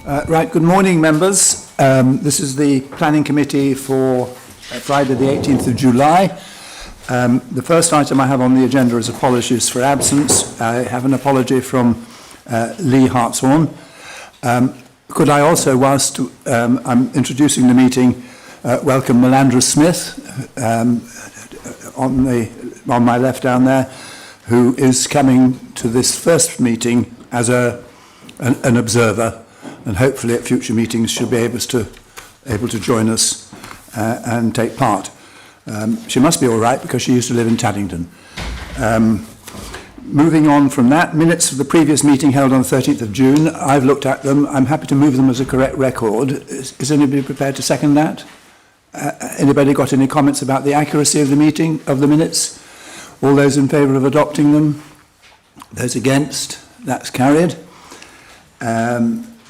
Right, good morning, members. This is the Planning Committee for Friday the 18th of July. The first item I have on the agenda is apologies for absence. I have an apology from Lee Hartshorn. Could I also, whilst I'm introducing the meeting, welcome Melandra Smith on my left down there, who is coming to this first meeting as an observer, and hopefully at future meetings she'll be able to join us and take part. She must be all right because she used to live in Taddington. Moving on from that, minutes of the previous meeting held on the 13th of June, I've looked at them. I'm happy to move them as a correct record. Is anybody prepared to second that? Anybody got any comments about the accuracy of the meeting, of the minutes? All those in favour of adopting them? Those against? That's carried.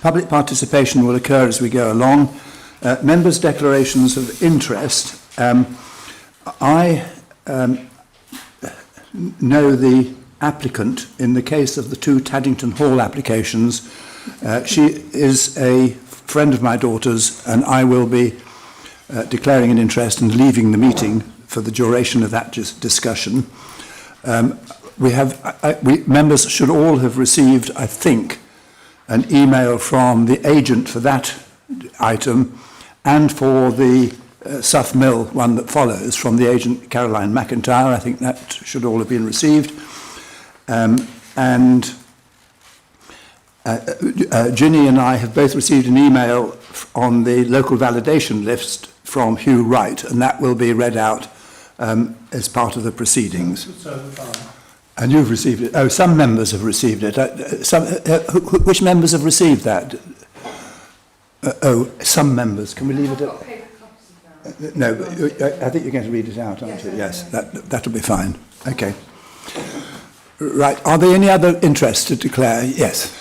Public participation will occur as we go along. Members' declarations of interest. I know the applicant in the case of the two Taddington Hall applications. She is a friend of my daughter's, and I will be declaring an interest and leaving the meeting for the duration of that discussion. Members should all have received, I think, an email from the agent for that item and for the Sough Mill one that follows from the agent Caroline McIntyre. I think that should all have been received. Ginny and I have both received an email on the local validation list from Hugh Wright, and that will be read out as part of the proceedings. And you've received it. Oh, some members have received it. Which members have received that? Some members. Can we leave it at... No, I think you're going to read it out, aren't you? Yes, that'll be fine. Okay. Right. Are there any other interests to declare? Yes.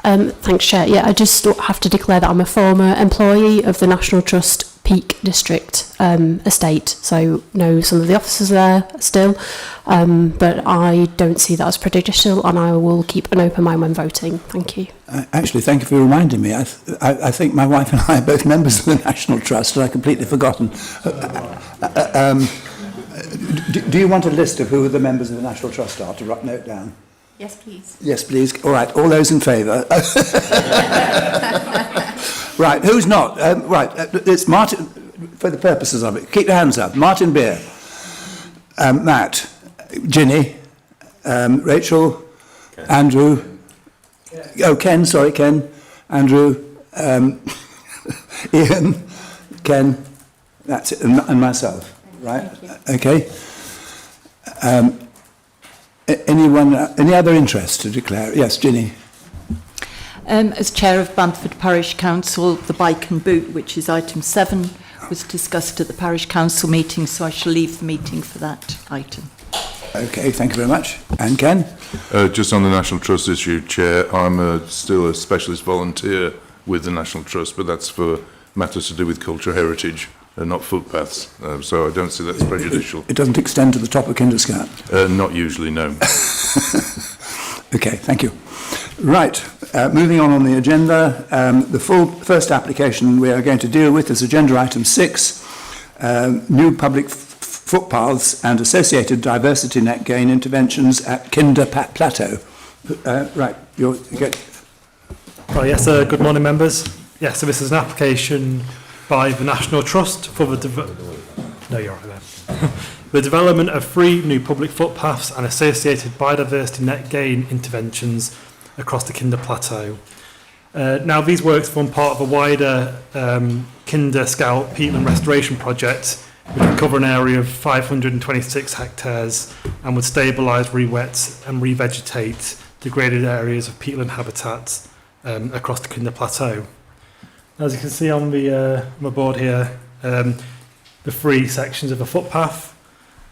Thanks, Chair. Yeah, I just have to declare that I'm a former employee of the National Trust Peak District estate, so know some of the officers there still, but I don't see that as prejudicial, and I will keep an open mind when voting. Thank you. Actually, thank you for reminding me. I think my wife and I are both members of the National Trust, and I'd completely forgotten. Do you want a list of who the members of the National Trust are to note down? Yes, please. Yes, please. All right, all those in favour? Right, who's not? It's Martin, for the purposes of it. Keep your hands up. Martin Beer, Matt, Ginny, Rachel, Ken. Andrew, Ken, Andrew, Ian, Ken, that's it, and myself, right? Okay. Any other interest to declare? Yes, Ginny. As Chair of Bamford Parish Council, the bike and boot, which is item 7, was discussed at the Parish Council meeting, so I shall leave the meeting for that item. Okay, thank you very much. And Ken? Just on the National Trust issue, Chair, I'm still a specialist volunteer with the National Trust, but that's for matters to do with cultural heritage and not footpaths, so I don't see that as prejudicial. It doesn't extend to the top of Kinderscout? Not usually, no. Okay, thank you. Right, moving on the agenda, the first application we are going to deal with is agenda item 6, new public footpaths and associated diversity net gain interventions at Kinder Plateau. Right, Yes, good morning, members. Yes, so this is an application by the National Trust for the the development of 3 new public footpaths and associated biodiversity net gain interventions across the Kinder Plateau. Now, these works form part of a wider Kinder Scout peatland restoration project, which would cover an area of 526 hectares and would stabilise, re-wet and revegetate degraded areas of peatland habitats across the Kinder Plateau. As you can see on the board here, the 3 sections of a footpath.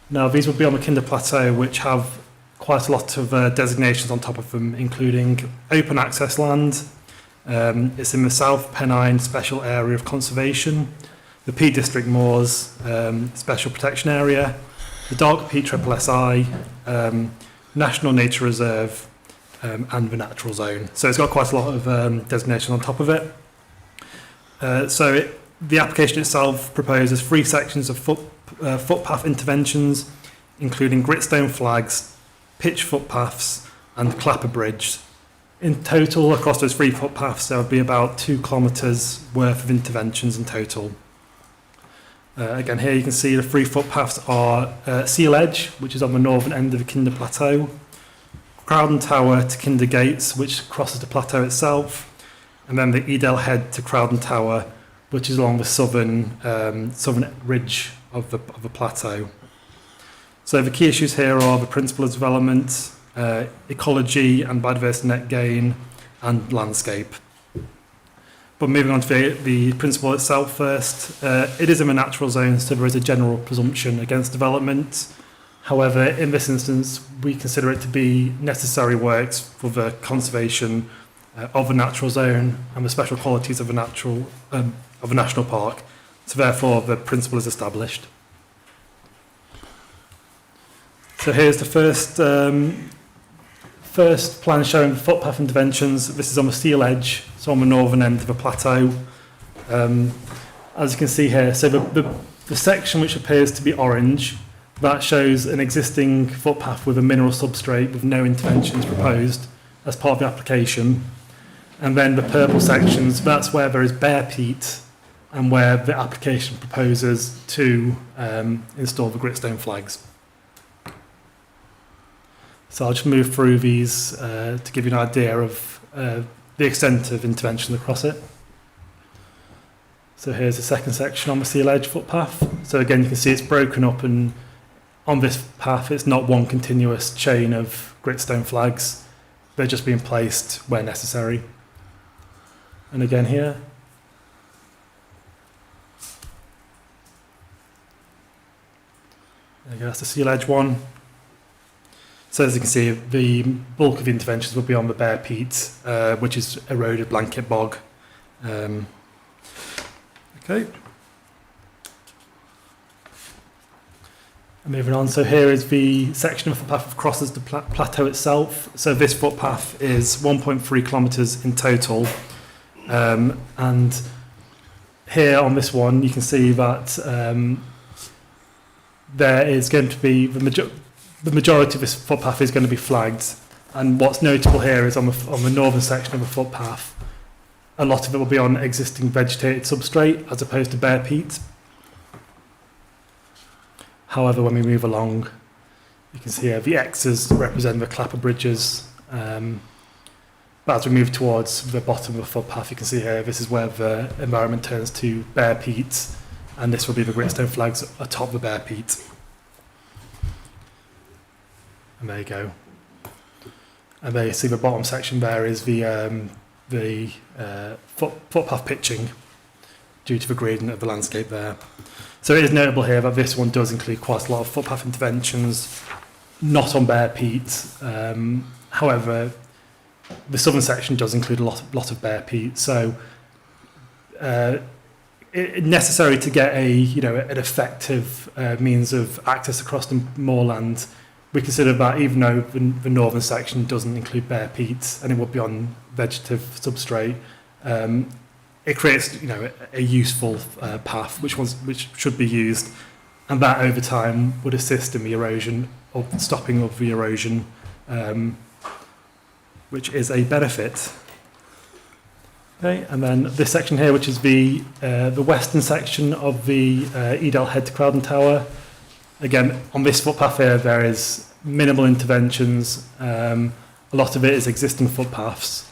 Now, these would be on the Kinder Plateau, which have quite a lot of designations on top of them, including open access land. It's in the South Pennine Special Area of Conservation, the Peak District Moors Special Protection Area, the Dark Peak SSSI, National Nature Reserve, and the natural zone. So it's got quite a lot of designation on top of it. The application itself proposes 3 sections of footpath interventions, including gritstone flags, pitch footpaths and clapper bridge. In total, across those 3 footpaths, there would be about 2 kilometres worth of interventions in total. Again, here you can see the 3 footpaths are Seal Edge, which is on the northern end of the Kinder Plateau, Crowden Tower to Kinder Gates, which crosses the plateau itself, and then the Edel Head to Crowden Tower, which is along the southern ridge of the plateau. So the key issues here are the principle of development, ecology and biodiversity net gain, and landscape. But moving on to the principle itself first, it is in the natural zone, so there is a general presumption against development. However, in this instance, we consider it to be necessary works for the conservation of the natural zone and the special qualities of a national park. So therefore, the principle is established. So here's the first plan showing footpath interventions. This is on the Seal Edge, so on the northern end of the plateau. As you can see here, so the section which appears to be orange, that shows an existing footpath with a mineral substrate with no interventions proposed as part of the application. And then the purple sections, that's where there is bare peat and where the application proposes to install the gritstone flags. So I'll just move through these to give you an idea of the extent of intervention across it. So here's the second section on the Seal Edge footpath. So again, you can see it's broken up, and on this path, it's not one continuous chain of gritstone flags. They're just being placed where necessary. And again here. There you go, that's the Seal Edge one. So as you can see, the bulk of the interventions will be on the bare peat, which is eroded blanket bog. Okay. And moving on, so here is the section of footpath that crosses the plateau itself. So this footpath is 1.3 kilometres in total. And here on this one, you can see that there is going to be the majority of this footpath is going to be flagged, and what's notable here is on the northern section of the footpath, a lot of it will be on existing vegetated substrate as opposed to bare peat. However, when we move along, you can see here the X's represent the clapper bridges. But as we move towards the bottom of the footpath, you can see here this is where the environment turns to bare peat, and this will be the gritstone flags atop the bare peat. And there you go. And there you see the bottom section there is the footpath pitching due to the gradient of the landscape there. So it is notable here that this one does include quite a lot of footpath interventions, not on bare peat. However, the southern section does include a lot of bare peat. So it's necessary to get an effective means of access across the moorland. We consider that even though the northern section doesn't include bare peat and it would be on vegetative substrate, it creates a useful path which should be used, and that over time would assist in the erosion or stopping of the erosion, which is a benefit. Okay, and then this section here, which is the western section of the Edel Head to Crowden Tower. Again, on this footpath here, there is minimal interventions. A lot of it is existing footpaths.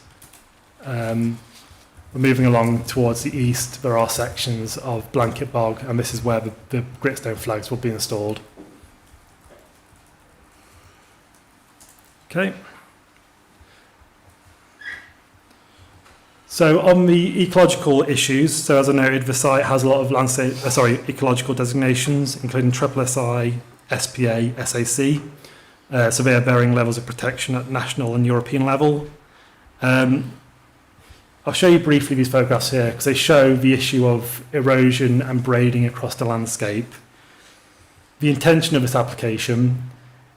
We're moving along towards the east. There are sections of blanket bog, and this is where the gritstone flags will be installed. Okay. So on the ecological issues, so as I noted, the site has a lot of ecological designations, including SSSI, SPA, SAC. So they are varying levels of protection at national and European level. I'll show you briefly these photographs here because they show the issue of erosion and braiding across the landscape. The intention of this application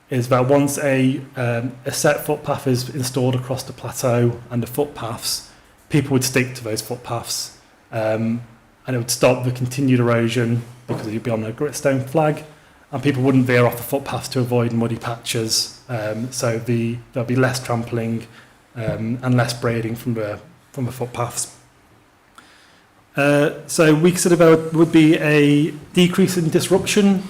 is that once a set footpath is installed across the plateau and the footpaths, people would stick to those footpaths, and it would stop the continued erosion because you'd be on a gritstone flag, and people wouldn't veer off the footpaths to avoid muddy patches. So there'll be less trampling and less braiding from the footpaths. So we consider there would be a decrease in disruption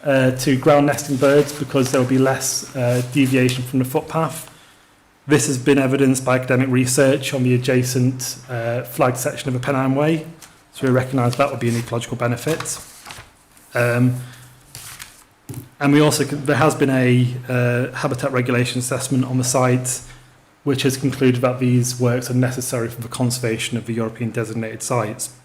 to ground nesting birds because there will be less deviation from the footpath. This has been evidenced by academic research on the adjacent flagged section of the Pennine Way, so we recognise that would be an ecological benefit. And we also, there has been a habitat regulation assessment on the site which has concluded that these works are necessary for the conservation of the European designated sites.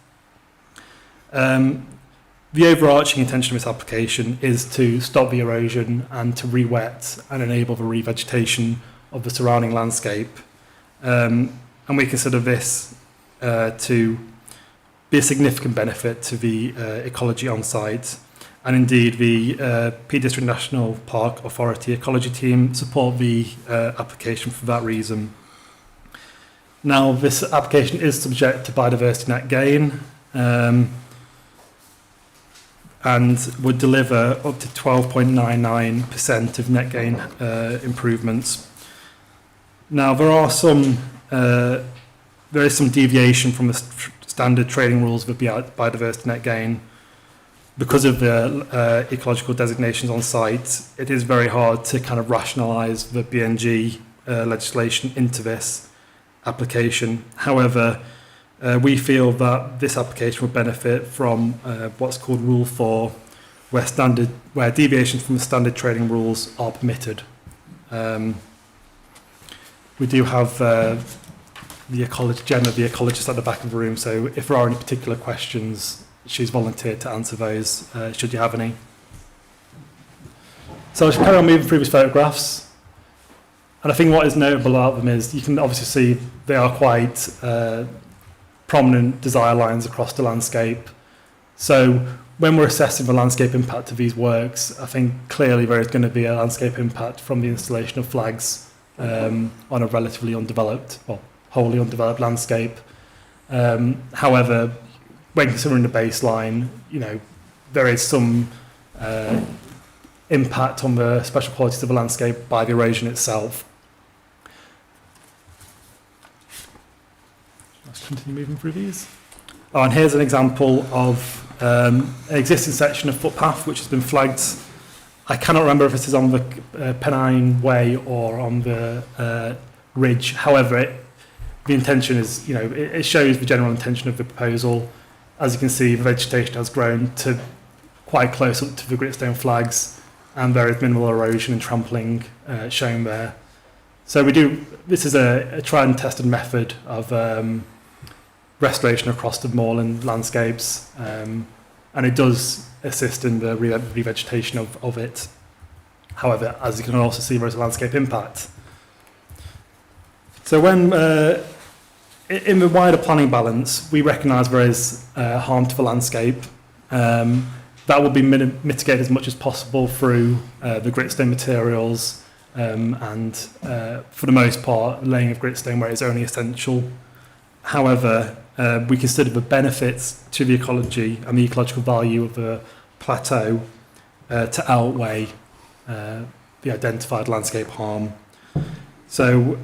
The overarching intention of this application is to stop the erosion and to re-wet and enable the revegetation of the surrounding landscape. And we consider this to be a significant benefit to the ecology on site. And indeed, the Peak District National Park Authority Ecology Team support the application for that reason. Now, this application is subject to biodiversity net gain and would deliver up to 12.99% of net gain improvements. Now, there is some deviation from the standard trading rules of biodiversity net gain. Because of the ecological designations on site, it is very hard to kind of rationalise the BNG legislation into this application. However, we feel that this application will benefit from what's called Rule 4, where deviations from the standard trading rules are permitted. We do have the ecologist at the back of the room, so if there are any particular questions, she's volunteered to answer those, should you have any. So I'll just carry on moving through these photographs. And I think what is notable about them is you can obviously see they are quite prominent desire lines across the landscape. So when we're assessing the landscape impact of these works, I think clearly there is going to be a landscape impact from the installation of flags on a relatively undeveloped, well, wholly undeveloped landscape. However, when considering the baseline, there is some impact on the special qualities of the landscape by the erosion itself. Let's continue moving through these. Oh, and here's an example of an existing section of footpath which has been flagged. I cannot remember if this is on the Pennine Way or on the ridge. However, the intention is, it shows the general intention of the proposal. As you can see, the vegetation has grown to quite close up to the gritstone flags, and there is minimal erosion and trampling shown there. So this is a tried and tested method of restoration across the moorland landscapes, and it does assist in the revegetation of it. However, as you can also see, there is a landscape impact. So when in the wider planning balance, we recognise there is harm to the landscape. That will be mitigated as much as possible through the gritstone materials and, for the most part, laying of gritstone where it's only essential. However, we consider the benefits to the ecology and the ecological value of the plateau to outweigh the identified landscape harm. So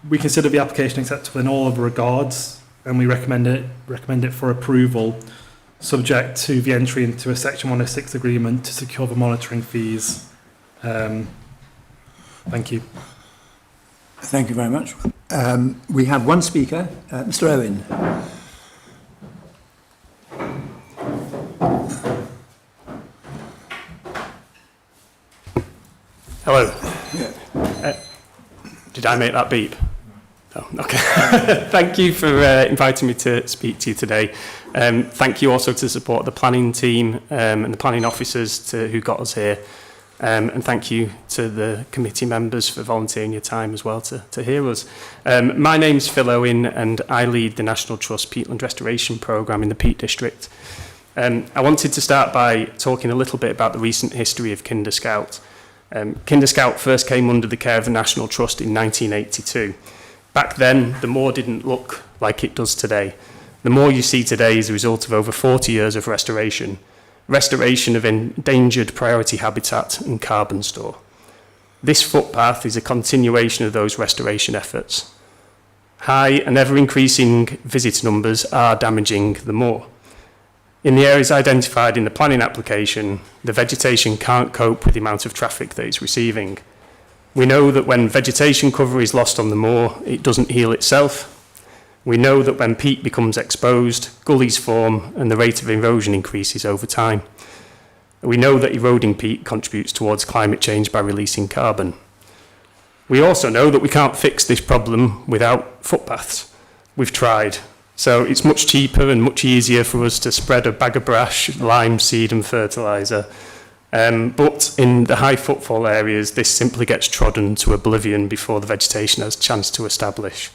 we consider the application acceptable in all other regards, and we recommend it for approval, subject to the entry into a Section 106 agreement to secure the monitoring fees. Thank you. Thank you very much. We have one speaker, Mr. Owen. Hello. Did I make that beep? Oh, okay. Thank you for inviting me to speak to you today. Thank you also to support the planning team and the planning officers who got us here. And thank you to the committee members for volunteering your time as well to hear us. My name's Phil Owen, and I lead the National Trust Peatland Restoration Programme in the Peak District. I wanted to start by talking a little bit about the recent history of Kinder Scout. Kinder Scout first came under the care of the National Trust in 1982. Back then, the moor didn't look like it does today. The moor you see today is a result of over 40 years of restoration of endangered priority habitat and carbon store. This footpath is a continuation of those restoration efforts. High and ever-increasing visitor numbers are damaging the moor. In the areas identified in the planning application, the vegetation can't cope with the amount of traffic that it's receiving. We know that when vegetation cover is lost on the moor, it doesn't heal itself. We know that when peat becomes exposed, gullies form and the rate of erosion increases over time. We know that eroding peat contributes towards climate change by releasing carbon. We also know that we can't fix this problem without footpaths. We've tried. So it's much cheaper and much easier for us to spread a bag of brash, lime, seed and fertiliser. But in the high footfall areas, this simply gets trodden to oblivion before the vegetation has a chance to establish.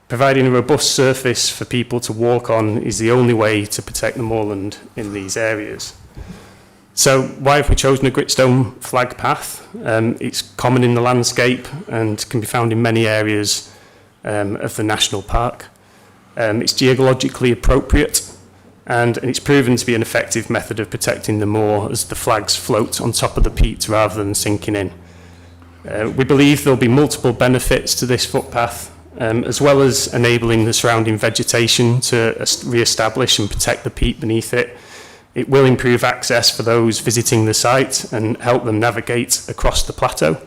Providing a robust surface for people to walk on is the only way to protect the moorland in these areas. So why have we chosen a gritstone flag path? It's common in the landscape and can be found in many areas of the national park. It's geologically appropriate and it's proven to be an effective method of protecting the moor as the flags float on top of the peat rather than sinking in. We believe there'll be multiple benefits to this footpath, as well as enabling the surrounding vegetation to re-establish and protect the peat beneath it. It will improve access for those visiting the site and help them navigate across the plateau.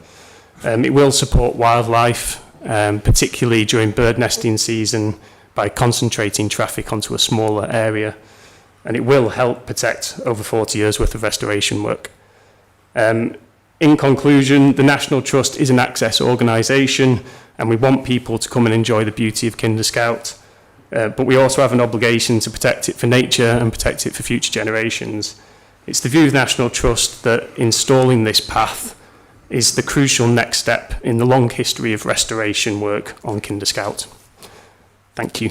It will support wildlife, particularly during bird nesting season, by concentrating traffic onto a smaller area. And it will help protect over 40 years worth of restoration work. In conclusion, the National Trust is an access organisation and we want people to come and enjoy the beauty of Kinder Scout. But we also have an obligation to protect it for nature and protect it for future generations. It's the view of the National Trust that installing this path is the crucial next step in the long history of restoration work on Kinder Scout. Thank you.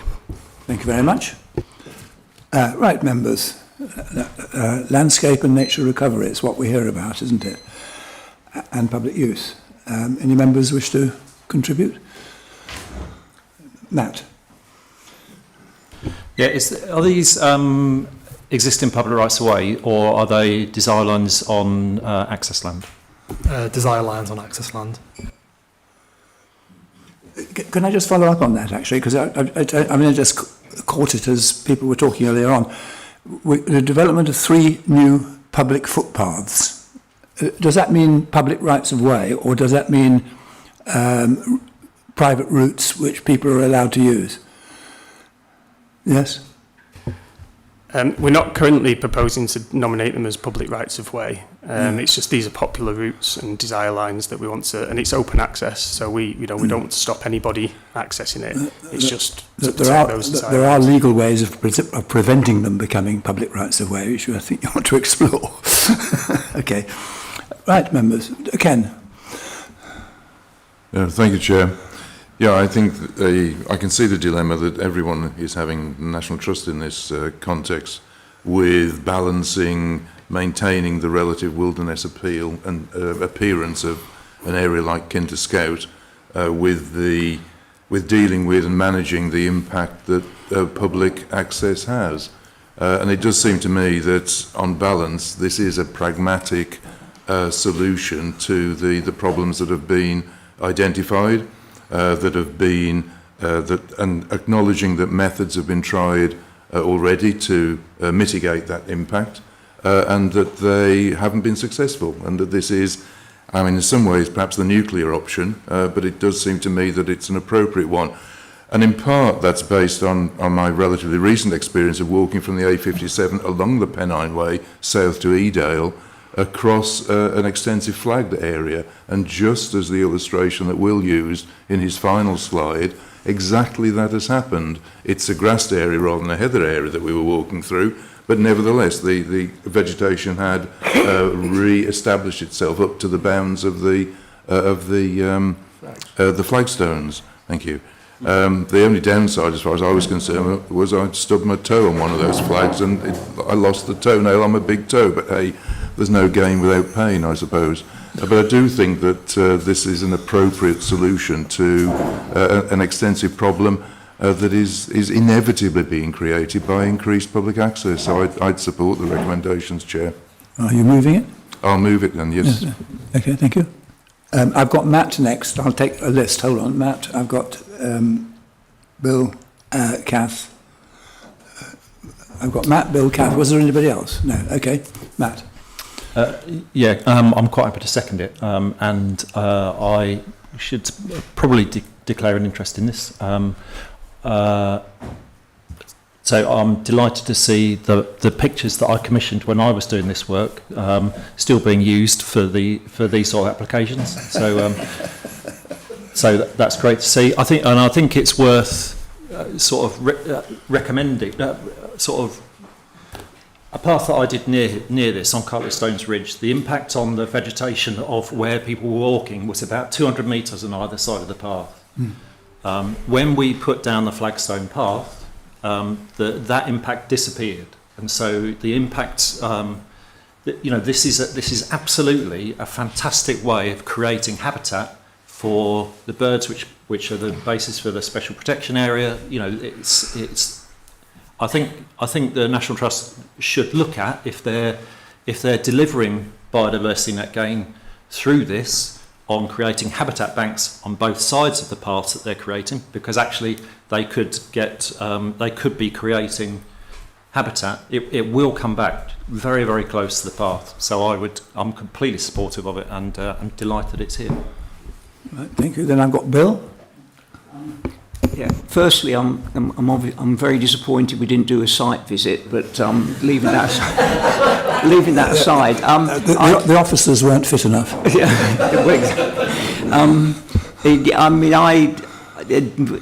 Thank you very much. Right, members. Landscape and nature recovery is what we hear about, isn't it? And public use. Any members wish to contribute? Matt. Yeah, are these existing public rights of way, or are they desire lines on access land? Desire lines on access land. Can I just follow up on that, actually? Because I just caught it as people were talking earlier on. The development of 3 new public footpaths. Does that mean public rights of way, or does that mean private routes which people are allowed to use? Yes? We're not currently proposing to nominate them as public rights of way. It's just these are popular routes and desire lines that we want to, and it's open access, so we don't want to stop anybody accessing it. It's just to protect those desire there are lines. legal ways of preventing them becoming public rights of way, which I think you want to explore. Okay. Right, members. Ken. Thank you, Chair. Yeah, I think I can see the dilemma that everyone is having National Trust in this context with balancing, maintaining the relative wilderness appeal and appearance of an area like Kinder Scout with dealing with and managing the impact that public access has. And it does seem to me that, on balance, this is a pragmatic solution to the problems that have been identified. That have been, and acknowledging that methods have been tried already to mitigate that impact, and that they haven't been successful, and that this is, I mean, in some ways, perhaps the nuclear option, but it does seem to me that it's an appropriate one. And in part, that's based on my relatively recent experience of walking from the A57 along the Pennine Way south to Edale, across an extensive flagged area, and just as the illustration that Will used in his final slide, exactly that has happened. It's a grassed area rather than a heather area that we were walking through, but nevertheless the vegetation had re-established itself up to the bounds of the flagstones. Thank you. The only downside, as far as I was concerned, was I'd stubbed my toe on one of those flags and I lost the toenail on my big toe, but hey, there's no gain without pain, I suppose. But I do think that this is an appropriate solution to an extensive problem that is inevitably being created by increased public access. So I'd support the recommendations, Chair. Are you moving it? I'll move it then, yes. Okay, thank you. I've got Matt next. I'll take a list. Hold on, Matt. I've got Bill, Kath. I've got Matt, Bill, Kath. Was there anybody else? No. Okay, Matt. I'm quite happy to second it, and I should probably declare an interest in this. So I'm delighted to see the pictures that I commissioned when I was doing this work still being used for these sort of applications. So that's great to see. I think it's worth recommending a path that I did near this on Cartletstones Ridge. The impact on the vegetation of where people were walking was about 200 metres on either side of the path. When we put down the flagstone path, that impact disappeared, and so the impact, this is absolutely a fantastic way of creating habitat for the birds, which are the basis for the special protection area. I think the National Trust should look at if they're delivering biodiversity net gain through this, on creating habitat banks on both sides of the paths that they're creating, because actually they could be creating habitat. It will come back very, very close to the path. So I'm completely supportive of it, and I'm delighted it's here. Right, thank you. Then I've got Bill. Yeah. Firstly, I'm very disappointed we didn't do a site visit, but leaving that aside, The officers weren't fit enough. I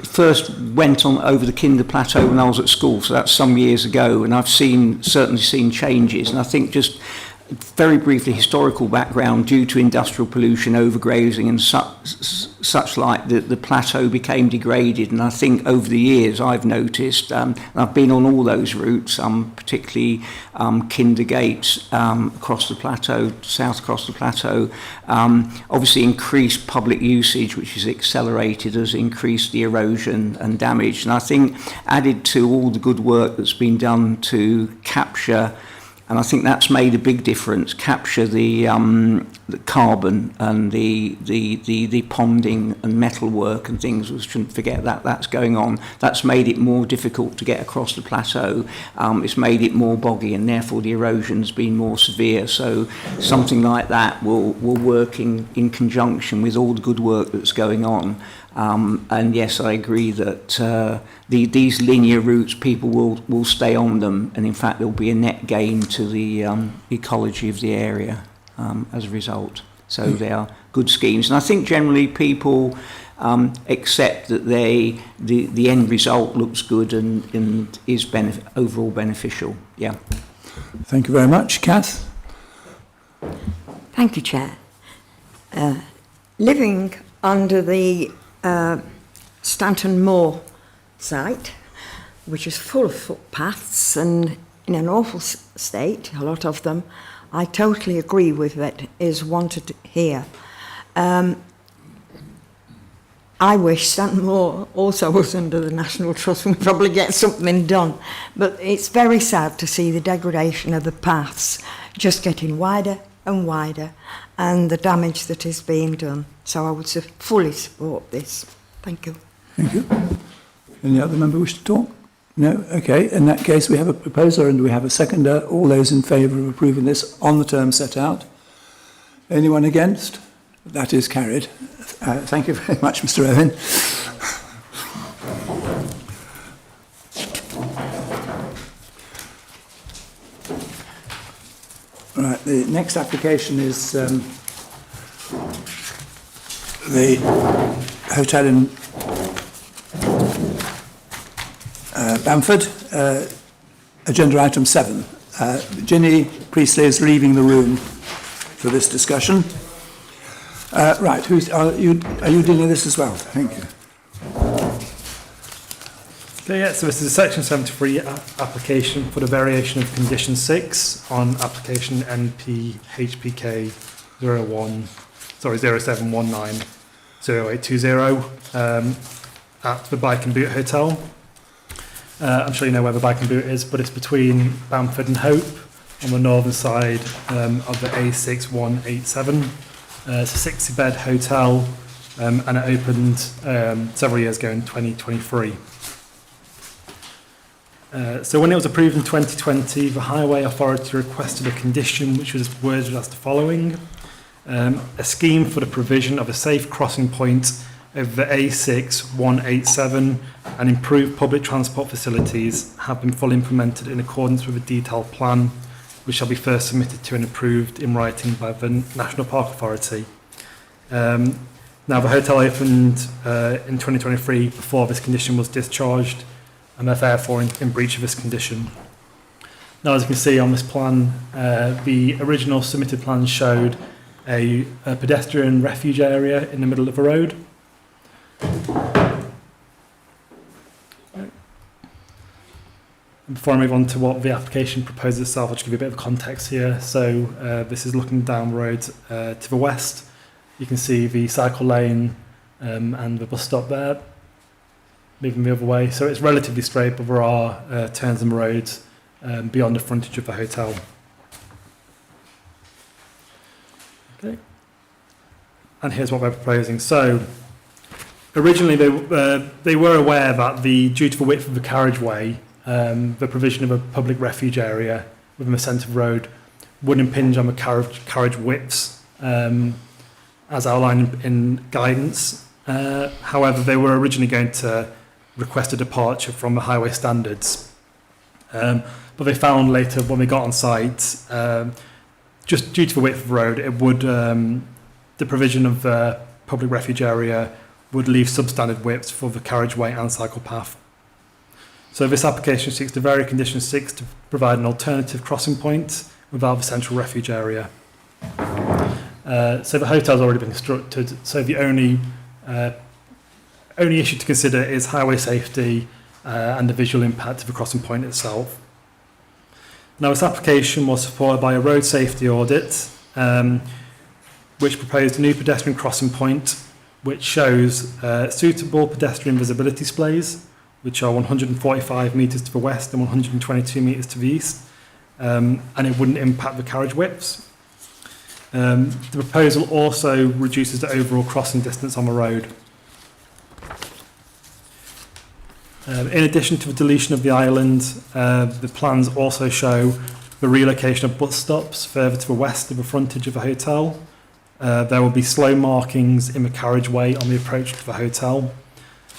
first went on over the Kinder Plateau when I was at school, so that's some years ago, and I've certainly seen changes, and I think just very briefly, historical background: due to industrial pollution, overgrazing and such like, the plateau became degraded, and I think over the years I've noticed, I've been on all those routes, particularly Kinder Gates across the plateau, south across the plateau. Obviously increased public usage, which has accelerated, has increased the erosion and damage, and I think added to all the good work that's been done to capture, and I think that's made a big difference, capture the carbon and the ponding and metal work and things. We shouldn't forget that that's going on. That's made it more difficult to get across the plateau. It's made it more boggy, and therefore the erosion's been more severe. So something like that will work in conjunction with all the good work that's going on. And yes, I agree that these linear routes, people will stay on them, and in fact there'll be a net gain to the ecology of the area as a result. So they are good schemes, and I think generally people accept that the end result looks good and is overall beneficial. Yeah. Thank you very much. Kath? Thank you, Chair. Living under the Stanton Moor site, which is full of footpaths and in an awful state, a lot of them, I totally agree with what is wanted here. I wish Stanton Moor also was under the National Trust and we'd probably get something done. But it's very sad to see the degradation of the paths just getting wider and wider, and the damage that is being done. So I would fully support this. Thank you. Thank you. Any other member wish to talk? No? Okay. In that case, we have a proposer and we have a seconder. All those in favour of approving this on the terms set out? Anyone against? That is carried. Thank you very much, Mr. Owen. Right, the next application is the hotel in Bamford, agenda item 7. Ginny Priestley is leaving the room for this discussion. Right, are you dealing with this as well? Thank you. Okay, yeah, so this is a Section 73 application for the variation of Condition 6 on application NP HPK 0719 0820 at the Bike and Boot Hotel. I'm sure you know where the Bike and Boot is, but it's between Bamford and Hope on the northern side of the A6187. It's a 60-bed hotel, and it opened several years ago in 2023. So when it was approved in 2020, the Highway Authority requested a condition which was worded as the following. A scheme for the provision of a safe crossing point over the A6187 and improved public transport facilities have been fully implemented in accordance with a detailed plan, which shall be first submitted to and approved in writing by the National Park Authority. Now, the hotel opened in 2023 before this condition was discharged, and they're therefore in breach of this condition. Now, as you can see on this plan, the original submitted plan showed a pedestrian refuge area in the middle of the road. Before I move on to what the application proposes itself, I'll just give you a bit of context here. So this is looking down the road to the west. You can see the cycle lane and the bus stop there, moving the other way. So it's relatively straight, but there are turns in the road beyond the frontage of the hotel. Okay. And here's what we're proposing. So originally they were aware that due to the width of the carriageway, the provision of a public refuge area within the centre of the road would impinge on the carriage widths as outlined in guidance. However, they were originally going to request a departure from the highway standards. But they found later when we got on site, just due to the width of the road, it would the provision of the public refuge area would leave substandard widths for the carriageway and cycle path. So this application seeks to vary condition 6 to provide an alternative crossing point without the central refuge area. So the hotel's already been constructed, so the only issue to consider is highway safety and the visual impact of the crossing point itself. Now, this application was supported by a road safety audit, which proposed a new pedestrian crossing point, which shows suitable pedestrian visibility displays, which are 145 metres to the west and 122 metres to the east, and it wouldn't impact the carriage widths. The proposal also reduces the overall crossing distance on the road. In addition to the deletion of the island, the plans also show the relocation of bus stops further to the west of the frontage of the hotel. There will be slow markings in the carriageway on the approach to the hotel.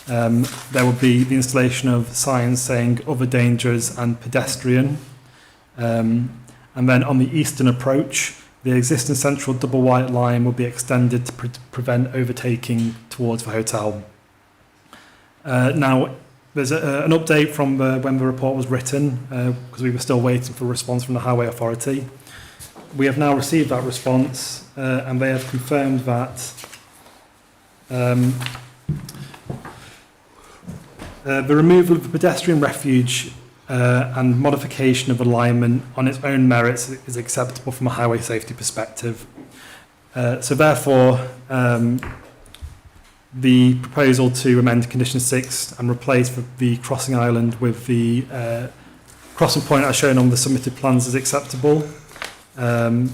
There will be the installation of signs saying other dangers and pedestrian. And then on the eastern approach, the existing central double white line will be extended to prevent overtaking towards the hotel. Now, there's an update from when the report was written, because we were still waiting for a response from the Highway Authority. We have now received that response, and they have confirmed that the removal of the pedestrian refuge and modification of alignment on its own merits is acceptable from a highway safety perspective. So therefore, the proposal to amend condition 6 and replace the crossing island with the crossing point as shown on the submitted plans is acceptable. And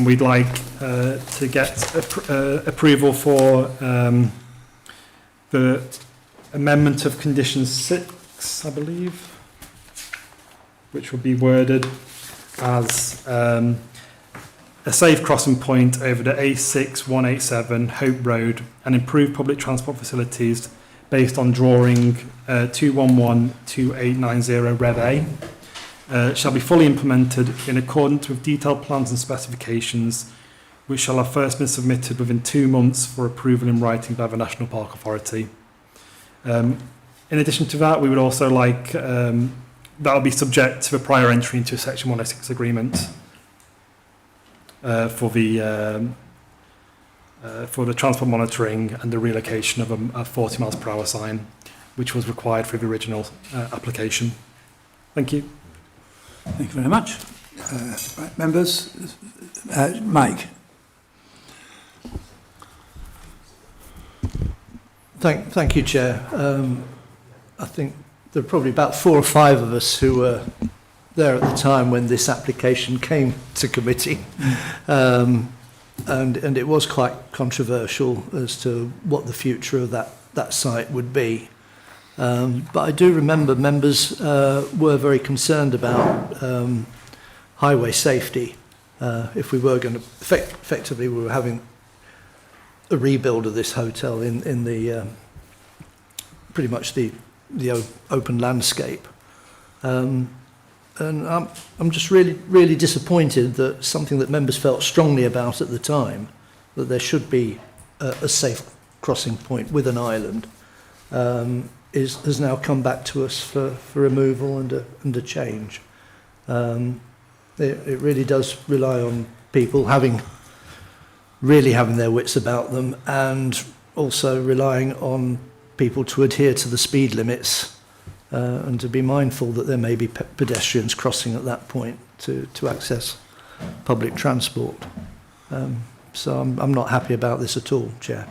we'd like to get approval for the amendment of condition 6, I believe, which will be worded as a safe crossing point over the A6187 Hope Road and improve public transport facilities based on drawing 2112890 Rev A. Shall be fully implemented in accordance with detailed plans and specifications, which shall have first been submitted within 2 months for approval in writing by the National Park Authority. In addition to that, we would also like that will be subject to a prior entry into a Section 106 agreement for the transport monitoring and the relocation of a 40 miles per hour sign, which was required for the original application. Thank you. Thank you very much. Right, members, Mike. Thank you, Chair. I think there are probably about 4 or 5 of us who were there at the time when this application came to committee. And it was quite controversial as to what the future of that site would be. But I do remember members were very concerned about highway safety. If we were going to, effectively we were having a rebuild of this hotel in the pretty much the open landscape. And I'm just really disappointed that something that members felt strongly about at the time, that there should be a safe crossing point with an island, has now come back to us for removal and a change. It really does rely on people really having their wits about them, and also relying on people to adhere to the speed limits. And to be mindful that there may be pedestrians crossing at that point to access public transport. So I'm not happy about this at all, Chair.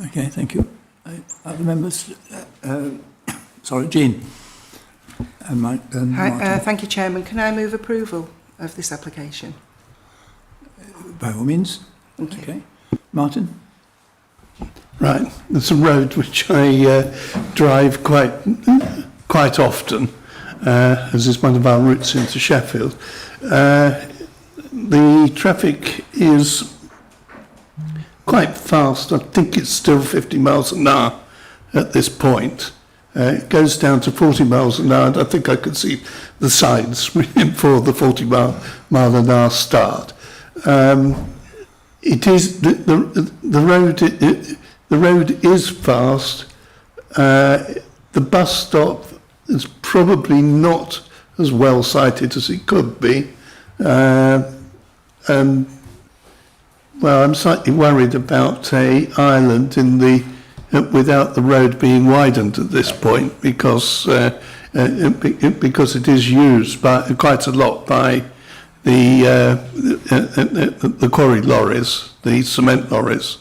Okay, thank you. Other members? Sorry, Jean. Hi, thank you, Chairman. Can I move approval of this application? By all means. Thank you. Okay. Martin? Right, there's a road which I drive quite often, as is one of our routes into Sheffield. The traffic is quite fast. I think it's still 50 miles an hour at this point. It goes down to 40 miles an hour, and I think I could see the signs for the 40 mile an hour start. It is the road is fast. The bus stop is probably not as well sited as it could be. Well, I'm slightly worried about an island without the road being widened at this point, because it is used quite a lot by the quarry lorries, the cement lorries,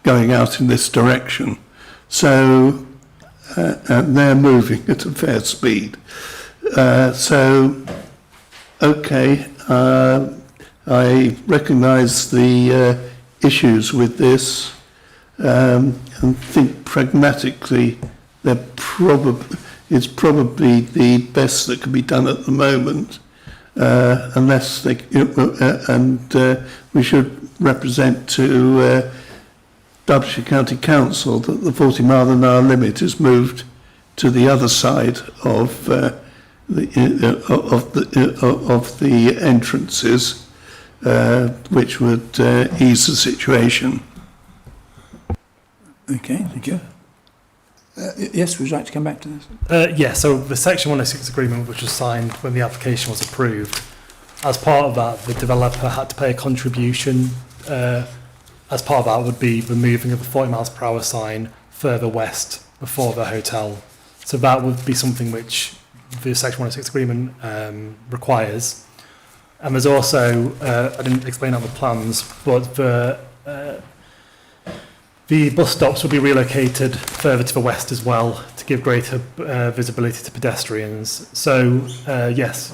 going out in this direction. So and they're moving at a fair speed. Okay, I recognise the issues with this, and think pragmatically it's probably the best that can be done at the moment, unless we should represent to Derbyshire County Council that the 40 mile an hour limit is moved to the other side of the entrances, which would ease the situation. Okay, thank you. Yes, would you like to come back to this? Yeah, so the Section 106 agreement, which was signed when the application was approved, as part of that, the developer had to pay a contribution. As part of that would be removing of the 40 miles per hour sign further west before the hotel. So that would be something which the Section 106 agreement requires. And there's also, I didn't explain on the plans, but the bus stops will be relocated further to the west as well to give greater visibility to pedestrians. So yes,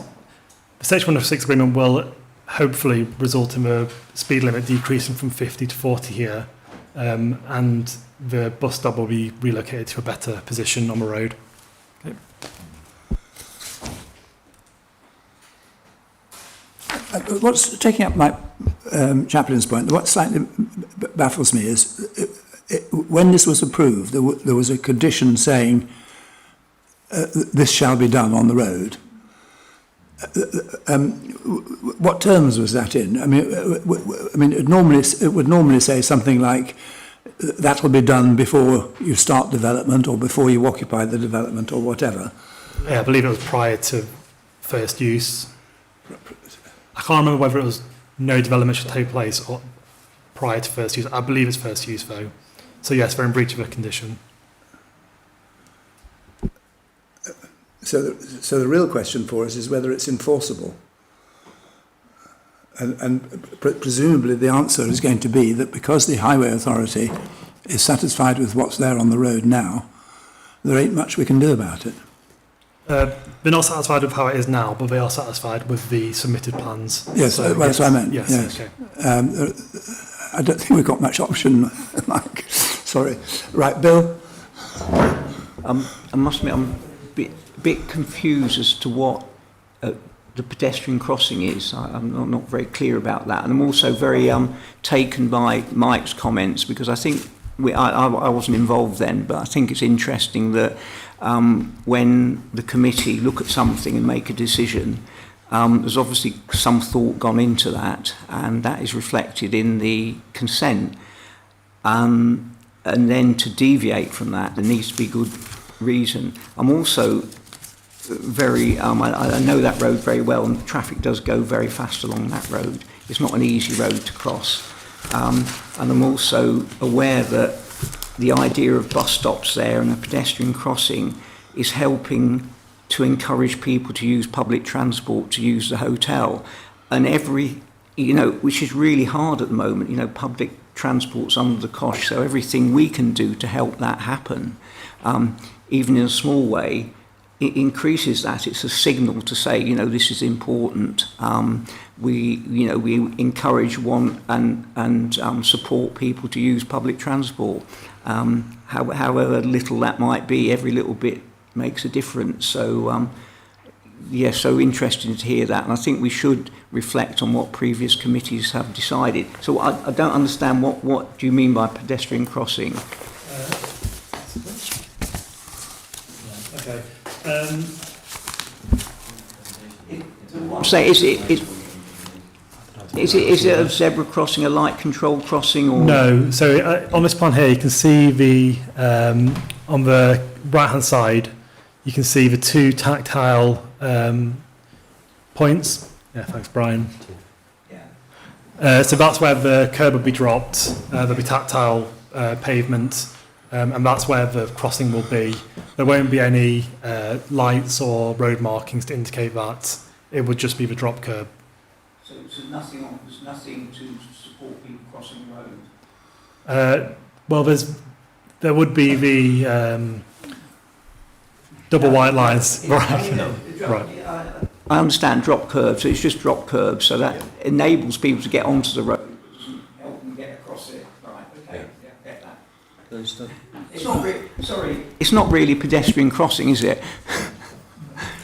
the Section 106 agreement will hopefully result in the speed limit decreasing from 50 to 40 here, and the bus stop will be relocated to a better position on the road. Okay. What's taking up my chaplain's point, what slightly baffles me is when this was approved, there was a condition saying this shall be done on the road. What terms was that in? I mean, it would normally say something like that will be done before you start development or before you occupy the development or whatever. Yeah, I believe it was prior to first use. I can't remember whether it was no development should take place or prior to first use. I believe it's first use though. So yes, they're in breach of a condition. So the real question for us is whether it's enforceable. And presumably the answer is going to be that because the Highway Authority is satisfied with what's there on the road now, there ain't much we can do about it. They're not satisfied with how it is now, but they are satisfied with the submitted plans. Yes, So, well, that's what I meant. Yes, Yes. okay. I don't think we've got much option, Mike. Sorry. Right, Bill? I must admit, I'm a bit confused as to what the pedestrian crossing is. I'm not very clear about that. And I'm also very taken by Mike's comments, because I think I wasn't involved then, but I think it's interesting that when the committee look at something and make a decision, there's obviously some thought gone into that, and that is reflected in the consent. And then to deviate from that, there needs to be good reason. I'm also very, I know that road very well, and traffic does go very fast along that road. It's not an easy road to cross. And I'm also aware that the idea of bus stops there and a pedestrian crossing is helping to encourage people to use public transport, to use the hotel. And which is really hard at the moment, public transport's under the cosh, so everything we can do to help that happen, even in a small way, it increases that. It's a signal to say, this is important. We encourage and support people to use public transport. However little that might be, every little bit makes a difference. So, so interesting to hear that. And I think we should reflect on what previous committees have decided. So I don't understand what do you mean by pedestrian crossing? Okay. Say, is it a zebra crossing, a light control crossing, or No. So on this plan here, you can see on the right hand side, you can see the two tactile points. Yeah, thanks, Brian. So that's where the curb would be dropped. There'll be tactile pavement, and that's where the crossing will be. There won't be any lights or road markings to indicate that. It would just be the drop curb. So there's nothing to support people crossing the road? Well, there would be the double white lines. Right. I understand drop curb, so it's just drop curb, so that enables people to get onto the road, but doesn't help them get across it. Right, okay, get that. It's not really pedestrian crossing, is it?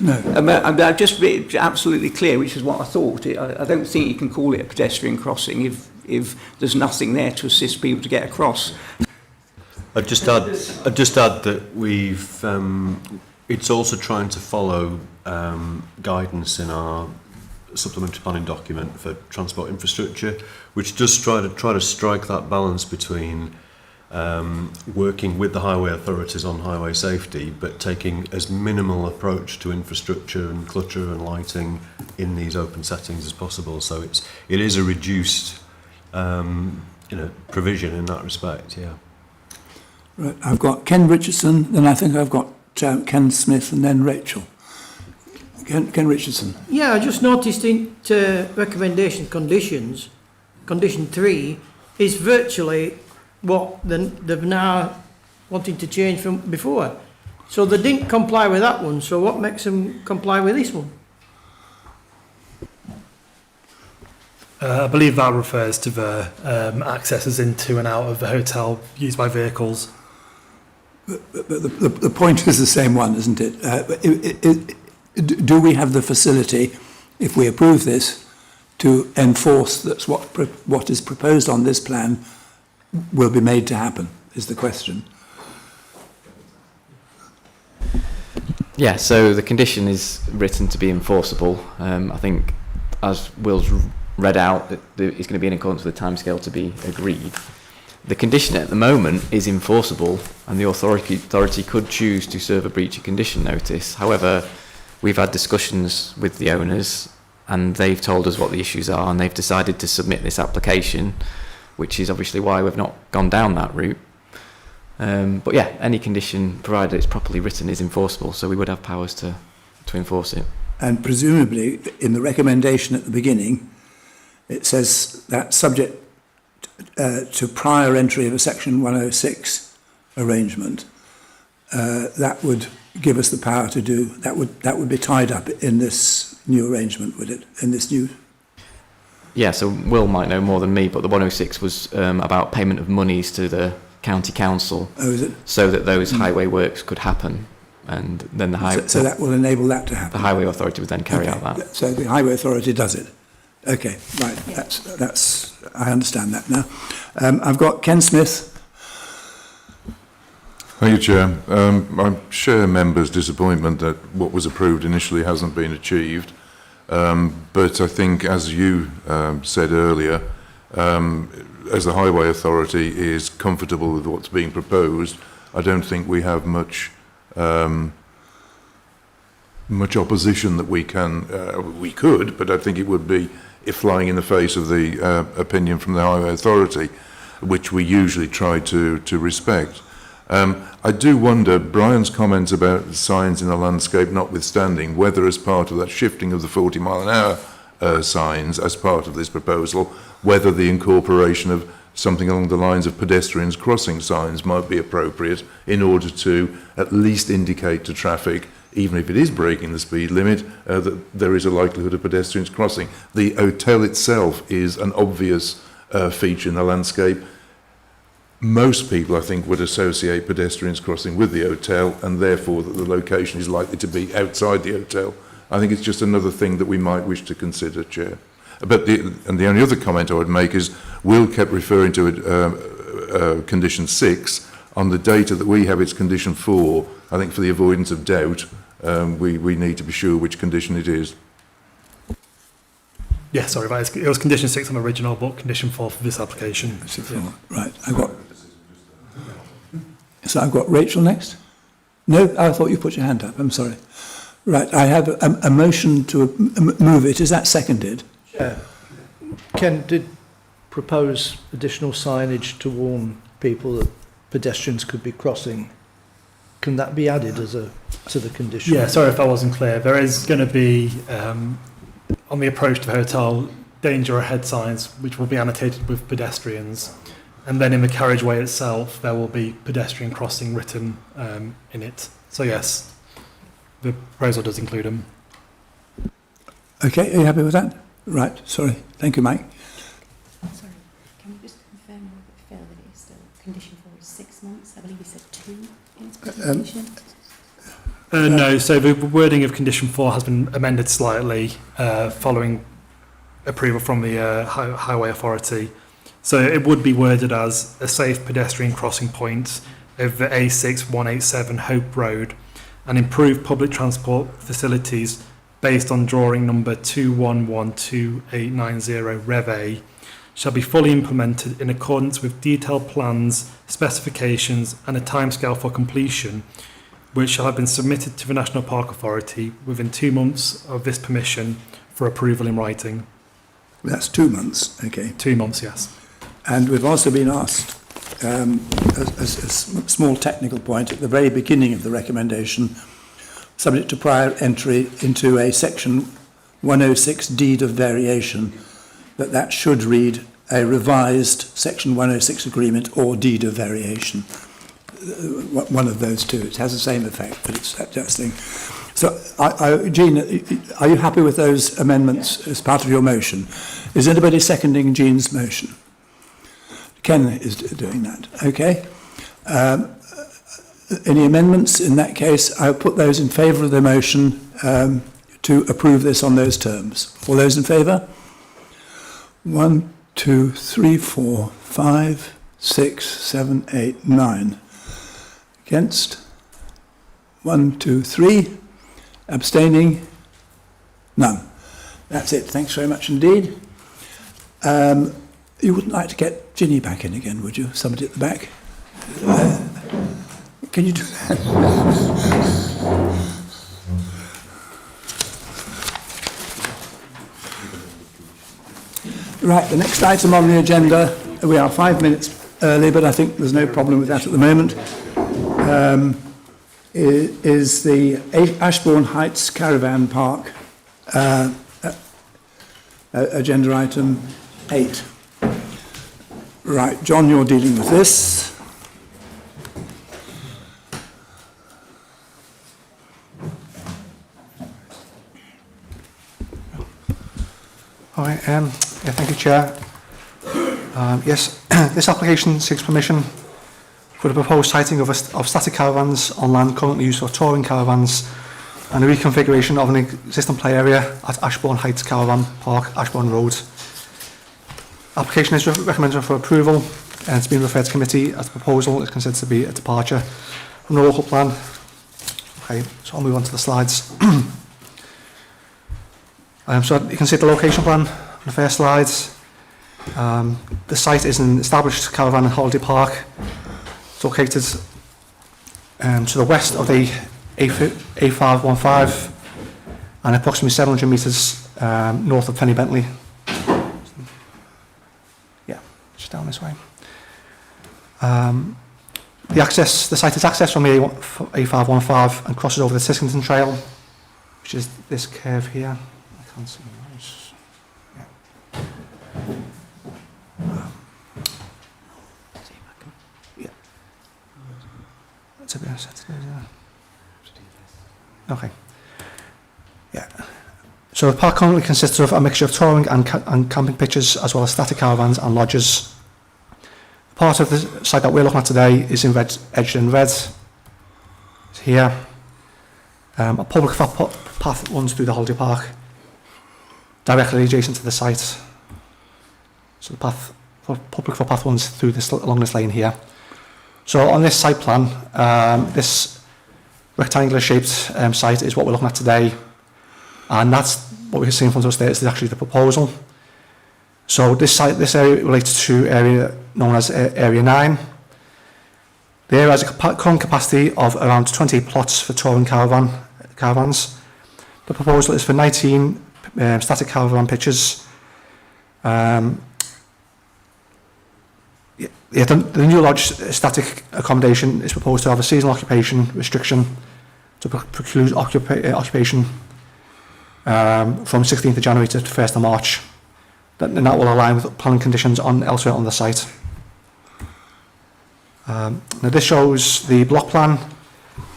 No. I'm just be absolutely clear, which is what I thought. I don't think you can call it a pedestrian crossing if there's nothing there to assist people to get across. I'd just add that it's also trying to follow guidance in our supplementary planning document for transport infrastructure, which does try to strike that balance between working with the highway authorities on highway safety, but taking as minimal approach to infrastructure and clutter and lighting in these open settings as possible. So it is a reduced provision in that respect. Yeah. Right, I've got Ken Richardson, then I think I've got Ken Smith, and then Rachel. Ken Richardson. Yeah, I just noticed in recommendation conditions, condition 3 is virtually what they've now wanting to change from before. So they didn't comply with that one, so what makes them comply with this one? I believe that refers to the accesses into and out of the hotel used by vehicles. But the point is the same one, isn't it? Do we have the facility, if we approve this, to enforce that what is proposed on this plan will be made to happen, is the question. Yeah, so the condition is written to be enforceable. I think, as Will's read out, that it's going to be in accordance with the timescale to be agreed. The condition at the moment is enforceable, and the authority could choose to serve a breach of condition notice. However, we've had discussions with the owners, and they've told us what the issues are, and they've decided to submit this application, which is obviously why we've not gone down that route. But yeah, any condition, provided it's properly written, is enforceable, so we would have powers to enforce it. And presumably, in the recommendation at the beginning, it says that subject to prior entry of a Section 106 arrangement, that would give us the power to do, that would be tied up in this new arrangement, would it? In this new... Yeah, so Will might know more than me, but the 106 was about payment of monies to the county council. Oh, is it? So that those highway works could happen. And then the highway... So that will enable that to happen? The highway authority would then carry out that. So the highway authority does it? Okay, right. Yeah. That's I understand that now. I've got Ken Smith. Thank you, Chair. I share members' disappointment that what was approved initially hasn't been achieved. But I think, as you said earlier, as the Highway Authority is comfortable with what's being proposed, I don't think we have much opposition that we could, but I think it would be flying in the face of the opinion from the Highway Authority, which we usually try to respect. I do wonder, Brian's comments about signs in the landscape notwithstanding, whether as part of that shifting of the 40 mile an hour signs as part of this proposal, whether the incorporation of something along the lines of pedestrians crossing signs might be appropriate in order to at least indicate to traffic, even if it is breaking the speed limit, that there is a likelihood of pedestrians crossing. The hotel itself is an obvious feature in the landscape. Most people, I think, would associate pedestrians crossing with the hotel, and therefore that the location is likely to be outside the hotel. I think it's just another thing that we might wish to consider, Chair. But the only other comment I would make is Will kept referring to it, condition 6. On the data that we have, it's condition 4. I think for the avoidance of doubt, we need to be sure which condition it is. Yeah, sorry, it was condition 6 on the original, but condition 4 for this application. Yeah. Right, I've got Rachel next. No, I thought you put your hand up. I'm sorry. Right, I have a motion to move it. Is that seconded? Yeah. Ken did propose additional signage to warn people that pedestrians could be crossing. Can that be added to the condition? Yeah, sorry if I wasn't clear. There is going to be, on the approach to the hotel, danger ahead signs, which will be annotated with pedestrians. And then in the carriageway itself, there will be pedestrian crossing written in it. So yes, the proposal does include them. Okay, are you happy with that? Right, sorry. Thank you, Mike. Sorry, can we just confirm with Phil that it is still condition 4 is 6 months? I believe he said 2 in his presentation. No, so the wording of condition 4 has been amended slightly following approval from the Highway Authority. So it would be worded as a safe pedestrian crossing point over A6 187 Hope Road and improved public transport facilities based on drawing number 21128990 Rev A shall be fully implemented in accordance with detailed plans, specifications and a timescale for completion, which shall have been submitted to the National Park Authority within 2 months of this permission for approval in writing. That's 2 months, okay. 2 months, yes. And we've also been asked, a small technical point at the very beginning of the recommendation, subject to prior entry into a Section 106 deed of variation, that should read a revised Section 106 agreement or deed of variation. One of those two. It has the same effect, but it's that thing. So, Jean, are you happy with those amendments as part of your motion? Is anybody seconding Jean's motion? Ken is doing that. Okay. Any amendments? In that case, I'll put those in favour of the motion to approve this on those terms. All those in favour? 1, 2, 3, 4, 5, 6, 7, 8, 9. Against? 1, 2, 3. Abstaining? None. That's it. Thanks very much indeed. You wouldn't like to get Ginny back in again, would you? Somebody at the back? Can you do that? Right, the next item on the agenda, we are 5 minutes early, but I think there's no problem with that at the moment, is the Ashbourne Heights Caravan Park, agenda item 8. Right, John, you're dealing with this. All right, thank you, Chair. Yes, this application seeks permission for the proposed siting of static caravans on land currently used for touring caravans and a reconfiguration of an existing play area at Ashbourne Heights Caravan Park, Ashbourne Road. Application is recommended for approval and it's been referred to committee as the proposal is considered to be a departure from the local plan. Okay, so I'll move on to the slides. So you can see the location plan on the first slide. The site is an established caravan and holiday park. It's located to the west of the A515 and approximately 700 metres north of Penny Bentley. Yeah, just down this way. The site is accessed from the A515 and crosses over the Tiskington Trail, which is this curve here. I can't see much. Yeah. That's a bit of okay. Yeah. So the park currently consists of a mixture of touring and camping pitches, as well as static caravans and lodges. Part of the site that we're looking at today is edged in red. It's here. A public footpath runs through the holiday park, directly adjacent to the site. So the public footpath runs through along this lane here. So on this site plan, this rectangular shaped site is what we're looking at today, and that's what we're seeing in front of us there is actually the proposal. So this area relates to area known as Area 9. The area has a current capacity of around 20 plots for touring caravans. The proposal is for 19 static caravan pitches. The new lodge static accommodation is proposed to have a seasonal occupation restriction to preclude occupation from 16th of January to 1st of March. And that will align with planning conditions elsewhere on the site. Now this shows the block plan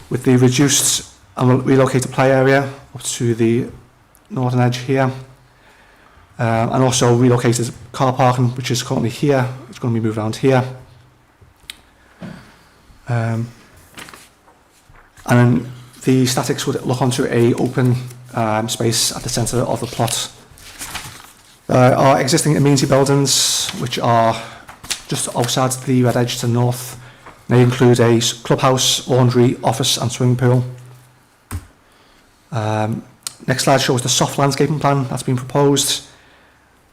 with the reduced and relocated play area up to the northern edge here, and also relocated car parking, which is currently here. It's going to be moved around here. And then the statics would look onto a open space at the centre of the plot. There are existing amenity buildings which are just outside the red edge to the north. They include a clubhouse, laundry, office and swimming pool. Next slide shows the soft landscaping plan that's been proposed.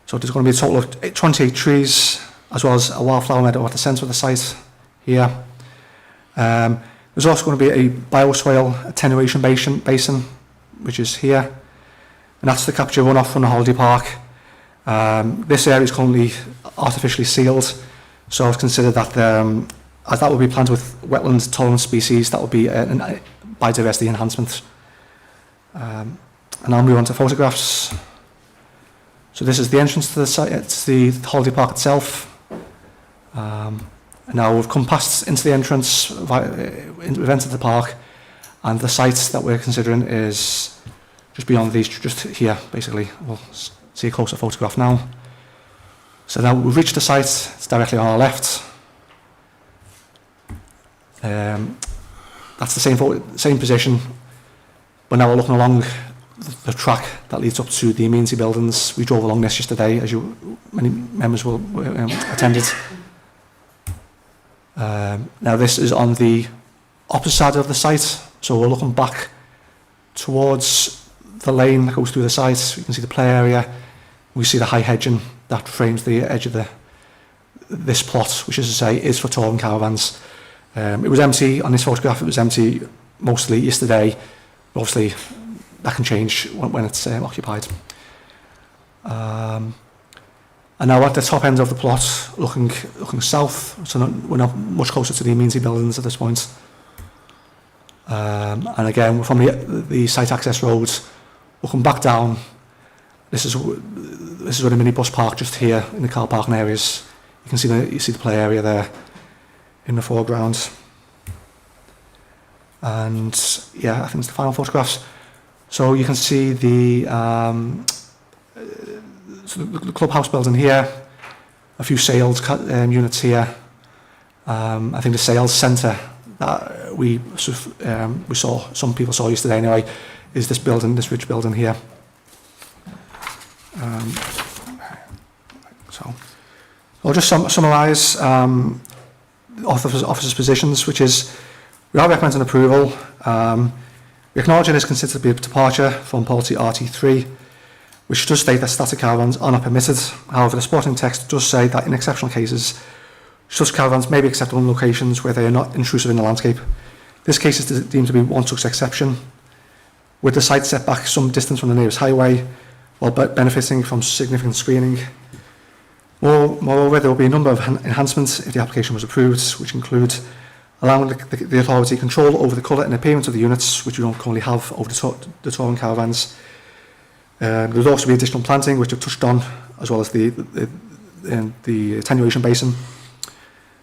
So there's going to be a total of 28 trees as well as a wildflower meadow at the centre of the site here. There's also going to be a bioswale attenuation basin which is here, and that's to capture runoff from the holiday park. This area is currently artificially sealed, so I've considered that as that will be planted with wetland tolerant species, that will be a biodiversity enhancement. And I'll move on to photographs. So this is the entrance to the site. It's the holiday park itself. Now we've come past into the entrance, we've entered the park, and the site that we're considering is just beyond these, just here basically. We'll see a closer photograph now. So now we've reached the site, it's directly on our left. That's the same position, but now we're looking along the track that leads up to the amenity buildings. We drove along this yesterday, as many members will attended. Now this is on the opposite side of the site, so we're looking back towards the lane that goes through the site. You can see the play area. We see the high hedging that frames the edge of this plot, which, as I say, is for touring caravans. It was empty on this photograph. It was empty mostly yesterday. Obviously, that can change when it's occupied. And now at the top end of the plot, looking south, so we're not much closer to the amenity buildings at this point. And again, from the site access roads, looking back down, this is where the minibus park just here in the car parking areas You can see the play area there in the foreground. And yeah, I think it's the final photographs. So you can see the clubhouse building here, a few sales units here. I think the sales centre that we saw, some people saw yesterday anyway, is this building, this ridge building here. So I'll just summarise officers' positions, which is we are recommending approval. We acknowledge this considered to be a departure from policy RT3, which does state that static caravans are not permitted. However, the sporting text does say that in exceptional cases, such caravans may be acceptable in locations where they are not intrusive in the landscape. This case is deemed to be one such exception, with the site set back some distance from the nearest highway, while benefiting from significant screening. Moreover, there will be a number of enhancements if the application was approved, which include allowing the authority control over the colour and appearance of the units, which we don't currently have over the touring caravans. There will also be additional planting, which I've touched on, as well as the attenuation basin.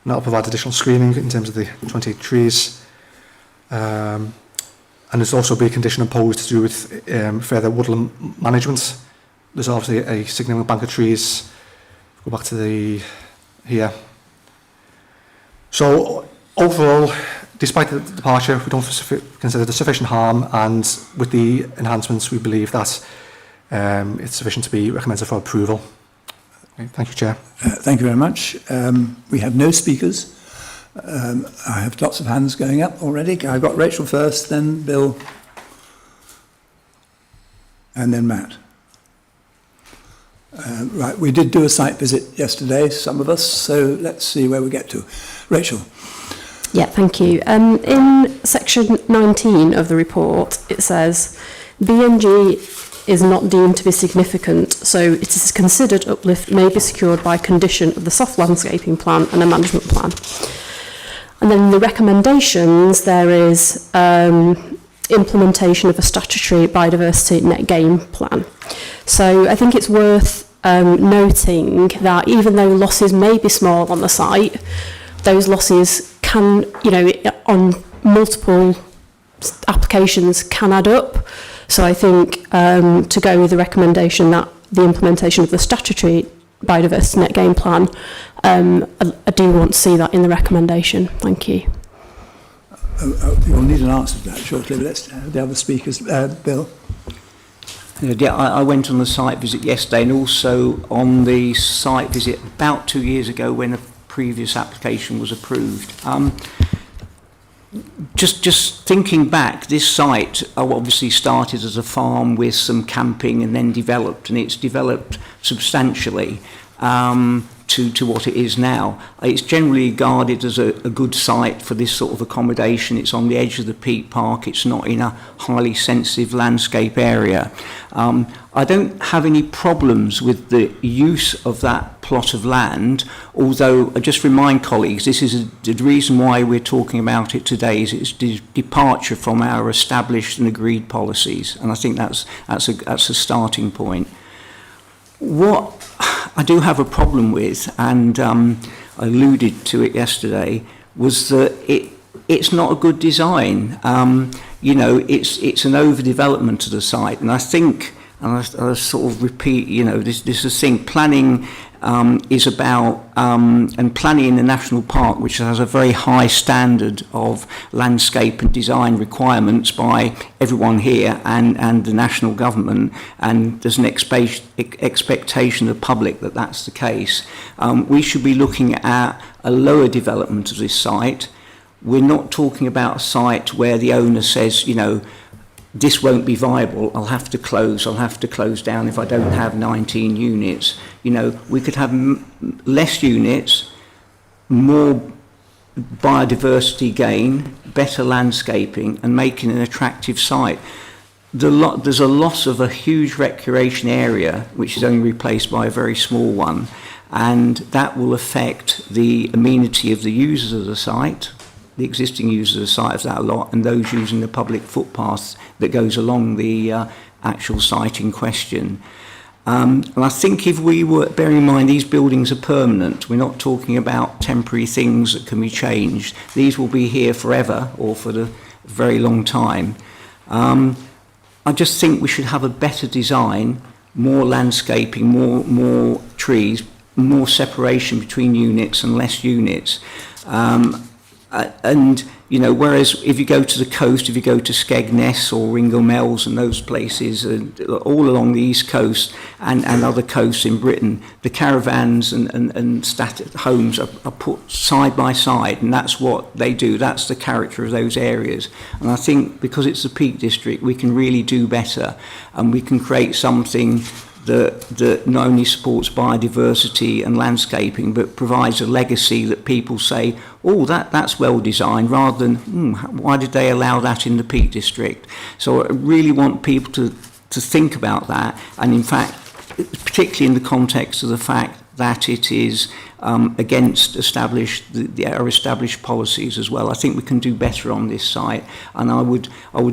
And that will provide additional screening in terms of the 28 trees. And there's also be a condition imposed to do with further woodland management. There's obviously a significant bank of trees. Go back to here. So overall, despite the departure, we don't consider there sufficient harm, and with the enhancements, we believe that it's sufficient to be recommended for approval. Okay, thank you, Chair. Thank you very much. We have no speakers. I have lots of hands going up already. I've got Rachel first, then Bill, and then Matt. Right, we did do a site visit yesterday, some of us, so let's see where we get to. Rachel. Yeah, thank you. In section 19 of the report, it says, BNG is not deemed to be significant, so it is considered uplift may be secured by condition of the soft landscaping plan and a management plan. And then in the recommendations, there is implementation of a statutory biodiversity net gain plan. So I think it's worth noting that even though losses may be small on the site, those losses can, on multiple applications can add up. So I think to go with the recommendation that the implementation of the statutory biodiversity net gain plan, I do want to see that in the recommendation. Thank you. You'll need an answer to that shortly, but let's have the other speakers. Bill? Yeah, I went on the site visit yesterday, and also on the site visit about 2 years ago when a previous application was approved. Just thinking back, this site obviously started as a farm with some camping and then developed, and it's developed substantially to what it is now. It's generally regarded as a good site for this sort of accommodation. It's on the edge of the Peak Park. It's not in a highly sensitive landscape area. I don't have any problems with the use of that plot of land, although I just remind colleagues, this is the reason why we're talking about it today is it's departure from our established and agreed policies, and I think that's a starting point. What I do have a problem with, and I alluded to it yesterday, was that it's not a good design. It's an overdevelopment of the site, and I think, and I sort of repeat, this is the thing, planning is about, and planning in the national park, which has a very high standard of landscape and design requirements by everyone here and the national government, and there's an expectation of the public that that's the case. We should be looking at a lower development of this site. We're not talking about a site where the owner says, this won't be viable, I'll have to close down if I don't have 19 units. We could have less units, more biodiversity gain, better landscaping, and making an attractive site. There's a loss of a huge recreation area, which is only replaced by a very small one, and that will affect the amenity of the users of the site, the existing users of the site of that lot, and those using the public footpath that goes along the actual site in question. And I think if we were, bearing in mind these buildings are permanent, we're not talking about temporary things that can be changed. These will be here forever or for the very long time. I just think we should have a better design, more landscaping, more trees, more separation between units and less units. And, you know, whereas if you go to the coast, if you go to Skegness or Ringle Mells and those places, all along the East Coast and other coasts in Britain, the caravans and static homes are put side by side, and that's what they do. That's the character of those areas. And I think because it's the Peak District, we can really do better, and we can create something that not only supports biodiversity and landscaping, but provides a legacy that people say, oh, that's well designed, rather than, why did they allow that in the Peak District? So I really want people to think about that, and in fact, particularly in the context of the fact that it is against our established policies as well. I think we can do better on this site, and I would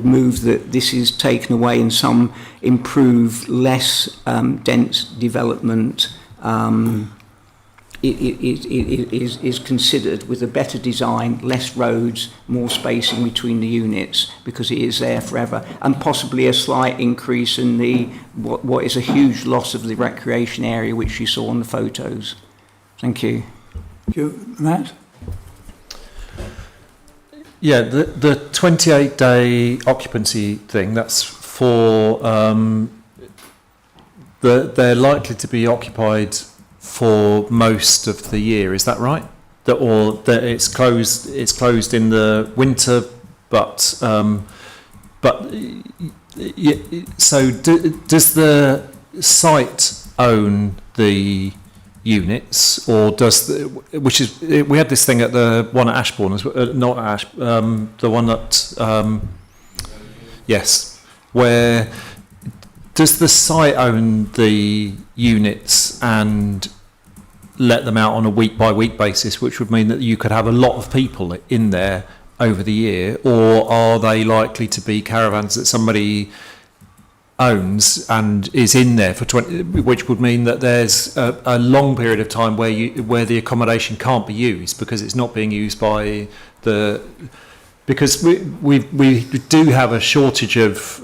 move that this is taken away and some improved, less dense development is considered with a better design, less roads, more spacing between the units, because it is there forever, and possibly a slight increase in the what is a huge loss of the recreation area, which you saw on the photos. Thank you. Thank you. Matt? Yeah, the 28-day occupancy thing, that's for they're likely to be occupied for most of the year. Is that right? That it's closed in the winter, but so does the site own the units, or we had this thing at the one at Ashbourne, the one at yes, where does the site own the units and let them out on a week by week basis, which would mean that you could have a lot of people in there over the year, or are they likely to be caravans that somebody owns and is in there for 20, which would mean that there's a long period of time where the accommodation can't be used because it's not being used by because we do have a shortage of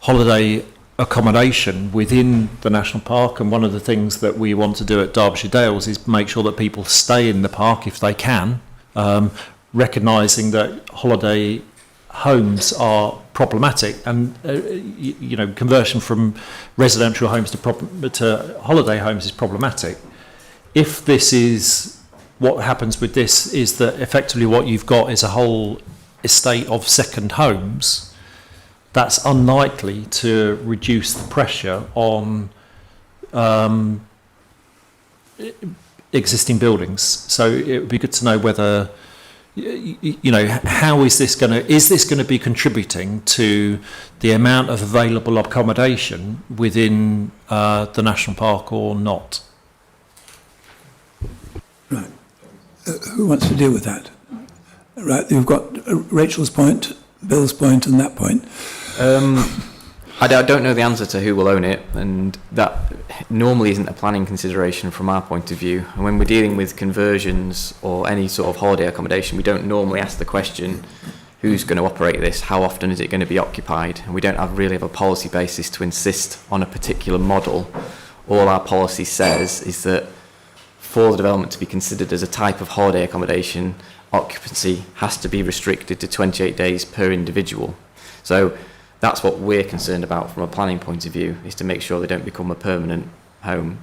holiday accommodation within the national park, and one of the things that we want to do at Derbyshire Dales is make sure that people stay in the park if they can, recognising that holiday homes are problematic, and conversion from residential homes to holiday homes is problematic. If this is what happens with this, is that effectively what you've got is a whole estate of second homes, that's unlikely to reduce the pressure on existing buildings. So it would be good to know whether, how is this going to be contributing to the amount of available accommodation within the national park or not? Right. Who wants to deal with that? Right, you've got Rachel's point, Bill's point, and that point. I don't know the answer to who will own it, and that normally isn't a planning consideration from our point of view. And when we're dealing with conversions or any sort of holiday accommodation, we don't normally ask the question, who's going to operate this, how often is it going to be occupied? And we don't really have a policy basis to insist on a particular model. All our policy says is that for the development to be considered as a type of holiday accommodation, occupancy has to be restricted to 28 days per individual. So that's what we're concerned about from a planning point of view, is to make sure they don't become a permanent home.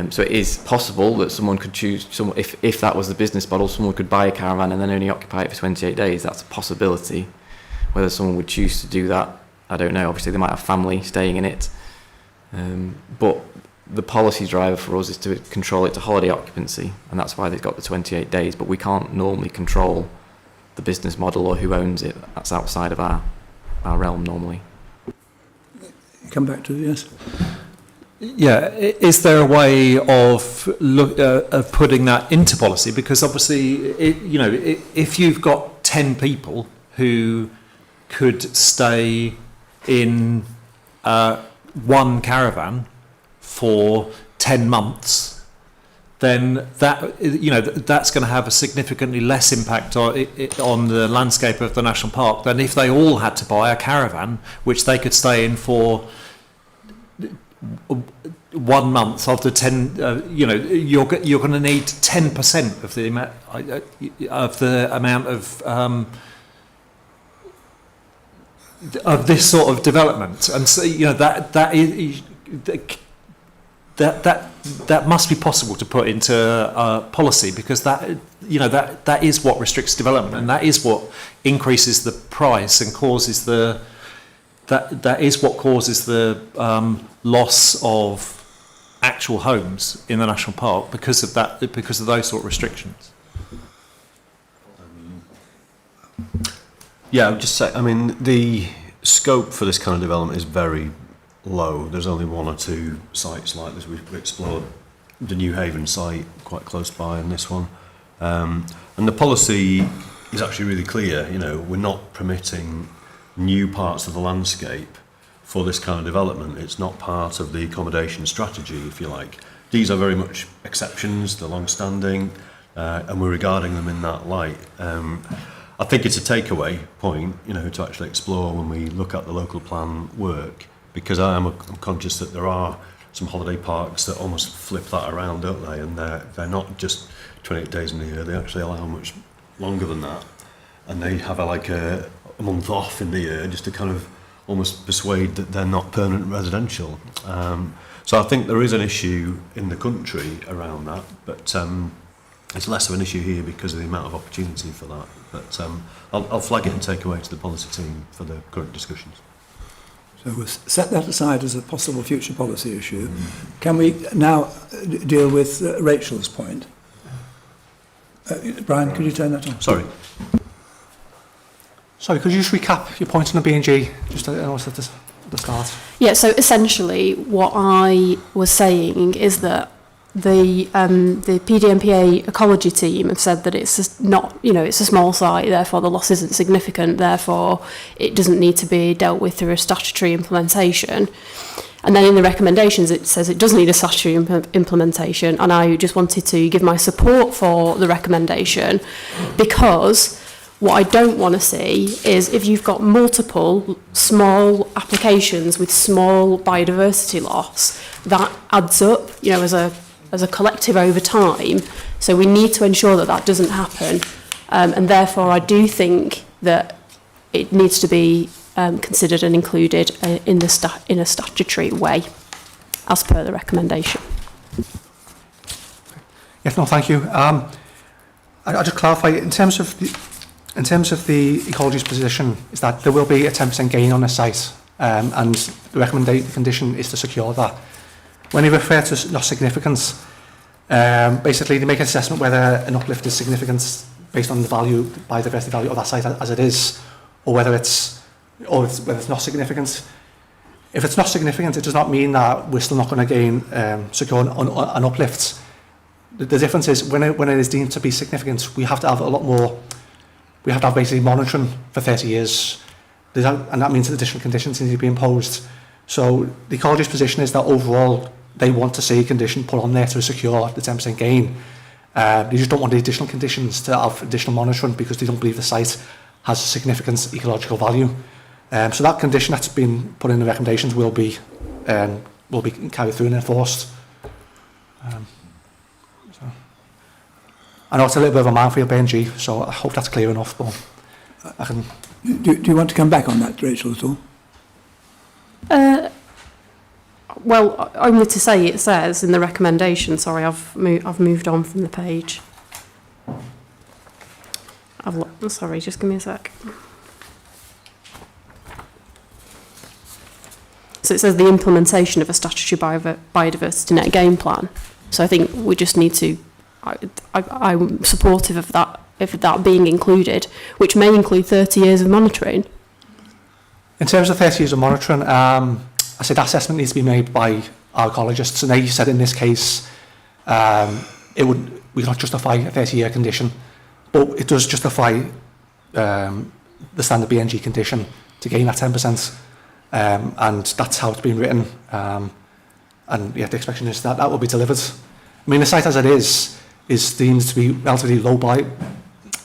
So it is possible that someone could choose, if that was the business model, someone could buy a caravan and then only occupy it for 28 days. That's a possibility. Whether someone would choose to do that, I don't know. Obviously, they might have family staying in it. But the policy driver for us is to control it to holiday occupancy, and that's why they've got the 28 days. But we can't normally control the business model or who owns it. That's outside of our realm normally. Come back to yes. Yeah, is there a way of putting that into policy? Because obviously, if you've got 10 people who could stay in one caravan for 10 months, then that, you know, that's going to have a significantly less impact on the landscape of the national park than if they all had to buy a caravan which they could stay in for 1 month of the 10. You know, you're going to need 10% of the amount of this sort of development, and so, you know, that must be possible to put into policy, because that, you know, that is what restricts development, and that is what increases the price and causes the that is what causes the loss of actual homes in the national park because of those sort of restrictions. Yeah, I would just say, I mean, the scope for this kind of development is very low. There's only 1 or 2 sites like this. We've explored the New Haven site quite close by, and this one. And the policy is actually really clear. You know, we're not permitting new parts of the landscape for this kind of development. It's not part of the accommodation strategy, if you like. These are very much exceptions, they're long-standing, and we're regarding them in that light. I think it's a takeaway point, you know, to actually explore when we look at the local plan work, because I'm conscious that there are some holiday parks that almost flip that around, don't they? And they're not just 28 days in the year, they actually allow much longer than that. And they have a month off in the year just to kind of almost persuade that they're not permanent residential. So I think there is an issue in the country around that, but it's less of an issue here because of the amount of opportunity for that. But I'll flag it and take away to the policy team for the current discussions. So we'll set that aside as a possible future policy issue. Can we now deal with Rachel's point? Brian, could you turn that on? Sorry. Sorry, could you just recap your points on the B&G, just at the start? Yeah, so essentially what I was saying is that the PDMPA ecology team have said that it's not, you know, it's a small site, therefore the loss isn't significant, therefore it doesn't need to be dealt with through a statutory implementation. And then in the recommendations it says it does need a statutory implementation, and I just wanted to give my support for the recommendation, because what I don't want to see is if you've got multiple small applications with small biodiversity loss, that adds up, you know, as a collective over time. So we need to ensure that that doesn't happen, and therefore I do think that it needs to be considered and included in a statutory way, as per the recommendation. Yes, no, thank you. I'll just clarify in terms of the ecology's position is that there will be a 10% gain on the site, and the condition is to secure that. When you refer to not significant, basically they make an assessment whether an uplift is significant based on the value, biodiversity value of that site as it is, or whether it's not significant. If it's not significant, it does not mean that we're still not going to gain secure an uplift. The difference is when it is deemed to be significant, we have to have a lot more. We have to have basically monitoring for 30 years, and that means that additional conditions need to be imposed. So the ecology's position is that overall they want to see a condition put on there to secure the 10% gain. They just don't want the additional conditions to have additional monitoring because they don't believe the site has significant ecological value. So that condition that's been put in the recommendations will be carried through and enforced. I know it's a little bit of a minefield, B&G, so I hope that's clear enough. But I can. Do you want to come back on that, Rachel, at all? Well, only to say it says in the recommendation. Sorry, I've moved on from the page. Sorry, just give me a sec. So it says the implementation of a statutory biodiversity net gain plan. So I think we just need to. I'm supportive of that being included, which may include 30 years of monitoring. In terms of 30 years of monitoring, I said that assessment needs to be made by our ecologists, and they said in this case we cannot justify a 30-year condition, but it does justify the standard B&G condition to gain that 10%. and that's how it's been written. And yeah, the expectation is that that will be delivered. I mean, the site as it is deemed to be relatively low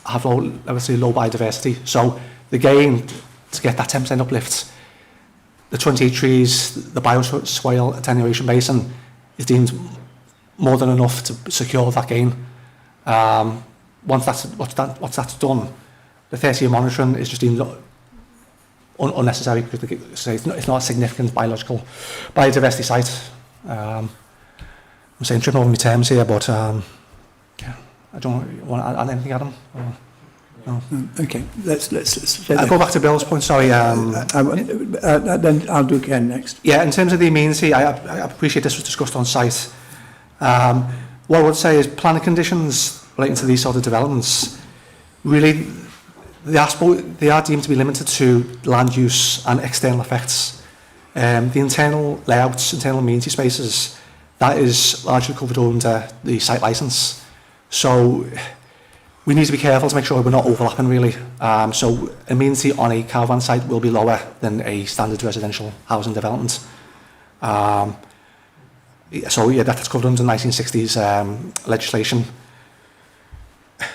biodiversity. So the gain to get that 10% uplift, the 28 trees, the bioswale attenuation basin is deemed more than enough to secure that gain. Once that's done, the 30-year monitoring is just deemed unnecessary because it's not a significant biodiversity site. I'm saying tripping over my terms here, but yeah, I don't want to add anything, Adam. No. Okay, let's go back to Bill's point. Sorry. Then I'll do Ken next. Yeah, in terms of the amenity, I appreciate this was discussed on site. What I would say is planning conditions relating to these sort of developments, really, they are deemed to be limited to land use and external effects. The internal layouts, internal amenity spaces, that is largely covered under the site licence. So we need to be careful to make sure we're not overlapping really. So amenity on a caravan site will be lower than a standard residential housing development. So yeah, that's covered under 1960s legislation.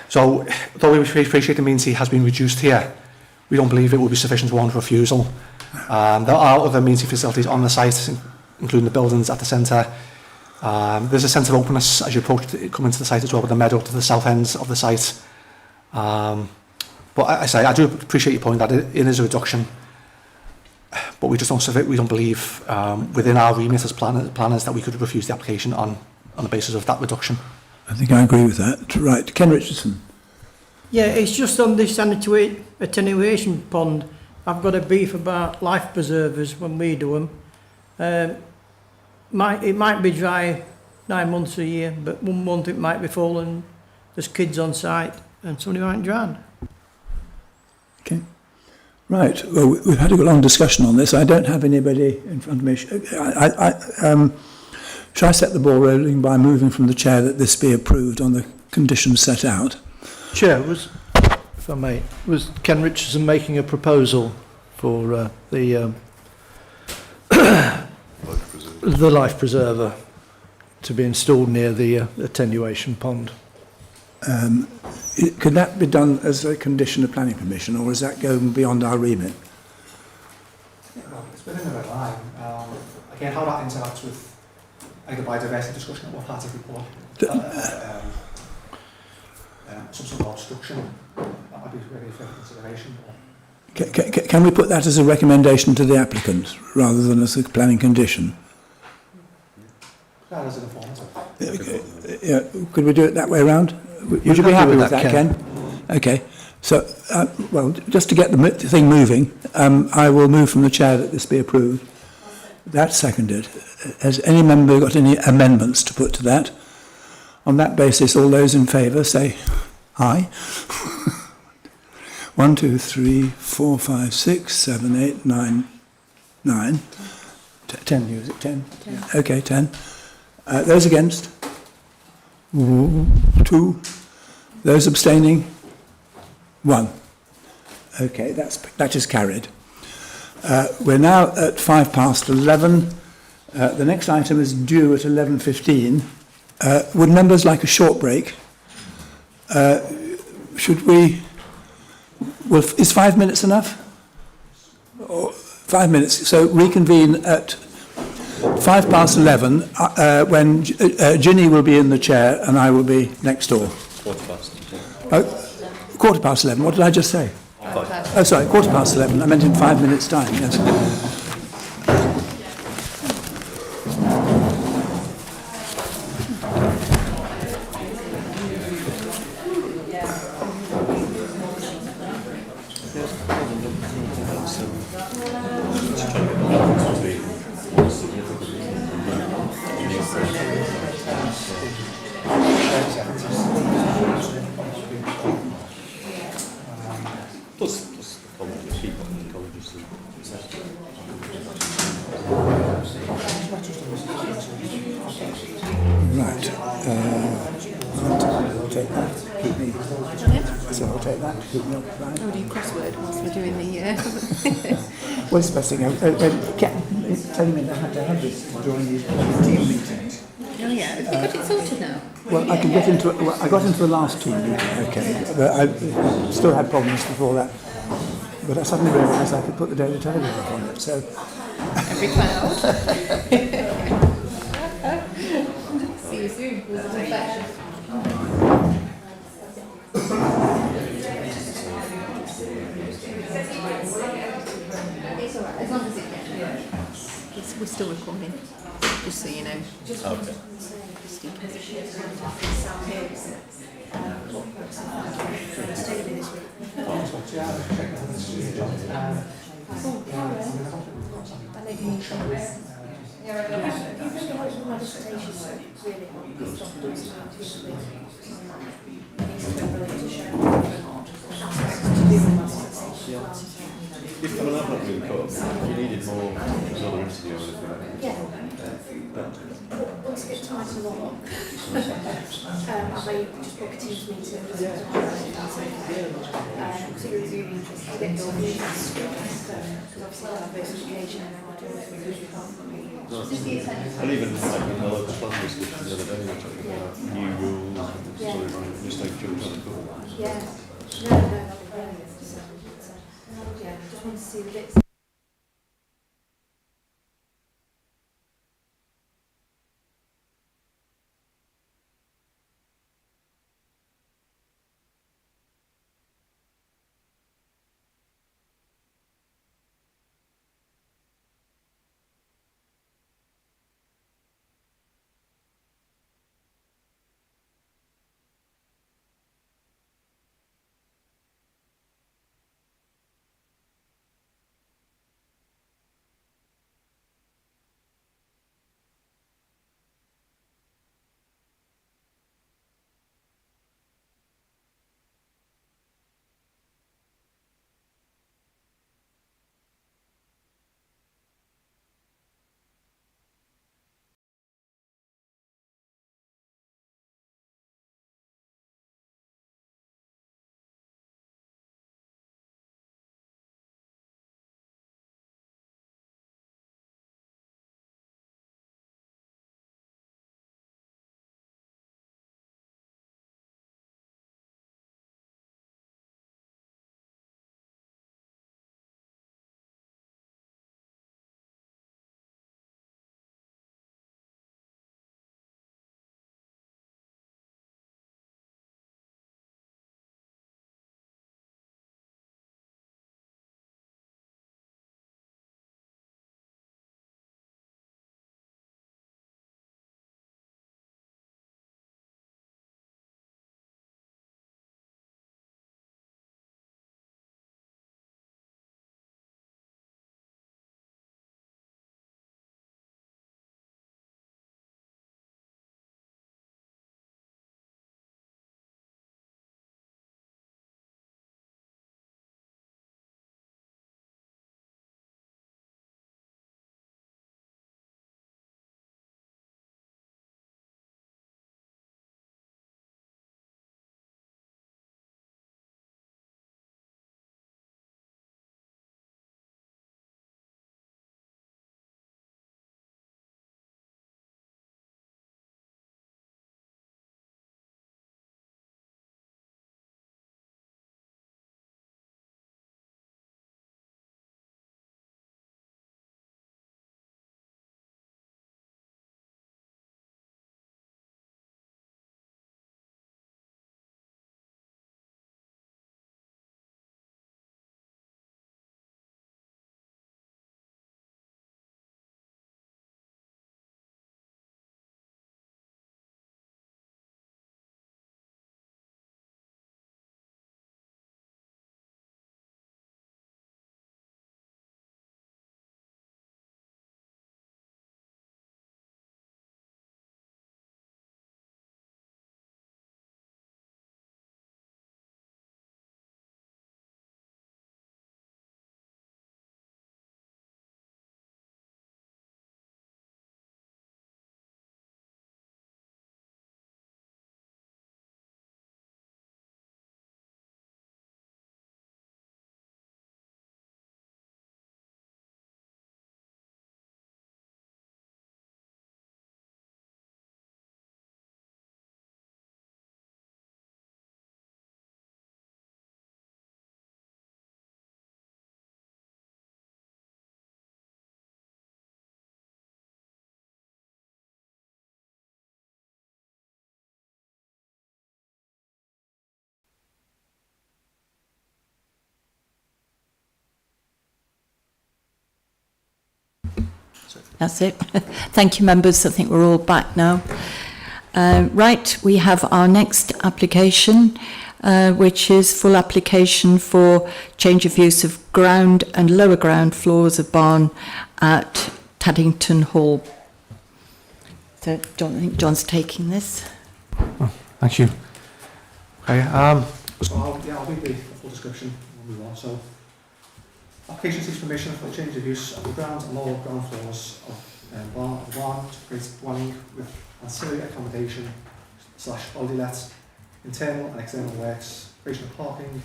So though we appreciate the amenity has been reduced here, we don't believe it will be sufficient to warrant refusal. There are other amenity facilities on the site, including the buildings at the centre. There's a sense of openness as you approach come into the site as well, with the meadow to the south end of the site. But I do appreciate your point that it is a reduction, but we just don't believe within our remit as planners that we could refuse the application on the basis of that reduction. I think I agree with that. Right, Ken Richardson. Yeah, it's just on this attenuation pond. I've got a beef about life preservers when we do them. It might be dry 9 months a year, but 1 month it might be full and there's kids on site and somebody might drown. Okay. Right, well, we've had a long discussion on this. I don't have anybody in front of me. Shall I set the ball rolling by moving from the chair that this be approved on the conditions set out? Chair, if I may, was Ken Richardson making a proposal for the life preserver to be installed near the attenuation pond? Could that be done as a condition of planning permission, or is that going beyond our remit? Well, it's within the red line. Again, how that interacts with the biodiversity discussion at what part of the report? Some sort of obstruction, that might be really for consideration. Can we put that as a recommendation to the applicant rather than as a planning condition? That is an informative. Yeah, could we do it that way around? Would you be happy with that, Ken? Okay. So, well, just to get the thing moving, I will move from the chair that this be approved. That's seconded. Has any member got any amendments to put to that? On that basis, all those in favour say aye. 1, 2, 3, 4, 5, 6, 7, 8, 9, 9. 10, use it, 10? 10. Okay, 10. Those against? 2. Those abstaining? 1. Okay, that is carried. We're now at 11:05. The next item is due at 11:15. Would members like a short break? Should we... Well, is 5 minutes enough? Or 5 minutes. So reconvene at 11:05 when Ginny will be in the chair and I will be next door. 11:15. What did I just say? Oh, sorry, 11:15. I meant in 5 minutes' time, yes. Right. I'll take that. Keep me. So I'll take that. Keep me occupied. Oh, do you crossword whilst we're doing the... Well, it's the best thing. Telling me that I had to have this during the team meeting. Oh yeah, have you got it sorted now? Well, I can get into it. Well, I got into the last team meeting, okay, but I still had problems before that. But I suddenly realised I could put the Daily Telegraph on it, so... Every cloud. See you soon. Was it infection? It's alright, as long as it gets. We're still recording, just so you know. Okay. Just in case. If I'm not really caught up, if you needed more another interview or anything like that. Yeah. Once it gets tight a lot, I may just book a team's meeting. Because it would be really interesting to get your views. Because obviously on a first occasion, and I don't know if we can't. And even like in the local plan discussion the other day, we were talking about new rules and storyline, just like jump on the call. Yeah. No, that'd be brilliant. So, yeah, just want to see the bits. That's it. Thank you, members. I think we're all back now. Right, we have our next application, which is full application for change of use of ground and lower ground floors of barn at Taddington Hall. So, I think John's taking this. Oh, thank you. Okay, I'll read the full description when we want. So, application seeks permission for the change of use of the ground and lower ground floors of barn to create dwelling with ancillary accommodation / body let, internal and external works, creation of parking,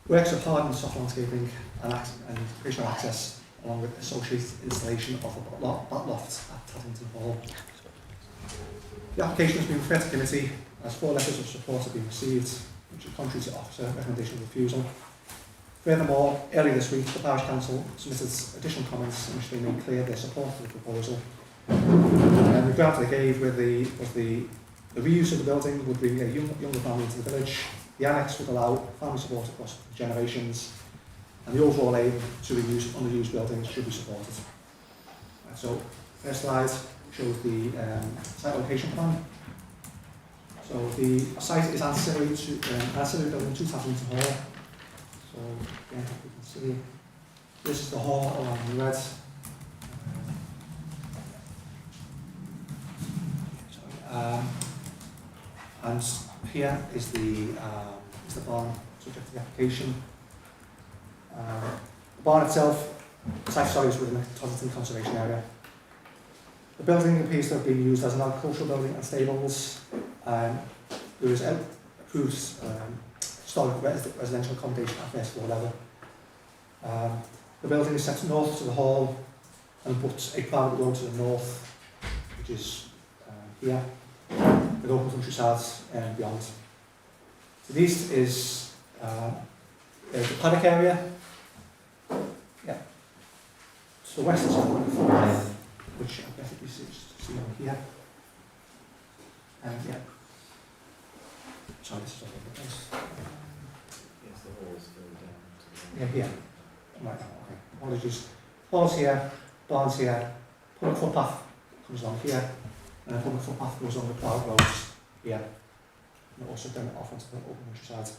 works of hard and soft landscaping, and creation of access, along with associated installation of a loft at Taddington Hall. The application has been referred to committee as 4 letters of support have been received, which are contrary to officer recommendation of refusal. Furthermore, earlier this week, the Parish Council submitted additional comments in which they made clear their support for the proposal. And the grant they gave was the reuse of the building would bring a younger family into the village. The annex would allow family support across generations, and the overall aim to reuse underused buildings should be supported. So, first slide shows the site location plan. So the site is ancillary building to Taddington Hall. So again, you can see this is the hall along the red. And here is the barn subject to the application. The barn itself, site is within the Taddington Conservation Area. The building appears to have been used as an agricultural building and stables. There is approved historic residential accommodation at first floor level. The building is set north to the hall and puts a private road to the north, which is here, with open countryside and beyond. To the east is the paddock area. Yeah. So west is which I guess you see over here. And yeah. Sorry, this is all over the place. Yes, the hall's going down. Yeah, here. Right, okay. Apologies. Hall's here, barn's here, public footpath comes along here, and the public footpath goes on the ploughed roads here. And also then off onto the open countryside.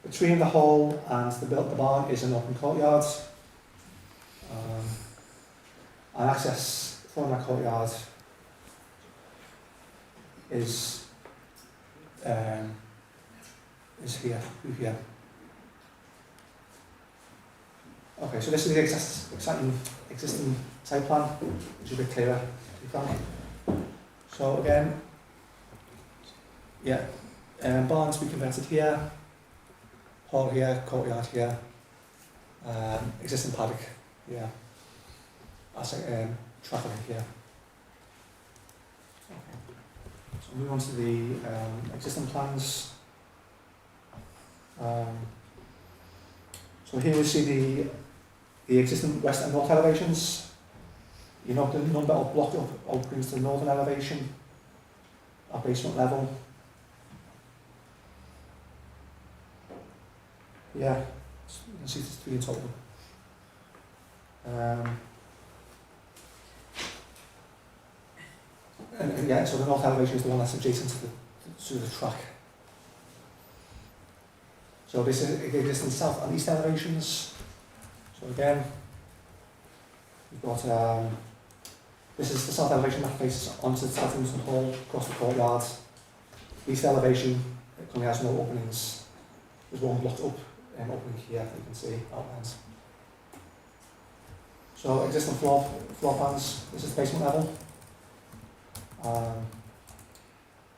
Between the hall and the barn is an open courtyard. And access from that courtyard is here, through here. Okay, so this is the existing site plan, which is a bit clearer, to be frank. So again, yeah, barn to be converted here, hall here, courtyard here, existing paddock here. That's traffic here. Okay. So move on to the existing plans. So here we see the existing west and north elevations. You know, the number of block up brings to the northern elevation at basement level. Yeah, you can see there's 3 in total. And yeah, so the north elevation is the one that's adjacent to the track. So this is the existing south and east elevations. So again, you've got this is the south elevation that faces onto Taddington Hall, across the courtyard. East elevation, it currently has no openings. There's one blocked up opening here that you can see outlined. So existing floor plans, this is the basement level.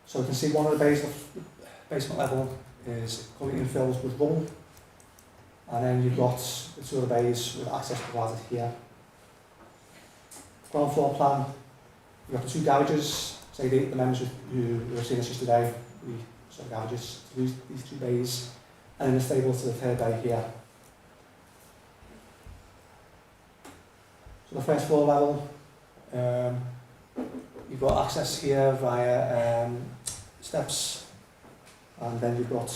So you can see one of the bays of the basement level is currently infilled with rubble, and then you've got the 2 other bays with access provided here. Ground floor plan, you've got the 2 garages. Say the members who have seen this yesterday, we saw the garages to these 2 bays, and then the stable to the 3rd bay here. So the first floor level, you've got access here via steps, and then you've got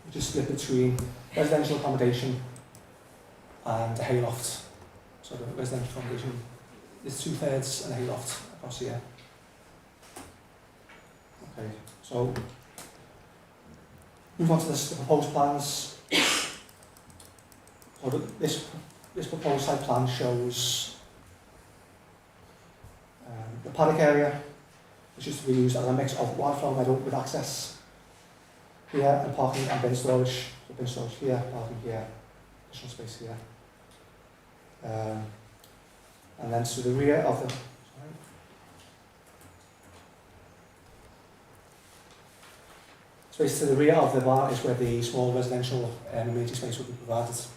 which is split between residential accommodation and a hayloft. So the residential accommodation is 2/3 and a hayloft across here. Okay, so move on to the proposed plans. So this proposed site plan shows the paddock area, which is to be used as a mix of wildflower meadow with access here and parking and bin storage. So bin storage here, parking here, additional space here. And then to the rear of the space to the rear of the barn is where the small residential amenity space will be provided. So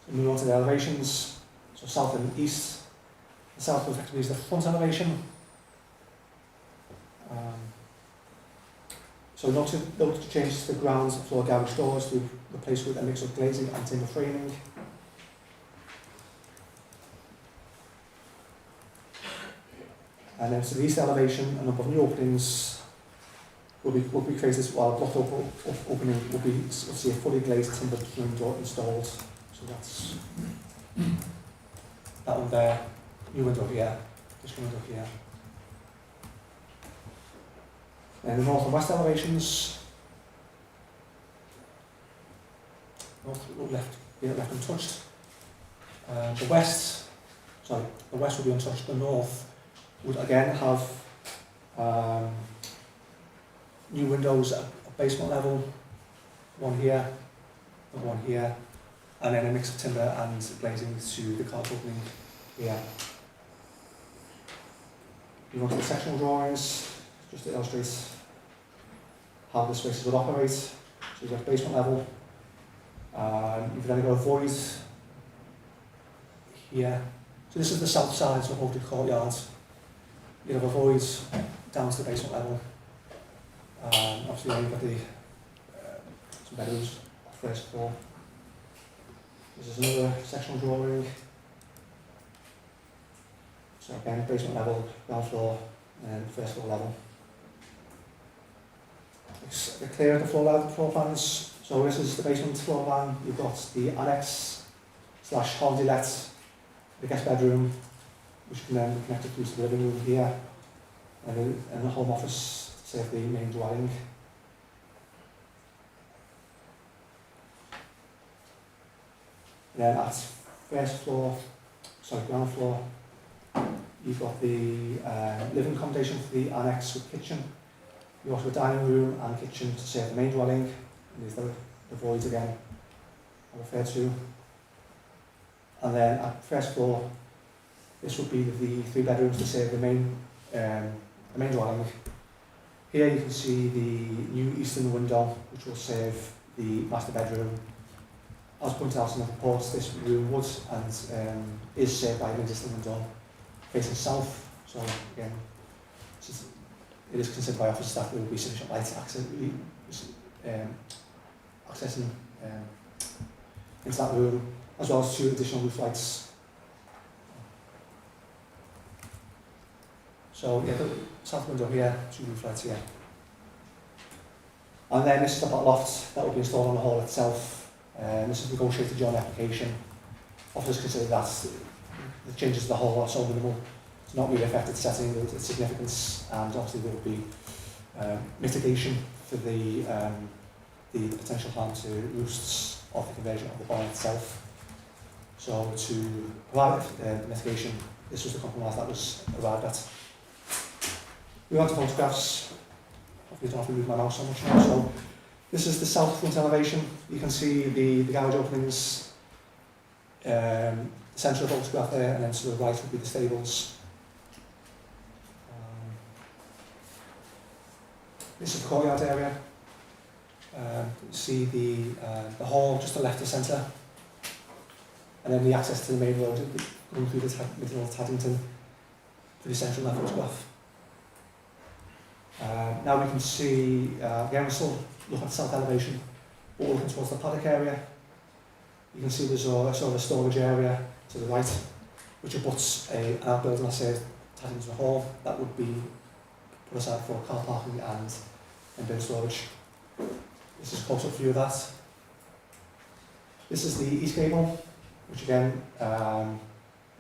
move on to the elevations. So south and east. The south effectively is the front elevation. So note to change the ground floor garage doors to replace with a mix of glazing and timber framing. And then to the east elevation, a number of new openings will be created, while a block opening will see a fully glazed timber frame door installed. So that's that one there, new window here, this window here. And the north and west elevations, north left untouched. The west will be untouched. The north would again have new windows at basement level, one here and one here, and then a mix of timber and glazing to the car opening here. You go to the sectional drawings, just to illustrate how the spaces would operate. So you've got basement level, you've then got a void here. So this is the south side, so over the courtyard. You have a void down to the basement level. Obviously then you've got the some bedrooms on the first floor. This is another sectional drawing. So again, basement level, ground floor, and first floor level. It's clear at the floor plans. So this is the basement floor plan. You've got the annex / holiday let, the guest bedroom, which can then be connected through to the living room here, and the home office to serve the main dwelling. Then at ground floor, you've got the living accommodation for the annex with kitchen. You also have a dining room and kitchen to serve the main dwelling. And there's the voids again I referred to. And then at first floor, this would be the 3 bedrooms to serve the main dwelling. Here you can see the new eastern window, which will serve the master bedroom. As pointed out in the report, this room would and is served by an existing window facing south. So again, it is considered by office staff there will be sufficient light accessing into that room, as well as 2 additional roof lights. So yeah, the south window here, 2 roof lights here. And then this is the back loft that will be installed on the hall itself. This is negotiated during the application. Officers consider that the changes to the hall are so minimal, it's not really affected setting, its significance, and obviously there will be mitigation for the potential harm to roosts of the conversion of the barn itself. So to provide mitigation, this was the compromise that was arrived at. We want to photographs. Hopefully I don't have to move my mouse so much now. So this is the south front elevation. You can see the garage openings, the centre of the photograph there, and then to the right would be the stables. This is the courtyard area. You see the hall just to the left of centre, and then the access to the main road going through the middle of Taddington for the central left photograph. Now we can see, again we're still looking at the south elevation, but we're looking towards the paddock area. You can see there's a sort of a storage area to the right, which abuts an outbuilding, I say, Taddington Hall, that would be put aside for car parking and bin storage. This is a close-up view of that. This is the east gable, which again,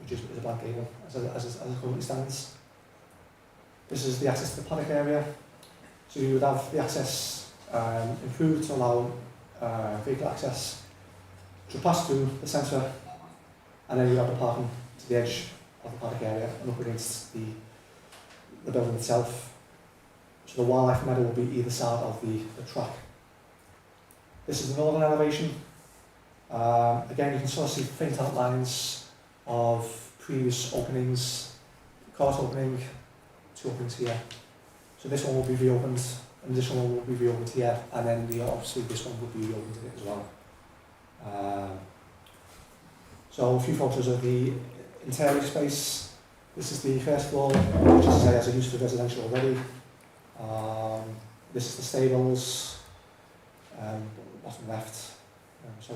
which is a blank gable as it currently stands. This is the access to the paddock area. So you would have the access improved to allow vehicle access to pass through the centre, and then you have the parking to the edge of the paddock area and up against the building itself. So the wildlife meadow will be either side of the track. This is the northern elevation. Again, you can sort of see faint outlines of previous openings, cart opening, 2 openings here. So this one will be reopened, and this one will be reopened here, and then obviously this one will be reopened as well. So a few photos of the interior space. This is the first floor, which as I say has a use for residential already. This is the stables, bottom left,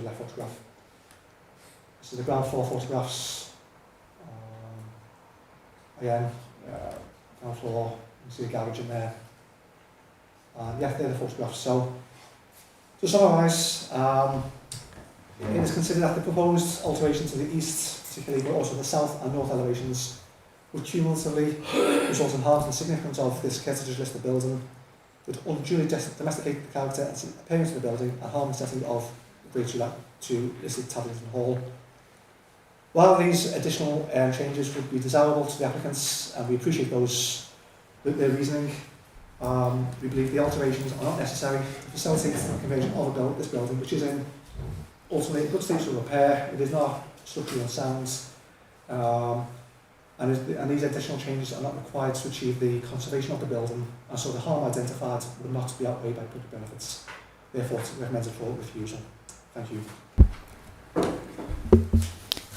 left photograph. This is the ground floor photographs. Again, ground floor, you can see the garage in there. Yeah, they're the photographs. So, to summarise, it is considered that the proposed alteration to the east, particularly, but also the south and north elevations, would cumulatively result in halving the significance of this heritage listed building, would unduly domesticate the character and appearance of the building and harm the setting of the bridge to listed Taddington Hall. While these additional changes would be desirable to the applicants, and we appreciate their reasoning, we believe the alterations are not necessary to facilitate the conversion of this building, which is in ultimately a good state of repair. It is not structurally unsound, and these additional changes are not required to achieve the conservation of the building, and so the harm identified would not be outweighed by public benefits. Therefore, it's recommended for refusal. Thank you.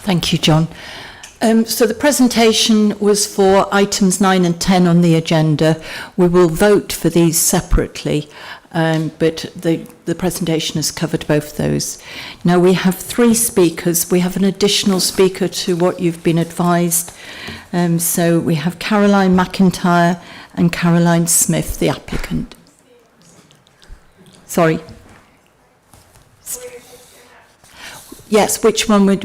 Thank you, John. So the presentation was for items 9 and 10 on the agenda. We will vote for these separately, but the presentation has covered both those. Now we have 3 speakers. We have an additional speaker to what you've been advised. So we have Caroline McIntyre and Caroline Smith, the applicant. Sorry. Yes, which one would...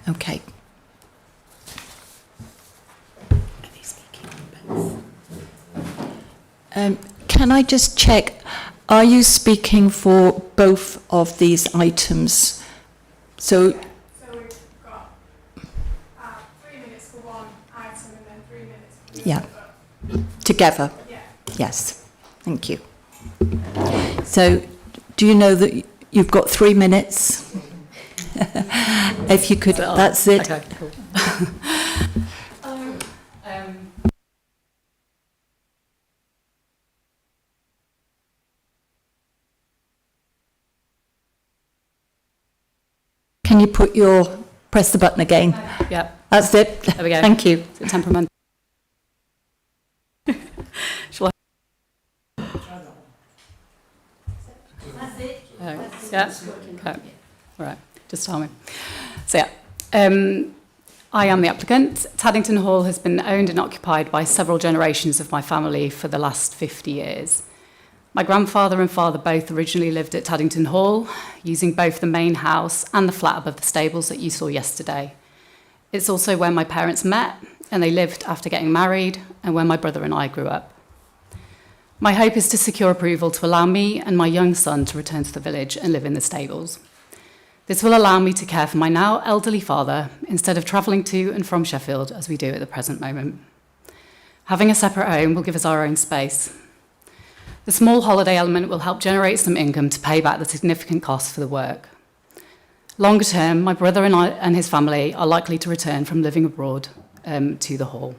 Okay. Can I just check, are you speaking for both of these items? So we've got 3 minutes for one item and then 3 minutes for the other. Together? Yeah. Yes, thank you. So, do you know that you've got 3 minutes? If you could, that's it. Okay, cool. Can you press the button again? Yeah. That's it. There we go. Thank you. Temperament. Shall I? That's it. Yeah. Okay. All right. Just tell me. So yeah, I am the applicant. Taddington Hall has been owned and occupied by several generations of my family for the last 50 years. My grandfather and father both originally lived at Taddington Hall, using both the main house and the flat above the stables that you saw yesterday. It's also where my parents met, and they lived after getting married, and where my brother and I grew up. My hope is to secure approval to allow me and my young son to return to the village and live in the stables. This will allow me to care for my now elderly father instead of travelling to and from Sheffield as we do at the present moment. Having a separate home will give us our own space. The small holiday element will help generate some income to pay back the significant costs for the work. Longer term, my brother and I and his family are likely to return from living abroad to the hall.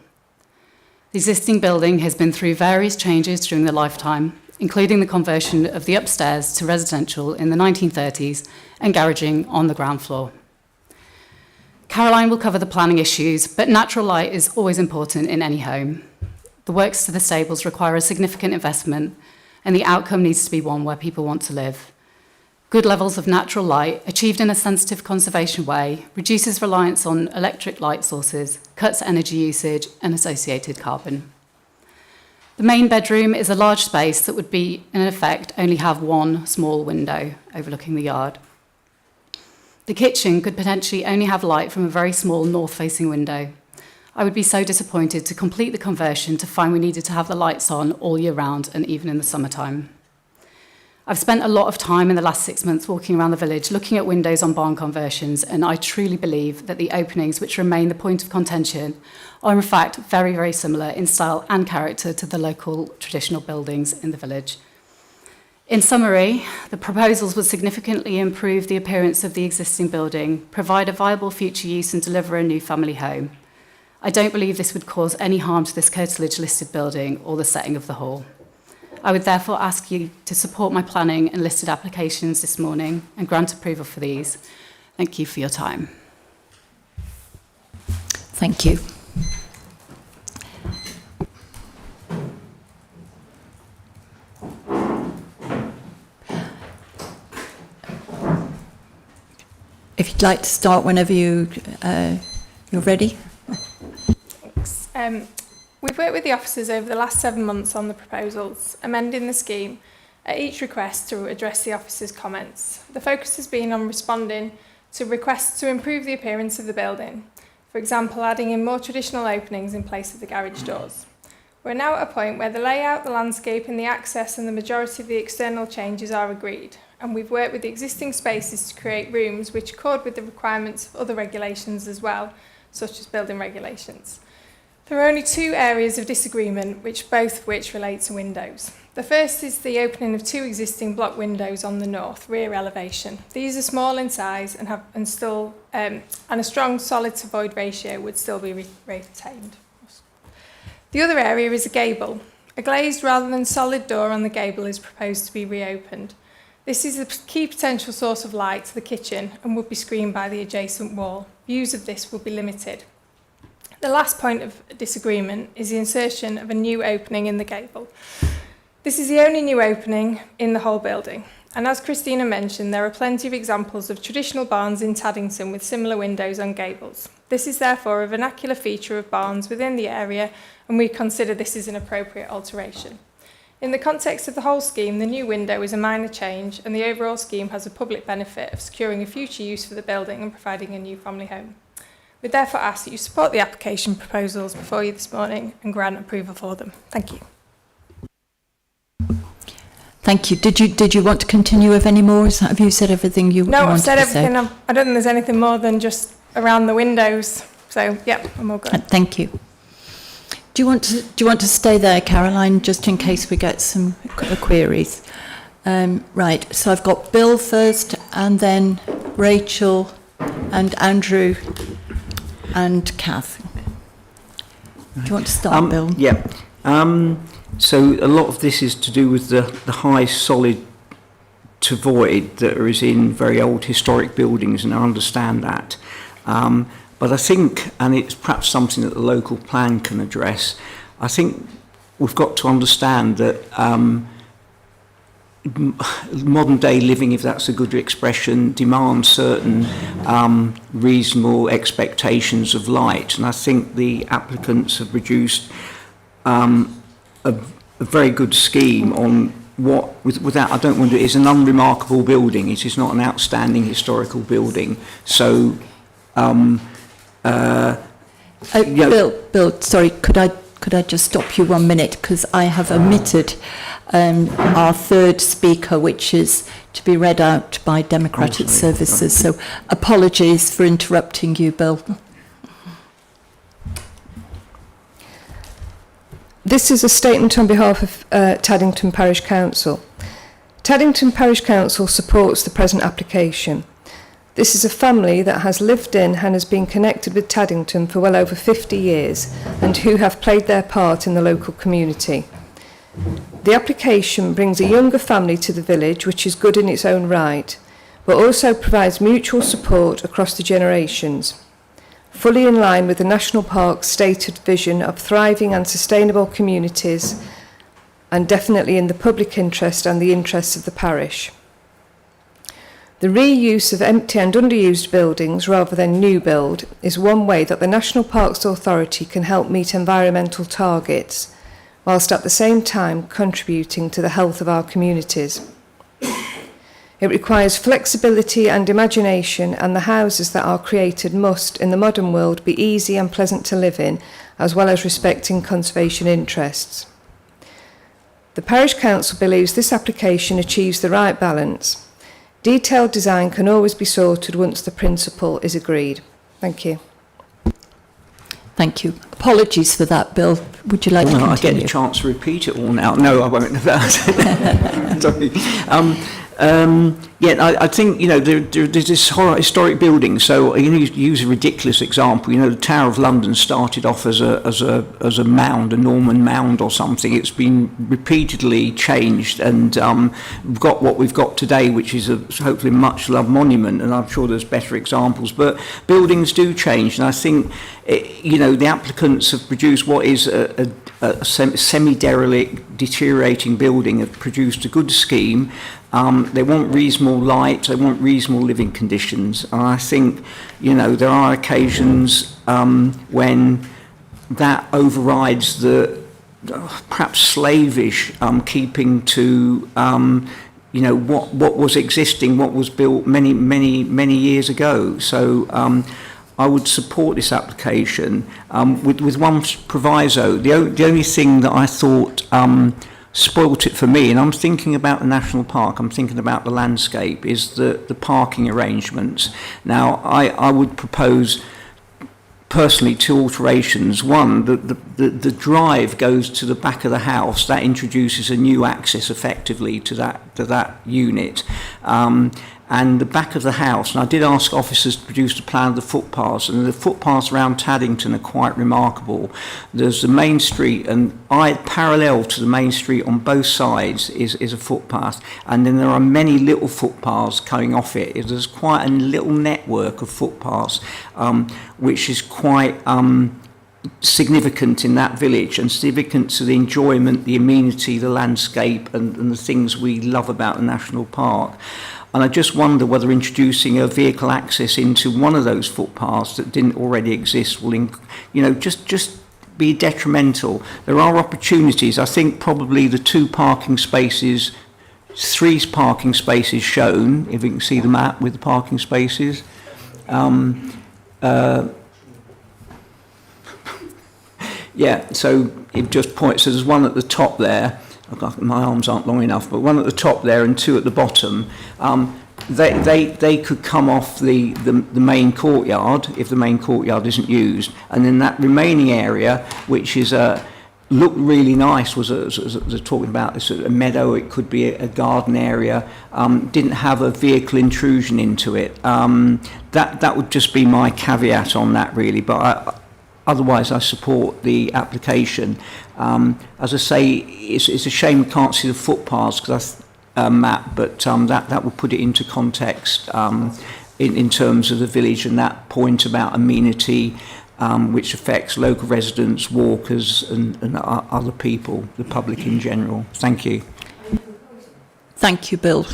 The existing building has been through various changes during their lifetime, including the conversion of the upstairs to residential in the 1930s and garaging on the ground floor. Caroline will cover the planning issues, but natural light is always important in any home. The works to the stables require a significant investment, and the outcome needs to be one where people want to live. Good levels of natural light, achieved in a sensitive conservation way, reduces reliance on electric light sources, cuts energy usage and associated carbon. The main bedroom is a large space that would be, in effect, only have one small window overlooking the yard. The kitchen could potentially only have light from a very small north-facing window. I would be so disappointed to complete the conversion to find we needed to have the lights on all year round and even in the summertime. I've spent a lot of time in the last 6 months walking around the village, looking at windows on barn conversions, and I truly believe that the openings which remain the point of contention are in fact very, very similar in style and character to the local traditional buildings in the village. In summary, the proposals would significantly improve the appearance of the existing building, provide a viable future use and deliver a new family home. I don't believe this would cause any harm to this curtilage listed building or the setting of the hall. I would therefore ask you to support my planning and listed applications this morning and grant approval for these. Thank you for your time. Thank you. If you'd like to start whenever you're ready. Thanks. We've worked with the officers over the last 7 months on the proposals, amending the scheme at each request to address the officers' comments. The focus has been on responding to requests to improve the appearance of the building, for example, adding in more traditional openings in place of the garage doors. We're now at a point where the layout, the landscape and the access and the majority of the external changes are agreed, and we've worked with the existing spaces to create rooms which accord with the requirements of other regulations as well, such as building regulations. There are only 2 areas of disagreement, both of which relate to windows. The first is the opening of 2 existing block windows on the north rear elevation. These are small in size and a strong solid to void ratio would still be retained. The other area is a gable. A glazed rather than solid door on the gable is proposed to be reopened. This is a key potential source of light to the kitchen and would be screened by the adjacent wall. Views of this will be limited. The last point of disagreement is the insertion of a new opening in the gable. This is the only new opening in the whole building, and as Christina mentioned, there are plenty of examples of traditional barns in Taddington with similar windows on gables. This is therefore a vernacular feature of barns within the area, and we consider this is an appropriate alteration. In the context of the whole scheme, the new window is a minor change, and the overall scheme has a public benefit of securing a future use for the building and providing a new family home. We therefore ask that you support the application proposals before you this morning and grant approval for them. Thank you. Thank you. Did you want to continue with any more? Have you said everything you wanted to say? No, I've said everything. I don't think there's anything more than just around the windows. So, yeah, I'm all good. Thank you. Do you want to stay there, Caroline, just in case we get some queries? Right. So I've got Bill first, and then Rachel, and Andrew, and Kath. Do you want to start, Bill? Yeah. So a lot of this is to do with the high solid to void that is in very old historic buildings, and I understand that. But I think, and it's perhaps something that the local plan can address, I think we've got to understand that modern day living, if that's a good expression, demands certain reasonable expectations of light. And I think the applicants have produced a very good scheme on what, without, I don't want to, it's an unremarkable building. It is not an outstanding historical building. So, Bill, sorry, could I just stop you 1 minute, because I have omitted our third speaker, which is to be read out by Democratic Services. So apologies for interrupting you, Bill. This is a statement on behalf of Taddington Parish Council. Taddington Parish Council supports the present application. This is a family that has lived in and has been connected with Taddington for well over 50 years and who have played their part in the local community. The application brings a younger family to the village, which is good in its own right, but also provides mutual support across the generations, fully in line with the National Park's stated vision of thriving and sustainable communities, and definitely in the public interest and the interests of the parish. The reuse of empty and underused buildings rather than new build is one way that the National Parks Authority can help meet environmental targets, whilst at the same time contributing to the health of our communities. It requires flexibility and imagination, and the houses that are created must, in the modern world, be easy and pleasant to live in, as well as respecting conservation interests. The Parish Council believes this application achieves the right balance. Detailed design can always be sorted once the principle is agreed. Thank you. Thank you. Apologies for that, Bill. Would you like to continue? I get a chance to repeat it all now. No, I won't. Sorry. I think, there's this historic building. So I'm going to use a ridiculous example. The Tower of London started off as a mound, a Norman mound or something. It's been repeatedly changed, and we've got what we've got today, which is hopefully a much-loved monument, and I'm sure there's better examples. But buildings do change, and I think, the applicants have produced what is a semi-derelict, deteriorating building, have produced a good scheme. They want reasonable light, they want reasonable living conditions. And I think, there are occasions when that overrides the perhaps slavish keeping to, what was existing, what was built many years ago. So I would support this application with one proviso. The only thing that I thought spoilt it for me, and I'm thinking about the national park, I'm thinking about the landscape, is the parking arrangements. Now, I would propose personally 2 alterations. One, the drive goes to the back of the house. That introduces a new access effectively to that unit. And the back of the house, and I did ask officers to produce a plan of the footpaths, and the footpaths around Taddington are quite remarkable. There's the main street, and parallel to the main street on both sides is a footpath, and then there are many little footpaths coming off it. There's quite a little network of footpaths, which is quite significant in that village, and significant to the enjoyment, the amenity, the landscape, and the things we love about the national park. And I just wonder whether introducing a vehicle access into one of those footpaths that didn't already exist will, just be detrimental. There are opportunities. I think probably the 3 parking spaces shown, if you can see the map with the parking spaces. So it just points. So there's one at the top there. My arms aren't long enough, but one at the top there and 2 at the bottom. They could come off the main courtyard if the main courtyard isn't used, and then that remaining area, which is looked really nice, was talking about this a meadow. It could be a garden area. Didn't have a vehicle intrusion into it. That would just be my caveat on that, really. But otherwise, I support the application. As I say, it's a shame we can't see the footpaths because that's map, but that will put it into context in terms of the village and that point about amenity, which affects local residents, walkers, and other people, the public in general. Thank you. Thank you, Bill.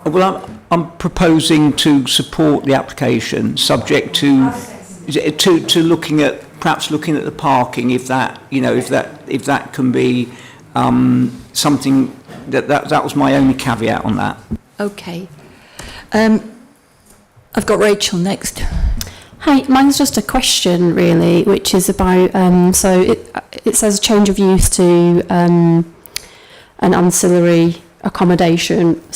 Well, I'm proposing to support the application, subject to looking at the parking, if that can be something that was my only caveat on that. Okay. I've got Rachel next. Hi, mine's just a question really, which is about so it says change of use to an ancillary accommodation /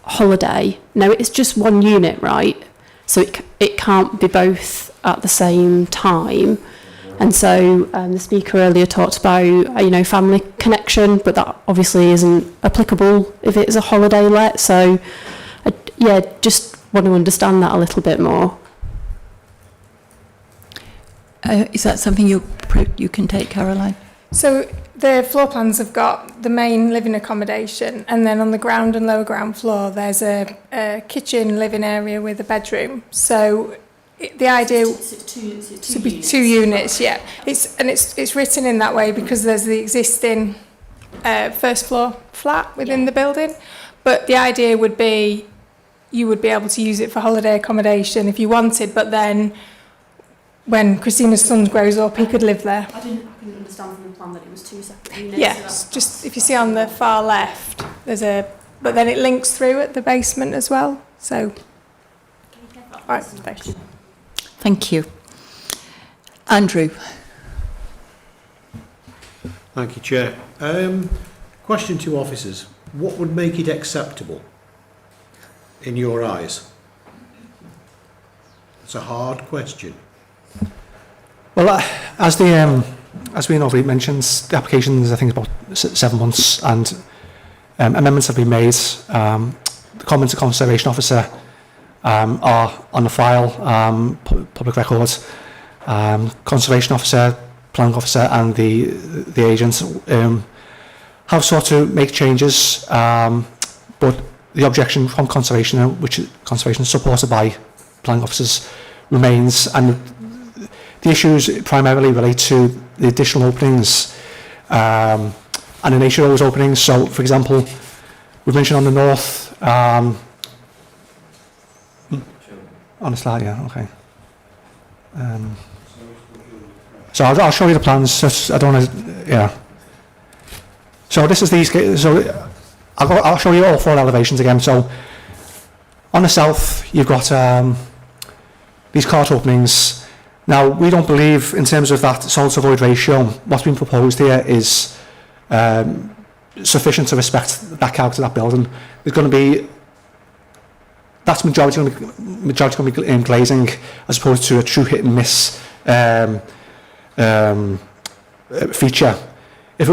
holiday. Now it's just one unit, right? So it can't be both at the same time. And so the speaker earlier talked about family connection, but that obviously isn't applicable if it's a holiday let. So just want to understand that a little bit more. Is that something you can take, Caroline? So the floor plans have got the main living accommodation, and then on the ground and lower ground floor there's a kitchen living area with a bedroom. So the idea to be 2 units, yeah. It's written in that way because there's the existing first floor flat within the building, but the idea would be you would be able to use it for holiday accommodation if you wanted, but then when Christina's son grows up, he could live there. I couldn't understand from the plan that it was 2 separate units. Yes, just if you see on the far left, but then it links through at the basement as well. So, right, thank you. Thank you. Andrew. Thank you, Chair. Question to officers. What would make it acceptable in your eyes? It's a hard question. Well, as we already mentioned, the application is, I think, about 7 months, and amendments have been made. The comments of Conservation Officer are on the file, public records. Conservation Officer, Planning Officer and the agents have sought to make changes, but the objection from Conservation, which Conservation is supported by Planning Officers, remains, and the issues primarily relate to the additional openings and the nature of those openings. So, for example, we've mentioned on the north, on the slide, yeah, okay. So I'll show you the plans. Just, I don't want to, yeah. So this is these. So I'll show you all 4 elevations again. So on the south, you've got these cart openings. Now we don't believe, in terms of that solid to void ratio, what's been proposed here is sufficient to respect that character of that building. There's going to be majority going to be glazing, as opposed to a true hit and miss feature. If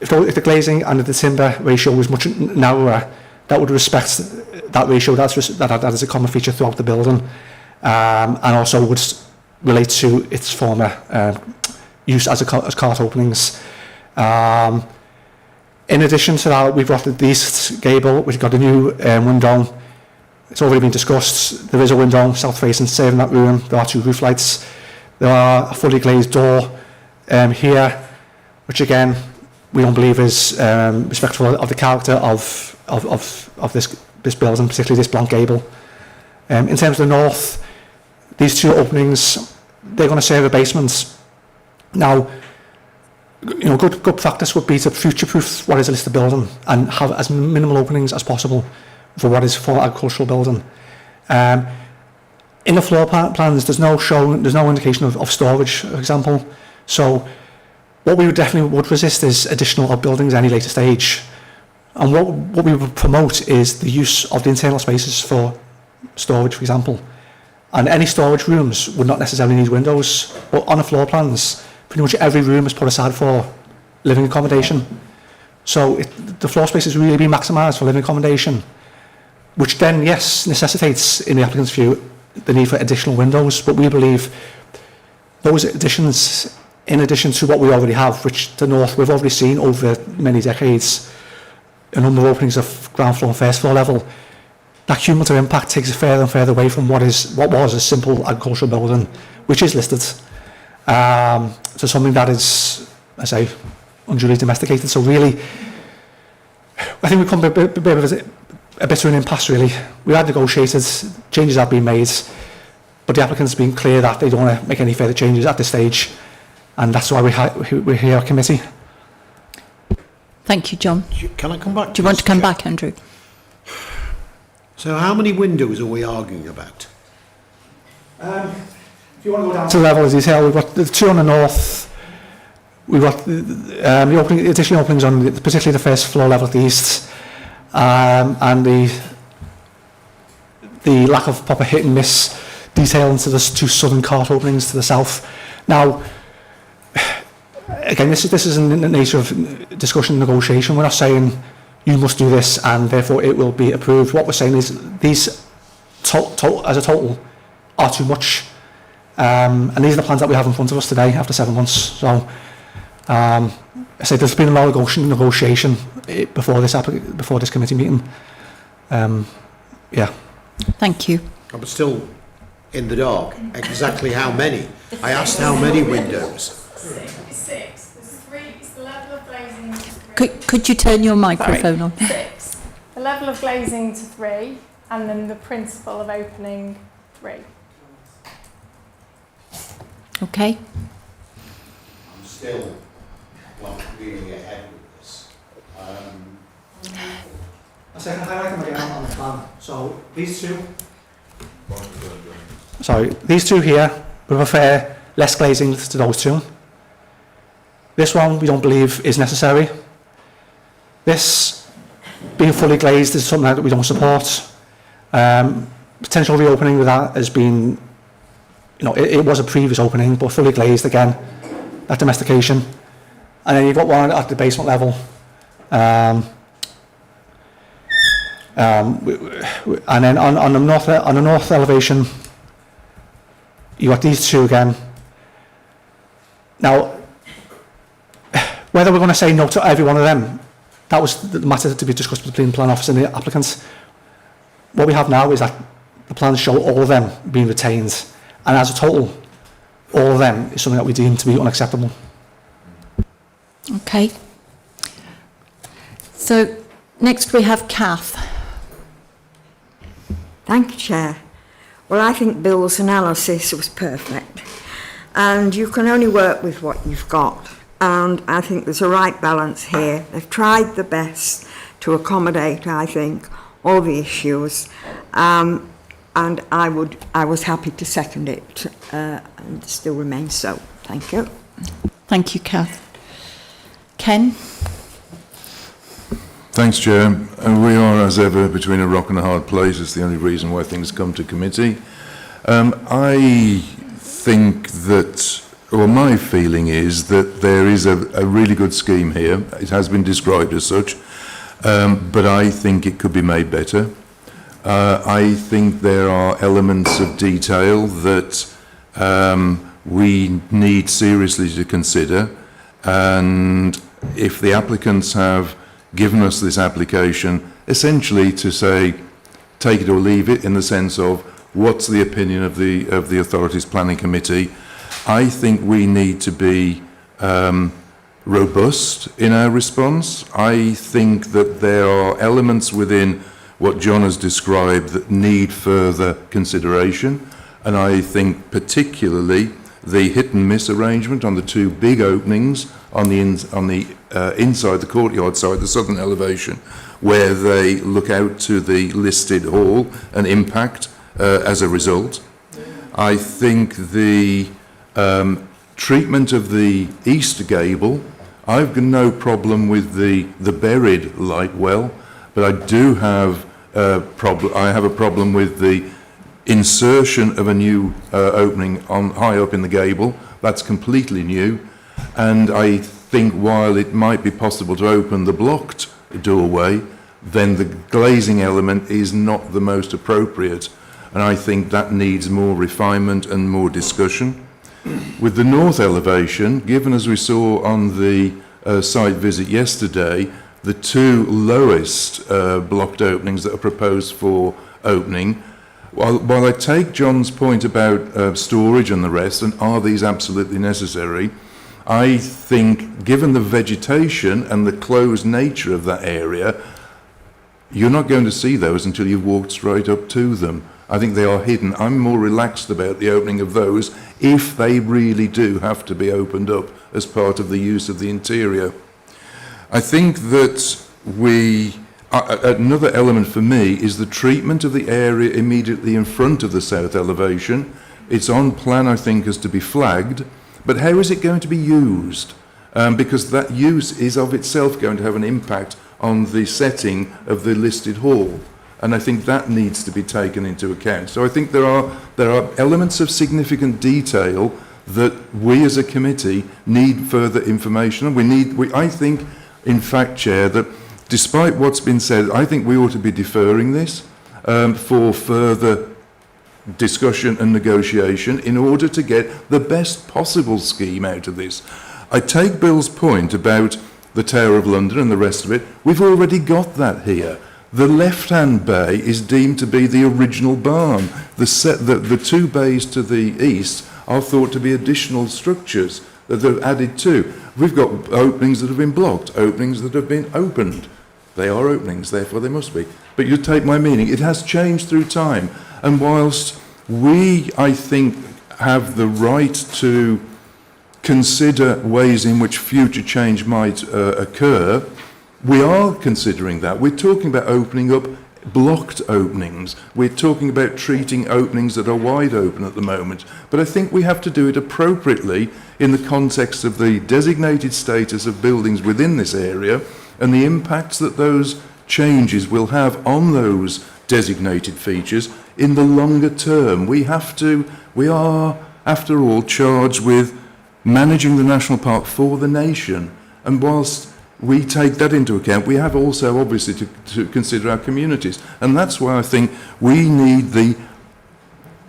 the glazing and the timber ratio was much narrower, that would respect that ratio. That is a common feature throughout the building, and also would relate to its former use as cart openings. In addition to that, we've got the east gable, which has got a new window. It's already been discussed. There is a window south facing, saving that room. There are 2 roof lights. There are a fully glazed door here, which again we don't believe is respectful of the character of this building, particularly this blank gable. In terms of the north, these 2 openings, they're going to serve a basement. Now, good practice would be to future-proof what is a listed building and have as minimal openings as possible for what is for agricultural building. In the floor plans, there's no indication of storage, for example. So what we would resist is additional outbuildings at any later stage. And what we would promote is the use of the internal spaces for storage, for example. And any storage rooms would not necessarily need windows, but on the floor plans, pretty much every room is put aside for living accommodation. So the floor space is really being maximised for living accommodation, which then, yes, necessitates, in the applicant's view, the need for additional windows. But we believe those additions, in addition to what we already have, which the north we've already seen over many decades, a number of openings of ground floor and first floor level, that cumulative impact takes it further and further away from what was a simple agricultural building, which is listed, to something that is, I say, unduly domesticated. So really, I think we've come a bit to an impasse, really. We had negotiated, changes have been made, but the applicant's been clear that they don't want to make any further changes at this stage, and that's why we're here at committee. Thank you, John. Can I come back? Do you want to come back, Andrew? So how many windows are we arguing about? If you want to go down to the level of detail, we've got the 2 on the north. We've got the additional openings on particularly the first floor level at the east, and the lack of proper hit and miss detail into the 2 southern cart openings to the south. Now, again, this is in the nature of discussion and negotiation. We're not saying you must do this and therefore it will be approved. What we're saying is these as a total are too much, and these are the plans that we have in front of us today after 7 months. So I say there's been a lot of negotiation before this committee meeting. Yeah. Thank you. I'm still in the dark. Exactly how many? I asked how many windows. 6. There's 3. It's the level of glazing to 3. Could you turn your microphone on? 6. The level of glazing to 3, and then the principle of opening 3. Okay. I'm still not really ahead with this. I say, can I highlight them again on the plan? So these two. Sorry, these two here, we prefer less glazing to those two. This one we don't believe is necessary. This being fully glazed is something that we don't support. Potential reopening with that has been, it was a previous opening, but fully glazed again, that domestication. And then you've got one at the basement level. And then on the north elevation, you got these two again. Now, whether we're going to say no to every one of them, that was the matter to be discussed between the plan office and the applicants. What we have now is that the plans show all of them being retained, and as a total, all of them is something that we deem to be unacceptable. Okay. So next we have Kath. Thank you, Chair. Well, I think Bill's analysis was perfect, and you can only work with what you've got, and I think there's a right balance here. They've tried the best to accommodate, I think, all the issues, and I was happy to second it, and still remains so. Thank you. Thank you, Kath. Ken? Thanks, Chair. We are, as ever, between a rock and a hard place. It's the only reason why things come to committee. I think that, well, my feeling is that there is a really good scheme here. It has been described as such, but I think it could be made better. I think there are elements of detail that we need seriously to consider, and if the applicants have given us this application essentially to say take it or leave it, in the sense of what's the opinion of the authorities planning committee, I think we need to be robust in our response. I think that there are elements within what John has described that need further consideration, and I think particularly the hit and miss arrangement on the two big openings on the inside the courtyard side, the southern elevation, where they look out to the listed hall and impact as a result. I think the treatment of the east gable, I've got no problem with the buried light well, but I do have a problem with the insertion of a new opening on high up in the gable. That's completely new, and I think while it might be possible to open the blocked doorway, then the glazing element is not the most appropriate, and I think that needs more refinement and more discussion. With the north elevation, given as we saw on the site visit yesterday, the two lowest blocked openings that are proposed for opening, while I take John's point about storage and the rest, and are these absolutely necessary, I think given the vegetation and the closed nature of that area, you're not going to see those until you've walked straight up to them. I think they are hidden. I'm more relaxed about the opening of those if they really do have to be opened up as part of the use of the interior. I think that another element for me is the treatment of the area immediately in front of the south elevation. It's on plan, I think, as to be flagged, but how is it going to be used? Because that use is of itself going to have an impact on the setting of the listed hall, and I think that needs to be taken into account. So I think there are elements of significant detail that we as a committee need further information on. I think, in fact, Chair, that despite what's been said, I think we ought to be deferring this for further discussion and negotiation in order to get the best possible scheme out of this. I take Bill's point about the Tower of London and the rest of it. We've already got that here. The left-hand bay is deemed to be the original barn. The two bays to the east are thought to be additional structures that they've added to. We've got openings that have been blocked, openings that have been opened. They are openings, therefore they must be. But you take my meaning, it has changed through time. And whilst we, I think, have the right to consider ways in which future change might occur. We are considering that. We're talking about opening up blocked openings. We're talking about treating openings that are wide open at the moment. But I think we have to do it appropriately in the context of the designated status of buildings within this area and the impacts that those changes will have on those designated features in the longer term. We are, after all, charged with managing the national park for the nation. And whilst we take that into account, we have also obviously to consider our communities. And that's why I think we need the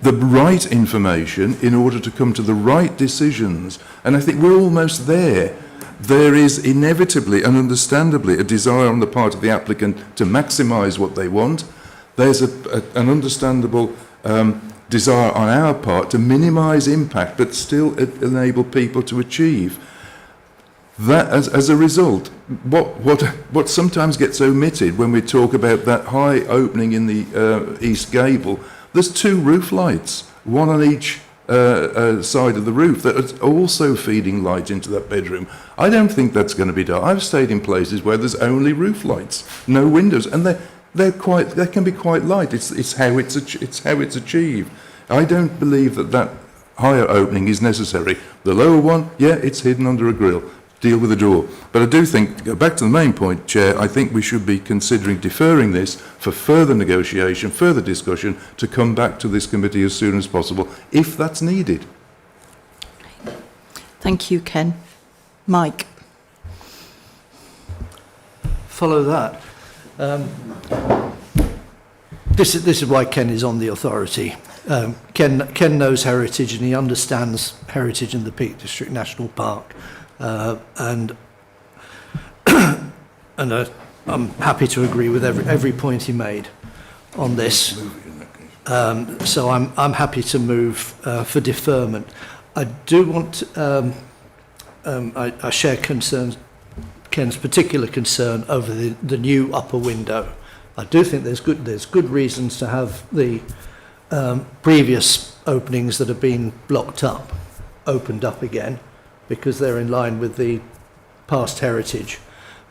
right information in order to come to the right decisions. And I think we're almost there. There is inevitably and understandably a desire on the part of the applicant to maximise what they want. There's an understandable desire on our part to minimise impact but still enable people to achieve. That, as a result, what sometimes gets omitted when we talk about that high opening in the east gable, there's 2 roof lights, one on each side of the roof that are also feeding light into that bedroom. I don't think that's going to be done. I've stayed in places where there's only roof lights, no windows, and they can be quite light. It's how it's achieved. I don't believe that higher opening is necessary. The lower one, yeah, it's hidden under a grille. Deal with the door. But I do think, back to the main point, Chair, I think we should be considering deferring this for further negotiation, further discussion, to come back to this committee as soon as possible, if that's needed. Thank you, Ken. Mike. Follow that. This is why Ken is on the authority. Ken knows heritage and he understands heritage in the Peak District National Park. And I'm happy to agree with every point he made on this. So I'm happy to move for deferment. I do want I share Ken's particular concern over the new upper window. I do think there's good reasons to have the previous openings that have been blocked up opened up again, because they're in line with the past heritage.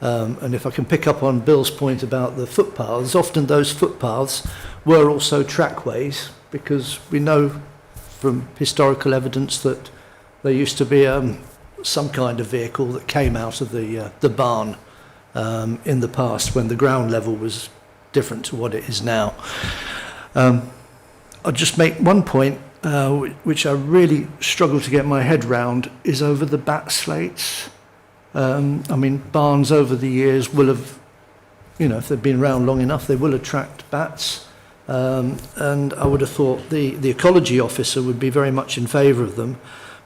And if I can pick up on Bill's point about the footpaths, often those footpaths were also trackways, because we know from historical evidence that there used to be some kind of vehicle that came out of the barn in the past when the ground level was different to what it is now. I'll just make one point, which I really struggle to get my head round, is over the bat slates. I mean, barns over the years will have, if they've been around long enough, they will attract bats. And I would have thought the ecology officer would be very much in favour of them,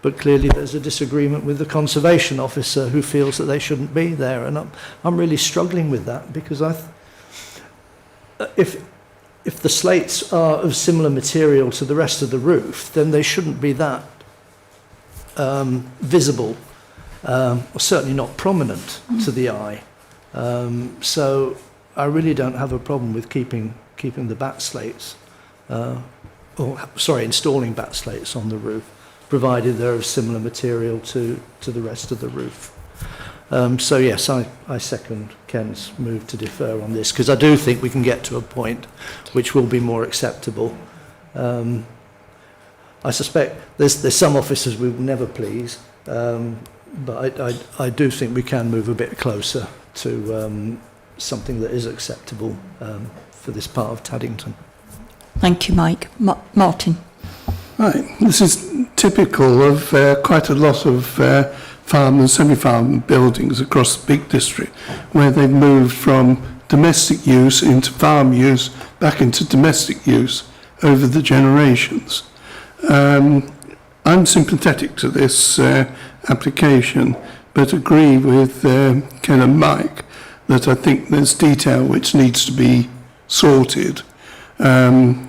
but clearly there's a disagreement with the conservation officer who feels that they shouldn't be there. And I'm really struggling with that, because if the slates are of similar material to the rest of the roof, then they shouldn't be that visible, or certainly not prominent to the eye. So I really don't have a problem with keeping the bat slates, installing bat slates on the roof, provided they're of similar material to the rest of the roof. So yes, I second Ken's move to defer on this, because I do think we can get to a point which will be more acceptable. I suspect there's some officers we will never please, but I do think we can move a bit closer to something that is acceptable for this part of Taddington. Thank you, Mike. Martin. Right, this is typical of quite a lot of farm and semi-farm buildings across the Peak District, where they've moved from domestic use into farm use, back into domestic use over the generations. I'm sympathetic to this application, but agree with Ken and Mike that I think there's detail which needs to be sorted. I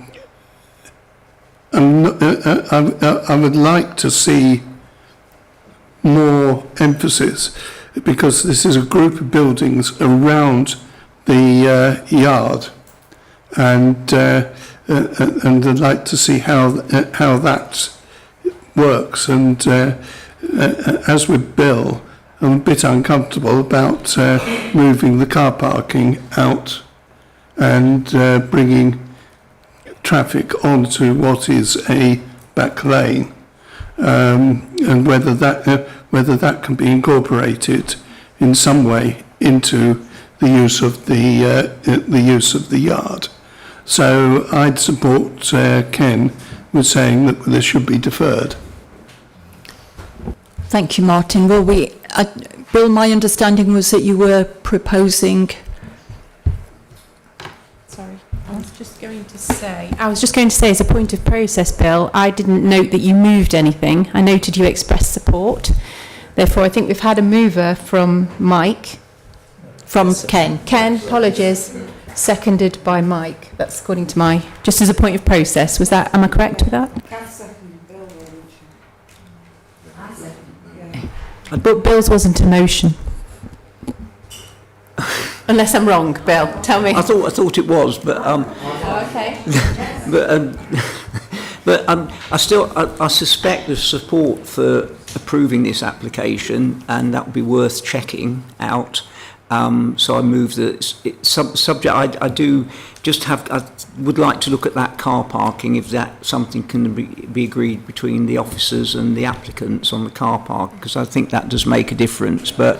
would like to see more emphasis, because this is a group of buildings around the yard, and I'd like to see how that works. And as with Bill, I'm a bit uncomfortable about moving the car parking out and bringing traffic onto what is a back lane, and whether that can be incorporated in some way into the use of the yard. So I'd support Ken with saying that this should be deferred. Thank you, Martin. Well, Bill, my understanding was that you were proposing. Sorry, I was just going to say, as a point of process, Bill, I didn't note that you moved anything. I noted you expressed support. Therefore, I think we've had a mover from Mike. From Ken. Ken, apologies. Seconded by Mike. That's according to my, just as a point of process. Am I correct with that? But Bill's wasn't a motion. Unless I'm wrong, Bill. Tell me. I thought it was, but okay. but I suspect there's support for approving this application, and that would be worth checking out. So I move that subject. I do just have. I would like to look at that car parking, if that something can be agreed between the officers and the applicants on the car park, because I think that does make a difference. But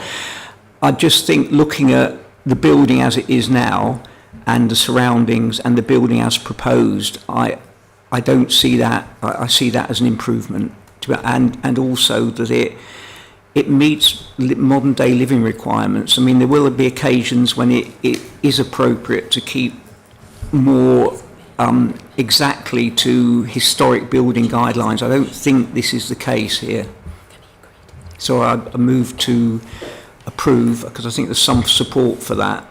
I just think looking at the building as it is now and the surroundings and the building as proposed, I don't see that. I see that as an improvement to it, and also that it meets modern day living requirements. I mean, there will be occasions when it is appropriate to keep more exactly to historic building guidelines. I don't think this is the case here. So I move to approve, because I think there's some support for that.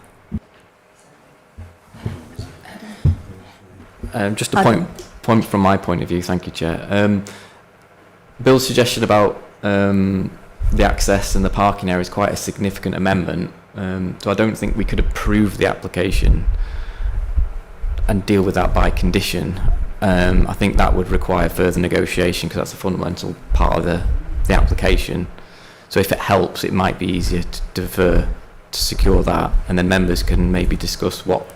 Just a point from my point of view, thank you, Chair. Bill's suggestion about the access and the parking area is quite a significant amendment, so I don't think we could approve the application and deal with that by condition. I think that would require further negotiation, because that's a fundamental part of the application. So if it helps, it might be easier to defer to secure that, and then members can maybe discuss what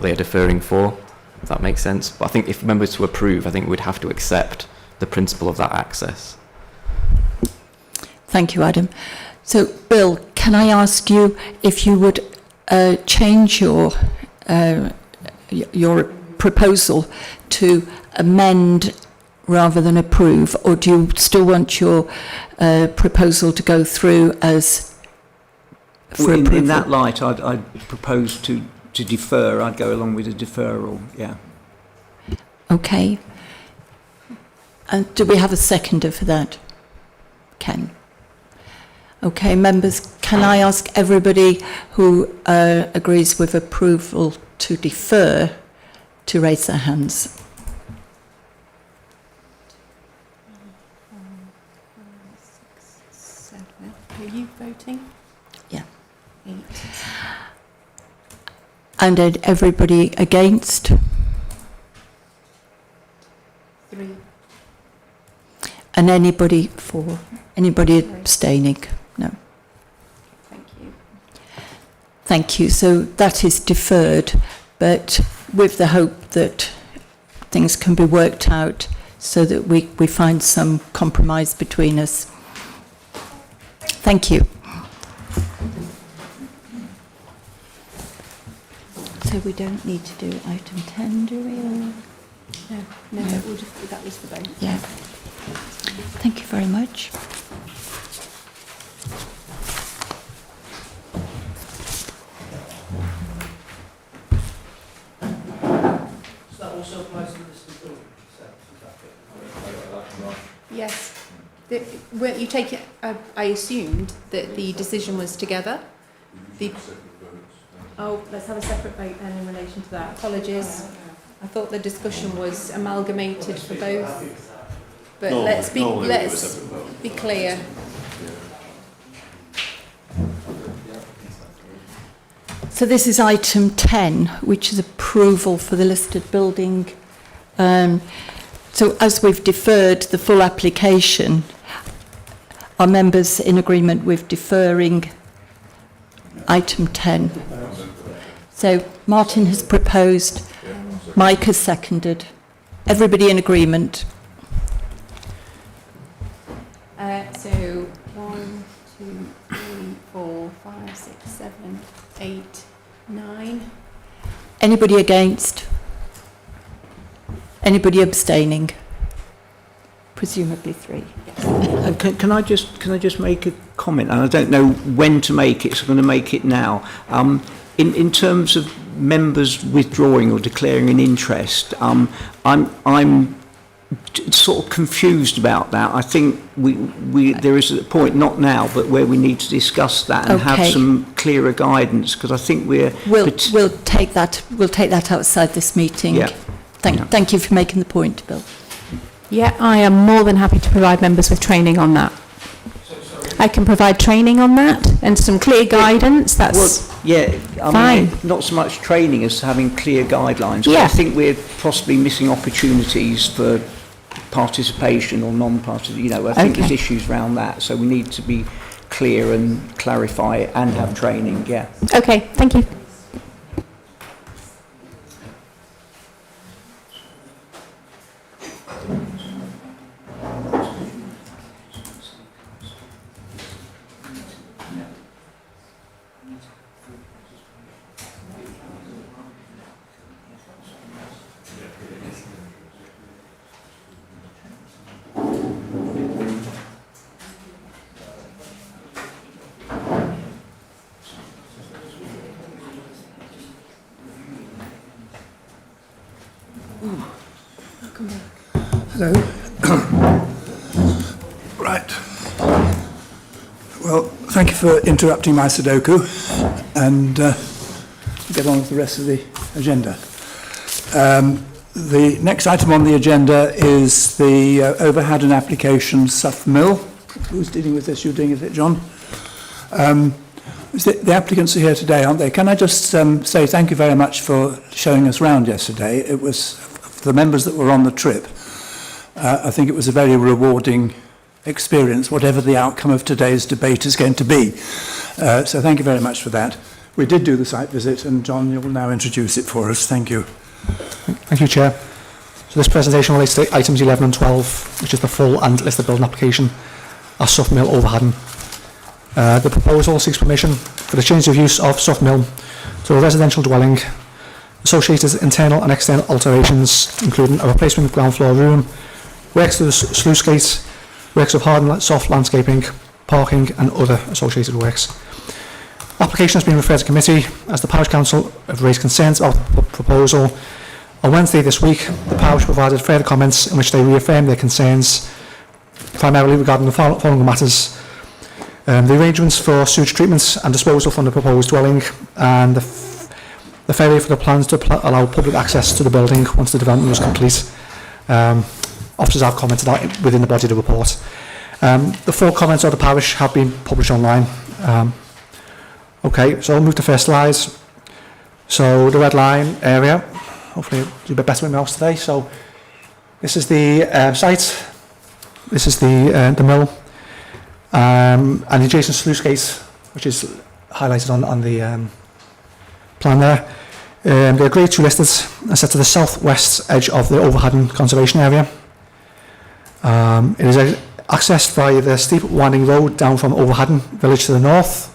they're deferring for, if that makes sense. But I think if members to approve, I think we'd have to accept the principle of that access. Thank you, Adam. So, Bill, can I ask you if you would change your proposal to amend rather than approve, or do you still want your proposal to go through as for approval? In that light, I'd propose to defer. I'd go along with a deferral, yeah. Okay. And do we have a seconder for that? Ken. Okay, members, can I ask everybody who agrees with approval to defer to raise their hands? Are you voting? Yeah. 8. And everybody against? 3. And anybody for? Anybody abstaining? No. Thank you. Thank you. So that is deferred, but with the hope that things can be worked out so that we find some compromise between us. Thank you. So we don't need to do item 10, do we? Or? No, that was the vote. Yeah. Thank you very much. So that also applies to this building? Yes. Weren't you taking? I assumed that the decision was together. Oh, let's have a separate vote then in relation to that. Apologies. I thought the discussion was amalgamated for both. But let's be clear. So this is item 10, which is approval for the listed building So as we've deferred the full application, are members in agreement with deferring item 10? So Martin has proposed, Mike has seconded. Everybody in agreement? So 1, 2, 3, 4, 5, 6, 7, 8, 9. Anybody against? Anybody abstaining? Presumably 3. Can I just make a comment? And I don't know when to make it, so I'm going to make it now. In terms of members withdrawing or declaring an interest, I'm sort of confused about that. I think there is a point, not now, but where we need to discuss that and have some clearer guidance, because I think we'll take that outside this meeting. Yeah. Thank you for making the point, Bill. Yeah, I am more than happy to provide members with training on that. I can provide training on that and some clear guidance. That's fine. Not so much training as having clear guidelines. Yeah. I think we're possibly missing opportunities for participation or non-participation. I think there's issues around that, so we need to be clear and clarify and have training. Yeah. Okay, thank you. Hello. Right. Well, thank you for interrupting my Sudoku, and get on with the rest of the agenda. The next item on the agenda is the overhead and application Sough Mill. Who's dealing with this? You're dealing with it, John? The applicants are here today, aren't they? Can I just say thank you very much for showing us round yesterday. It was, for the members that were on the trip, I think it was a very rewarding experience, whatever the outcome of today's debate is going to be. So thank you very much for that. We did do the site visit, and John, you'll now introduce it for us. Thank you. Thank you, Chair. So this presentation relates to items 11 and 12, which is the full and listed building application at Sough Mill, Overhaddon. The proposal seeks permission for the change of use of Sough Mill to a residential dwelling, associated internal and external alterations, including a replacement ground floor room, works to the sluice gate, works of hard and soft landscaping, parking and other associated works. Application has been referred to committee as the Parish Council have raised concerns about the proposal. On Wednesday this week, the parish provided further comments in which they reaffirmed their concerns, primarily regarding the following matters: the arrangements for sewage treatments and disposal from the proposed dwelling, and the failure for the plans to allow public access to the building once the development was complete. Officers have commented out within the body of the report. The full comments of the parish have been published online. Okay, so I'll move to first slides. So the red line area, hopefully I'll do a bit better with my mouse today. So this is the site, this is the mill, and the adjacent sluice gate, which is highlighted on the plan there. They're grade 2 listed and set to the southwest edge of the Overhaddon conservation area. It is accessed via the steep winding road down from Overhaddon village to the north,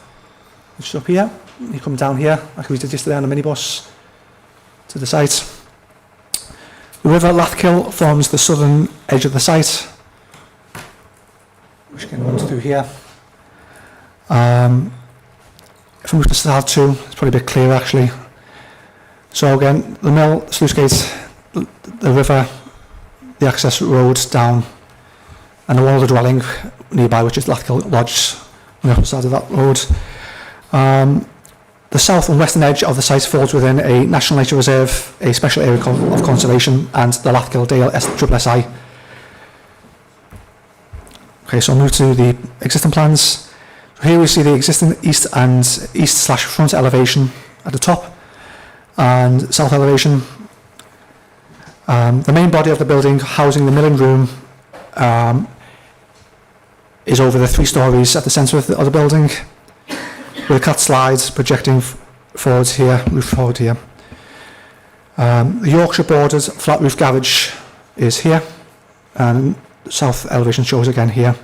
which is up here. You come down here, like we did yesterday on a minibus, to the site. The river Lathkill forms the southern edge of the site, which can run through here. If we move to slide 2, it's probably a bit clearer actually. So again, the mill, sluice gate, the river, the access road down, and the wall of the dwelling nearby, which is Lathkill Lodge, on the opposite side of that road. The south and western edge of the site falls within a National Nature Reserve, a special area of conservation, and the Lathkill Dale SSSI. Okay, so I'll move to the existing plans. So here we see the existing east/front elevation at the top, and south elevation. The main body of the building housing the milling room is over the 3 stories at the centre of the building, with a cut slides projecting forwards here, roof forward here. The Yorkshire bordered flat roof garage is here, and south elevation shows again here.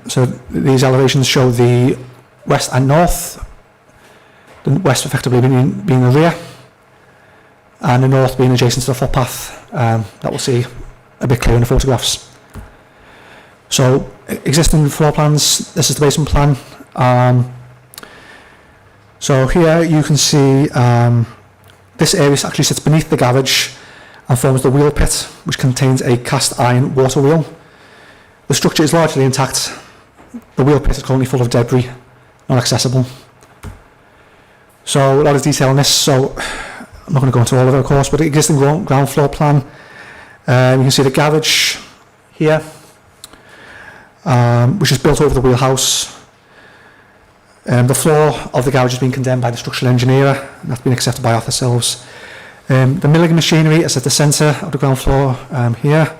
So these elevations show the west and north, the west effectively being the rear, and the north being adjacent to the footpath. That we'll see a bit clearer in the photographs. So existing floor plans, this is the basement plan. So here you can see this area actually sits beneath the garage and forms the wheel pit, which contains a cast iron water wheel. The structure is largely intact. The wheel pit is currently full of debris, not accessible. So a lot of detail on this, so I'm not going to go into all of it, of course, but the existing ground floor plan, you can see the garage here, which is built over the wheelhouse. The floor of the garage has been condemned by the structural engineer, and that's been accepted by ourselves. The milling machinery is at the centre of the ground floor here,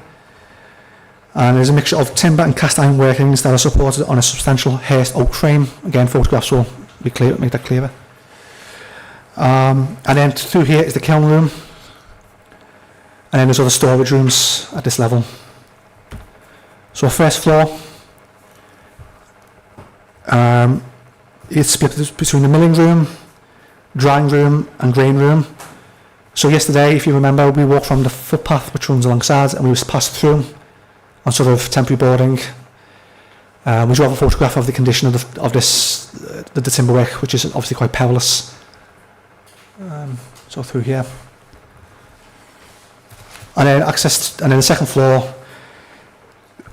and there's a mixture of timber and cast iron workings that are supported on a substantial Hurst oak frame. Again, photographs will be clear, make that clearer. And then through here is the kiln room, and then there's other storage rooms at this level. So first floor, it's split between the milling room, drying room and grain room. So yesterday, if you remember, we walked from the footpath which runs alongside, and we was passed through on sort of temporary boarding. We do have a photograph of the condition of the timber work, which is obviously quite perilous. So through here, and then the second floor.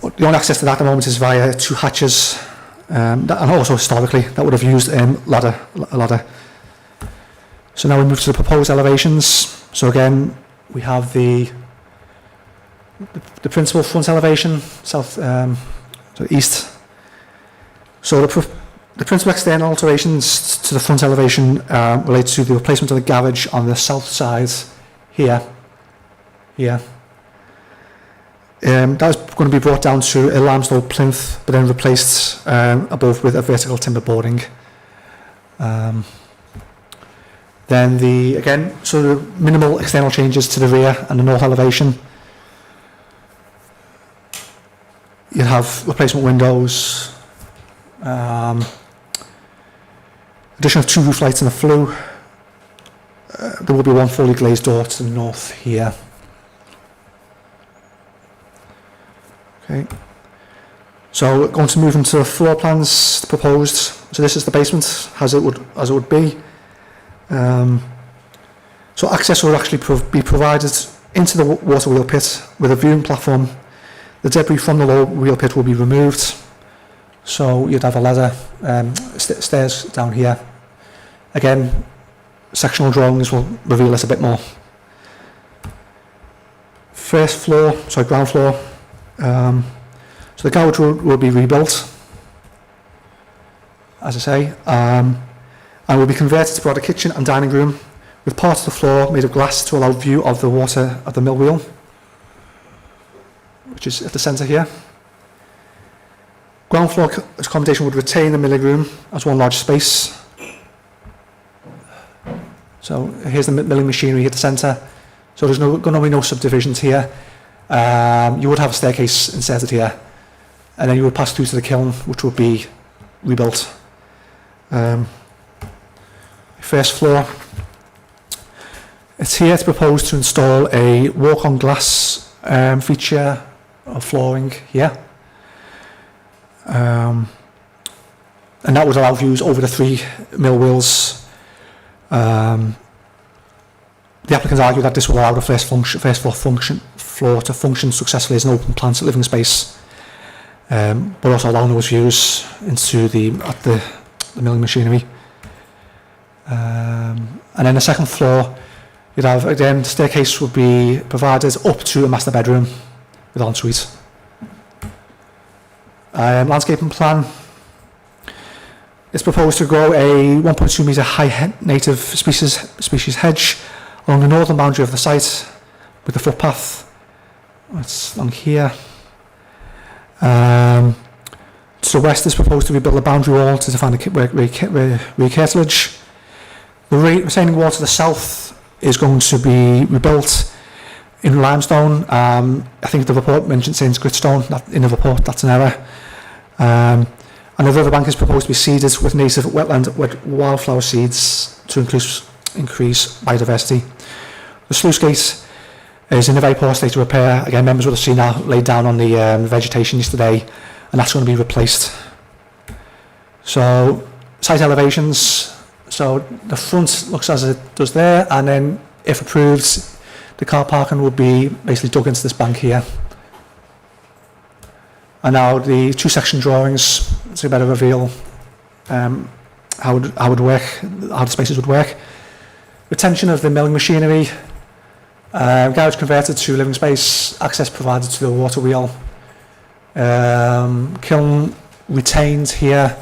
The only access to that at the moment is via 2 hatches, and also historically that would have used a ladder. So now we move to the proposed elevations. So again, we have the principal front elevation, south, so east. So the principal external alterations to the front elevation relate to the replacement of the garage on the south side here. That is going to be brought down to a limestone plinth, but then replaced above with a vertical timber boarding. Then so the minimal external changes to the rear and the north elevation. You have replacement windows, addition of 2 roof lights and a flue. There will be 1 fully glazed door to the north here. Okay. So we're going to move into the floor plans proposed. So this is the basement as it would be. So access will actually be provided into the water wheel pit with a viewing platform. The debris from the low wheel pit will be removed. So you'd have a ladder, stairs down here. Again, sectional drawings will reveal this a bit more. Ground floor. So the garage will be rebuilt, as I say, and will be converted to provide a kitchen and dining room with part of the floor made of glass to allow view of the water of the mill wheel, which is at the centre here. Ground floor accommodation would retain the milling room as one large space. So here's the milling machinery at the centre. So there's going to be no subdivisions here. You would have a staircase inserted here, and then you would pass through to the kiln, which would be rebuilt. First floor. It's here to propose to install a walk-on glass feature of flooring here. And that would allow views over the 3 mill wheels. The applicants argue that this will allow the first floor to function successfully as an open plan living space, but also allow those views into the milling machinery. And then the second floor, you'd have, again, the staircase would be provided up to a master bedroom with ensuite. Landscaping plan. It's proposed to grow a 1.2 metre high native species hedge along the northern boundary of the site with the footpath. It's along here. To the west is proposed to rebuild a boundary wall to define the curtilage. The retaining wall to the south is going to be rebuilt in limestone. I think the report mentions it's gritstone. In the report, that's an error. And the river bank is proposed to be seeded with native wetland wildflower seeds to increase biodiversity. The sluice gate is in a very poor state of repair. Again, members would have seen that laid down on the vegetation yesterday, and that's going to be replaced. So, site elevations. So, the front looks as it does there, and then, if approved, the car parking will be basically dug into this bank here. And now the two section drawings to better reveal how it would work, how the spaces would work. Retention of the milling machinery, garage converted to living space, access provided to the water wheel, kiln retained here,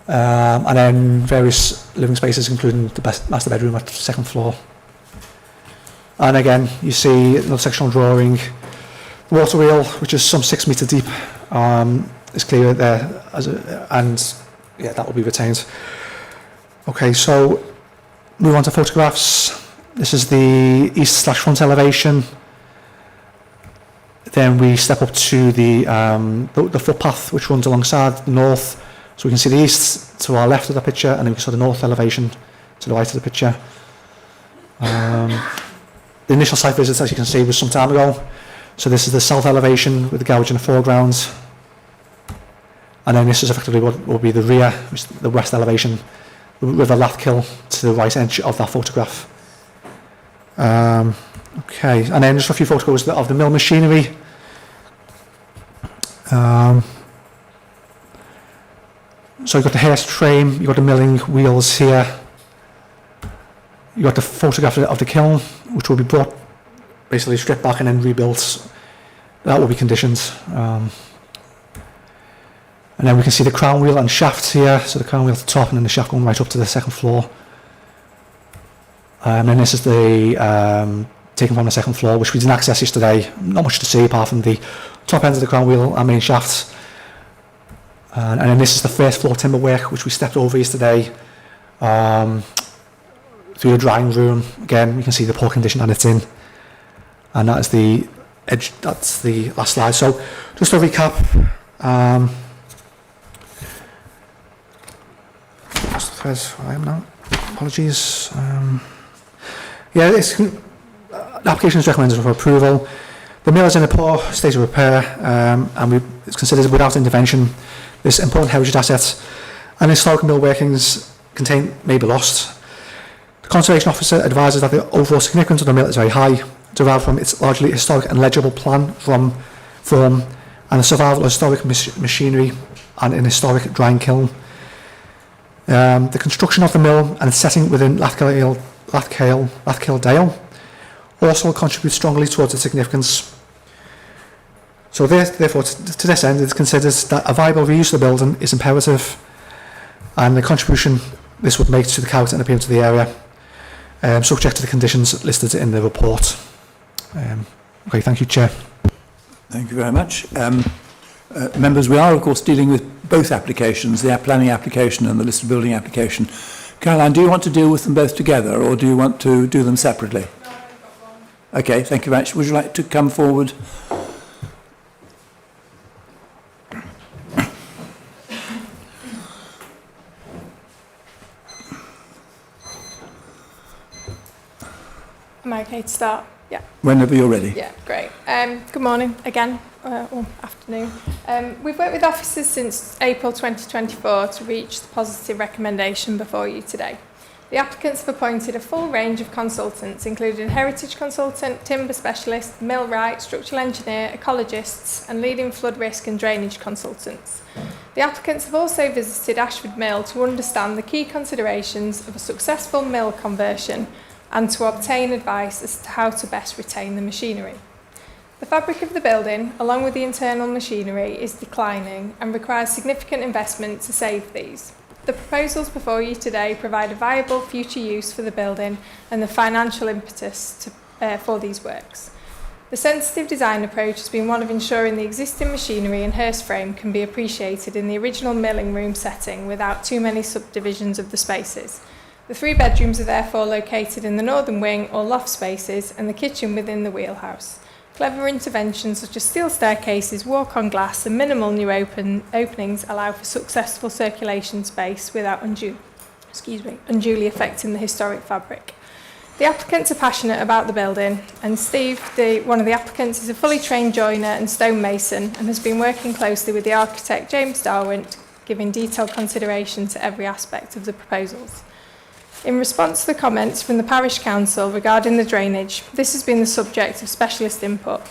and then various living spaces including the master bedroom at the second floor. And again, you see another sectional drawing. The water wheel, which is some 6 metre deep, is clear there, and yeah, that will be retained. Okay, so move on to photographs. This is the east/front elevation. Then we step up to the footpath, which runs alongside the north. So we can see the east to our left of the picture, and then we can see the north elevation to the right of the picture. The initial site visit, as you can see, was some time ago. So this is the south elevation with the garage in the foreground. And then this is effectively what will be the rear, which is the west elevation, with a Lathkill to the right edge of that photograph. Okay, and then just a few photographs of the mill machinery. So you've got the Hearst frame, you've got the milling wheels here. You've got the photograph of the kiln, which will be brought, basically stripped back and then rebuilt. That will be conditioned. And then we can see the crown wheel and shafts here. So the crown wheel at the top and then the shaft going right up to the second floor. And then this is the taken from the second floor, which we didn't access yesterday. Not much to see apart from the top end of the crown wheel and main shafts. And then this is the first floor timber work, which we stepped over yesterday. Through the drying room. Again, you can see the poor condition that it's in. And that is the edge, that's the last slide. So just to recap, I am now. Apologies. Yeah, the application is recommended for approval. The mill is in a poor state of repair, and it's considered without intervention. This important heritage asset and historic mill workings may be lost. The Conservation Officer advises that the overall significance of the mill is very high, derived from its largely historic and legible plan form, and the survival of historic machinery and an historic drying kiln. The construction of the mill and its setting within Lathkill Dale also contributes strongly towards its significance. So therefore, to this end, it's considered that a viable reuse of the building is imperative, and the contribution this would make to the character and appearance of the area, subject to the conditions listed in the report. Okay, thank you, Chair. Thank you very much. Members, we are, of course, dealing with both applications, the planning application and the listed building application. Caroline, do you want to deal with them both together, or do you want to do them separately? Okay, thank you very much. Would you like to come forward? Am I okay to start? Yeah. Whenever you're ready. Yeah, great. Good morning again, or afternoon. We've worked with officers since April 2024 to reach the positive recommendation before you today. The applicants have appointed a full range of consultants, including heritage consultant, timber specialist, millwright, structural engineer, ecologists, and leading flood risk and drainage consultants. The applicants have also visited Ashford Mill to understand the key considerations of a successful mill conversion and to obtain advice as to how to best retain the machinery. The fabric of the building, along with the internal machinery, is declining and requires significant investment to save these. The proposals before you today provide a viable future use for the building and the financial impetus for these works. The sensitive design approach has been one of ensuring the existing machinery and hearse frame can be appreciated in the original milling room setting without too many subdivisions of the spaces. The 3 bedrooms are therefore located in the northern wing or loft spaces and the kitchen within the wheelhouse. Clever interventions such as steel staircases, walk-on glass and minimal new openings allow for successful circulation space without unduly affecting the historic fabric. The applicants are passionate about the building, and Steve, one of the applicants, is a fully trained joiner and stonemason and has been working closely with the architect James Darwin, giving detailed consideration to every aspect of the proposals. In response to the comments from the Parish Council regarding the drainage, this has been the subject of specialist input.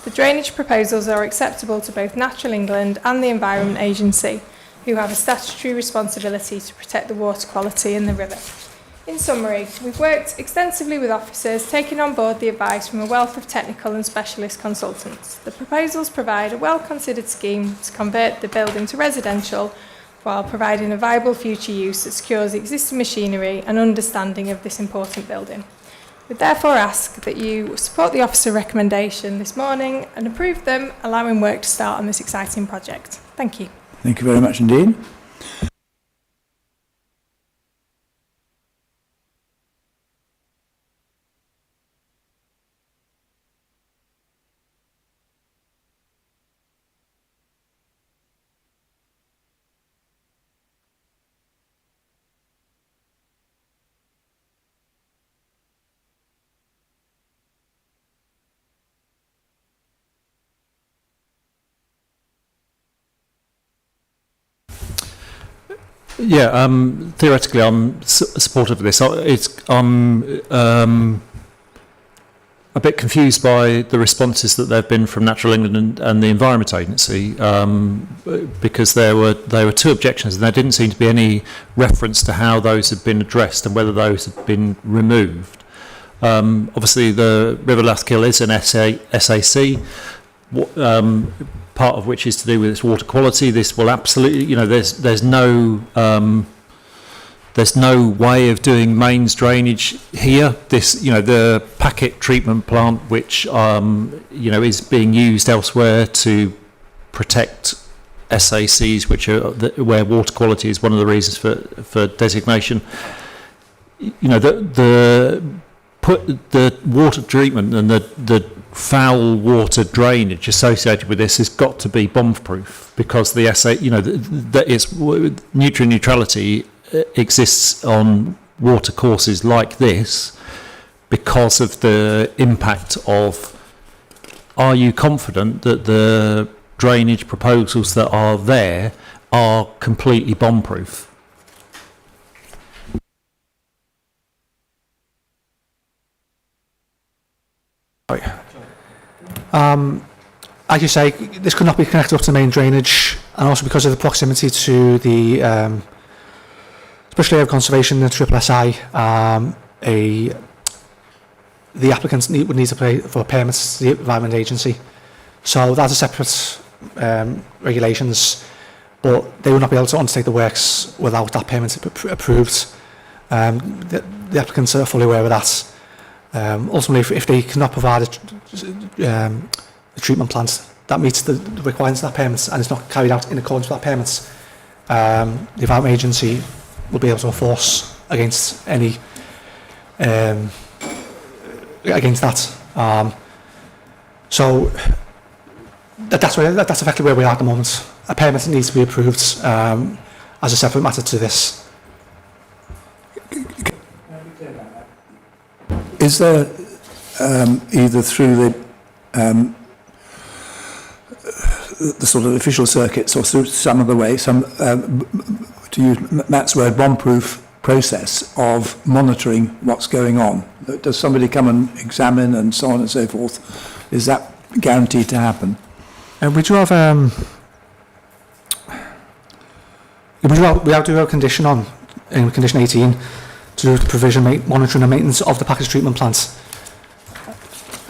The drainage proposals are acceptable to both Natural England and the Environment Agency, who have a statutory responsibility to protect the water quality in the river. In summary, we've worked extensively with officers, taking on board the advice from a wealth of technical and specialist consultants. The proposals provide a well-considered scheme to convert the building to residential while providing a viable future use that secures existing machinery and understanding of this important building. We therefore ask that you support the officer recommendation this morning and approve them, allowing work to start on this exciting project. Thank you. Thank you very much indeed. Yeah, theoretically, I'm supportive of this. I'm a bit confused by the responses that there have been from Natural England and the Environment Agency, because they were 2 objections, and there didn't seem to be any reference to how those had been addressed and whether those had been removed. Obviously, the River Lathkill is an SAC. Part of which is to do with its water quality. This will absolutely, there's no way of doing mains drainage here. This, the packet treatment plant, which is being used elsewhere to protect SACs, which are where water quality is one of the reasons for designation. The water treatment and the foul water drainage associated with this has got to be bomb-proof, because the nutrient neutrality exists on water courses like this because of the impact of, are you confident that the drainage proposals that are there are completely bomb-proof? As you say, this could not be connected up to the main drainage, and also because of the proximity to the Special Area of Conservation, the SSI, the applicants would need to pay for permits to the Environment Agency. So that's a separate regulations, but they would not be able to undertake the works without that permit approved. The applicants are fully aware of that. Ultimately, if they cannot provide a treatment plant that meets the requirements of that permit and is not carried out in accordance with that permit, the Environment Agency will be able to enforce against any against that. So that's effectively where we are at the moment. A permit needs to be approved as a separate matter to this. Is there either through the sort of official circuits or through some other way, to use Matt's word, bomb-proof process of monitoring what's going on? Does somebody come and examine and so on and so forth? Is that guaranteed to happen? We do have we have to have a condition on in condition 18 to do with the provision, monitoring and maintenance of the package treatment plants,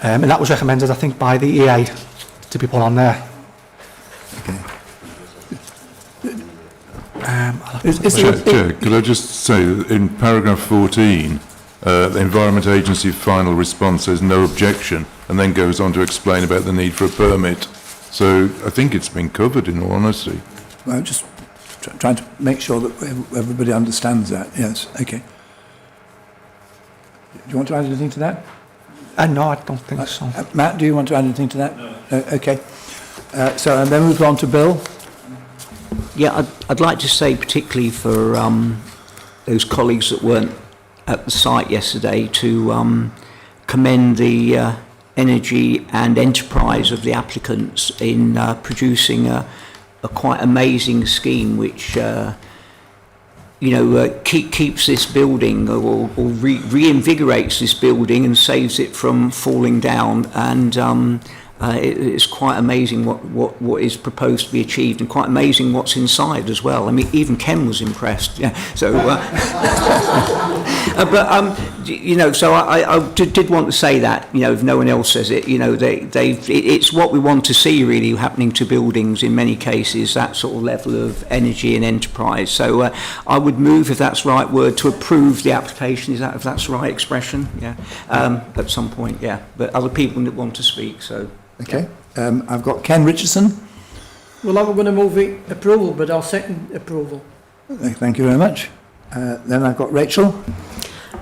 and that was recommended, I think, by the EA to be put on there. Okay. Chair, could I just say that in paragraph 14, the Environment Agency final response says no objection, and then goes on to explain about the need for a permit. So I think it's been covered, in all honesty. Well, just trying to make sure that everybody understands that. Yes, okay. Do you want to add anything to that? No, I don't think so. Matt, do you want to add anything to that? No. Okay. So, and then move on to Bill. Yeah, I'd like to say, particularly for those colleagues that weren't at the site yesterday, to commend the energy and enterprise of the applicants in producing a quite amazing scheme which keeps this building or reinvigorates this building and saves it from falling down, and it's quite amazing what is proposed to be achieved, and quite amazing what's inside as well. I mean, even Ken was impressed. Yeah. So, so I did want to say that, if no one else says it, it's what we want to see really happening to buildings in many cases, that sort of level of energy and enterprise. So I would move, if that's the right word, to approve the application. If that's the right expression? Yeah. At some point, yeah. But other people want to speak, so. Okay. I've got Ken Richardson. Well, I'm going to move it approval, but I'll second approval. Thank you very much. Then I've got Rachel.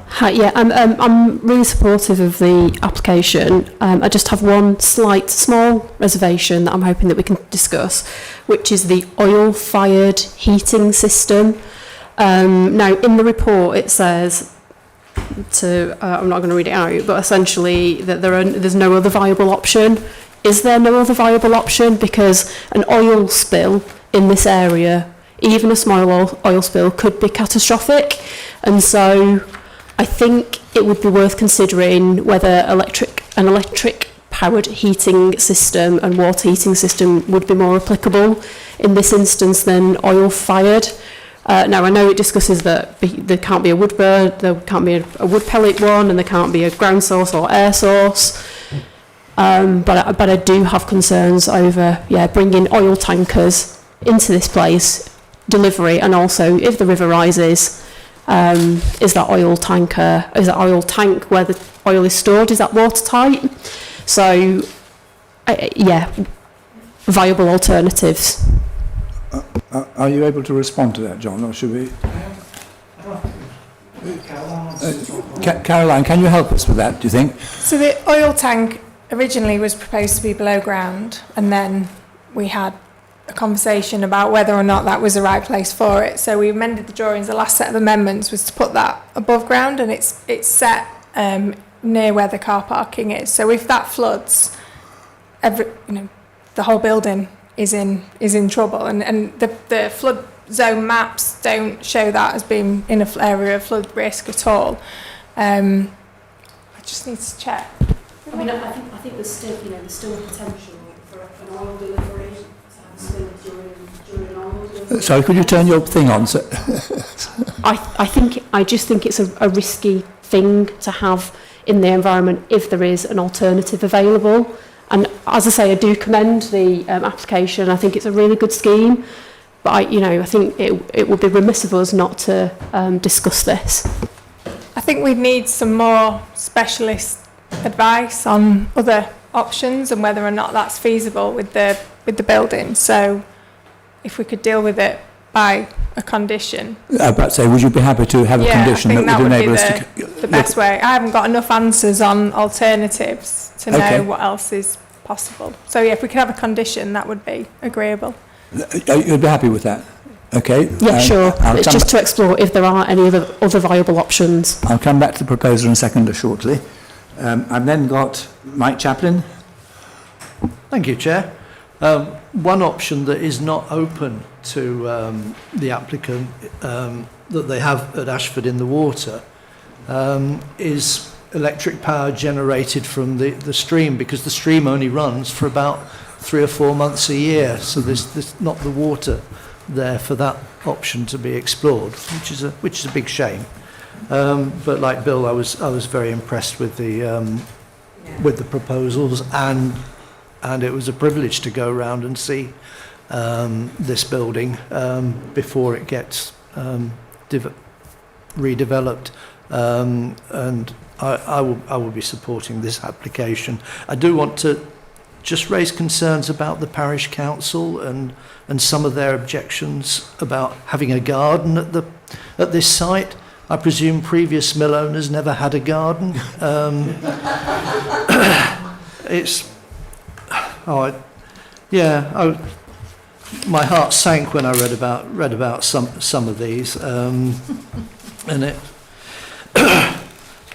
Hi, yeah, I'm really supportive of the application. I just have one small reservation that I'm hoping that we can discuss, which is the oil-fired heating system. Now, in the report, it says I'm not going to read it out, but essentially that there's no other viable option. Is there no other viable option? Because an oil spill in this area, even a small oil spill, could be catastrophic. And so I think it would be worth considering whether an electric powered heating system and water heating system would be more applicable in this instance than oil fired. Now I know it discusses that there can't be a wood burn, there can't be a wood pellet one, and there can't be a ground source or air source. But I do have concerns over bringing oil tankers into this place, delivery, and also if the river rises, is that oil tank where the oil is stored, is that watertight? So viable alternatives. Are you able to respond to that, John, or should we? Caroline, can you help us with that, do you think? So the oil tank originally was proposed to be below ground, and then we had a conversation about whether or not that was the right place for it. So we amended the drawings. The last set of amendments was to put that above ground, and it's set near where the car parking is. So if that floods, the whole building is in trouble, and the flood zone maps don't show that as being in an area of flood risk at all. I just need to check. I mean, I think there's still potential for an oil delivery to have spill during an oil delivery. Sorry, could you turn your thing on? I just think it's a risky thing to have in the environment if there is an alternative available. And as I say, I do commend the application. I think it's a really good scheme, but I think it would be remiss of us not to discuss this. I think we'd need some more specialist advice on other options and whether or not that's feasible with the building. So if we could deal with it by a condition. I was about to say, would you be happy to have a condition that would enable us to... the best way. I haven't got enough answers on alternatives to know what else is possible. So yeah, if we could have a condition, that would be agreeable. You'd be happy with that? Okay. Yeah, sure. It's just to explore if there are any other viable options. I'll come back to the proposer in a second shortly. I've then got Mike Chaplin. Thank you, Chair. One option that is not open to the applicant that they have at Ashford in the Water is electric power generated from the stream, because the stream only runs for about 3 or 4 months a year, so there's not the water there for that option to be explored, which is a big shame. But like Bill, I was very impressed with the proposals, and it was a privilege to go around and see this building before it gets redeveloped, and I will be supporting this application. I do want to just raise concerns about the parish council and some of their objections about having a garden at this site. I presume previous mill owners never had a garden. My heart sank when I read about some of these, and it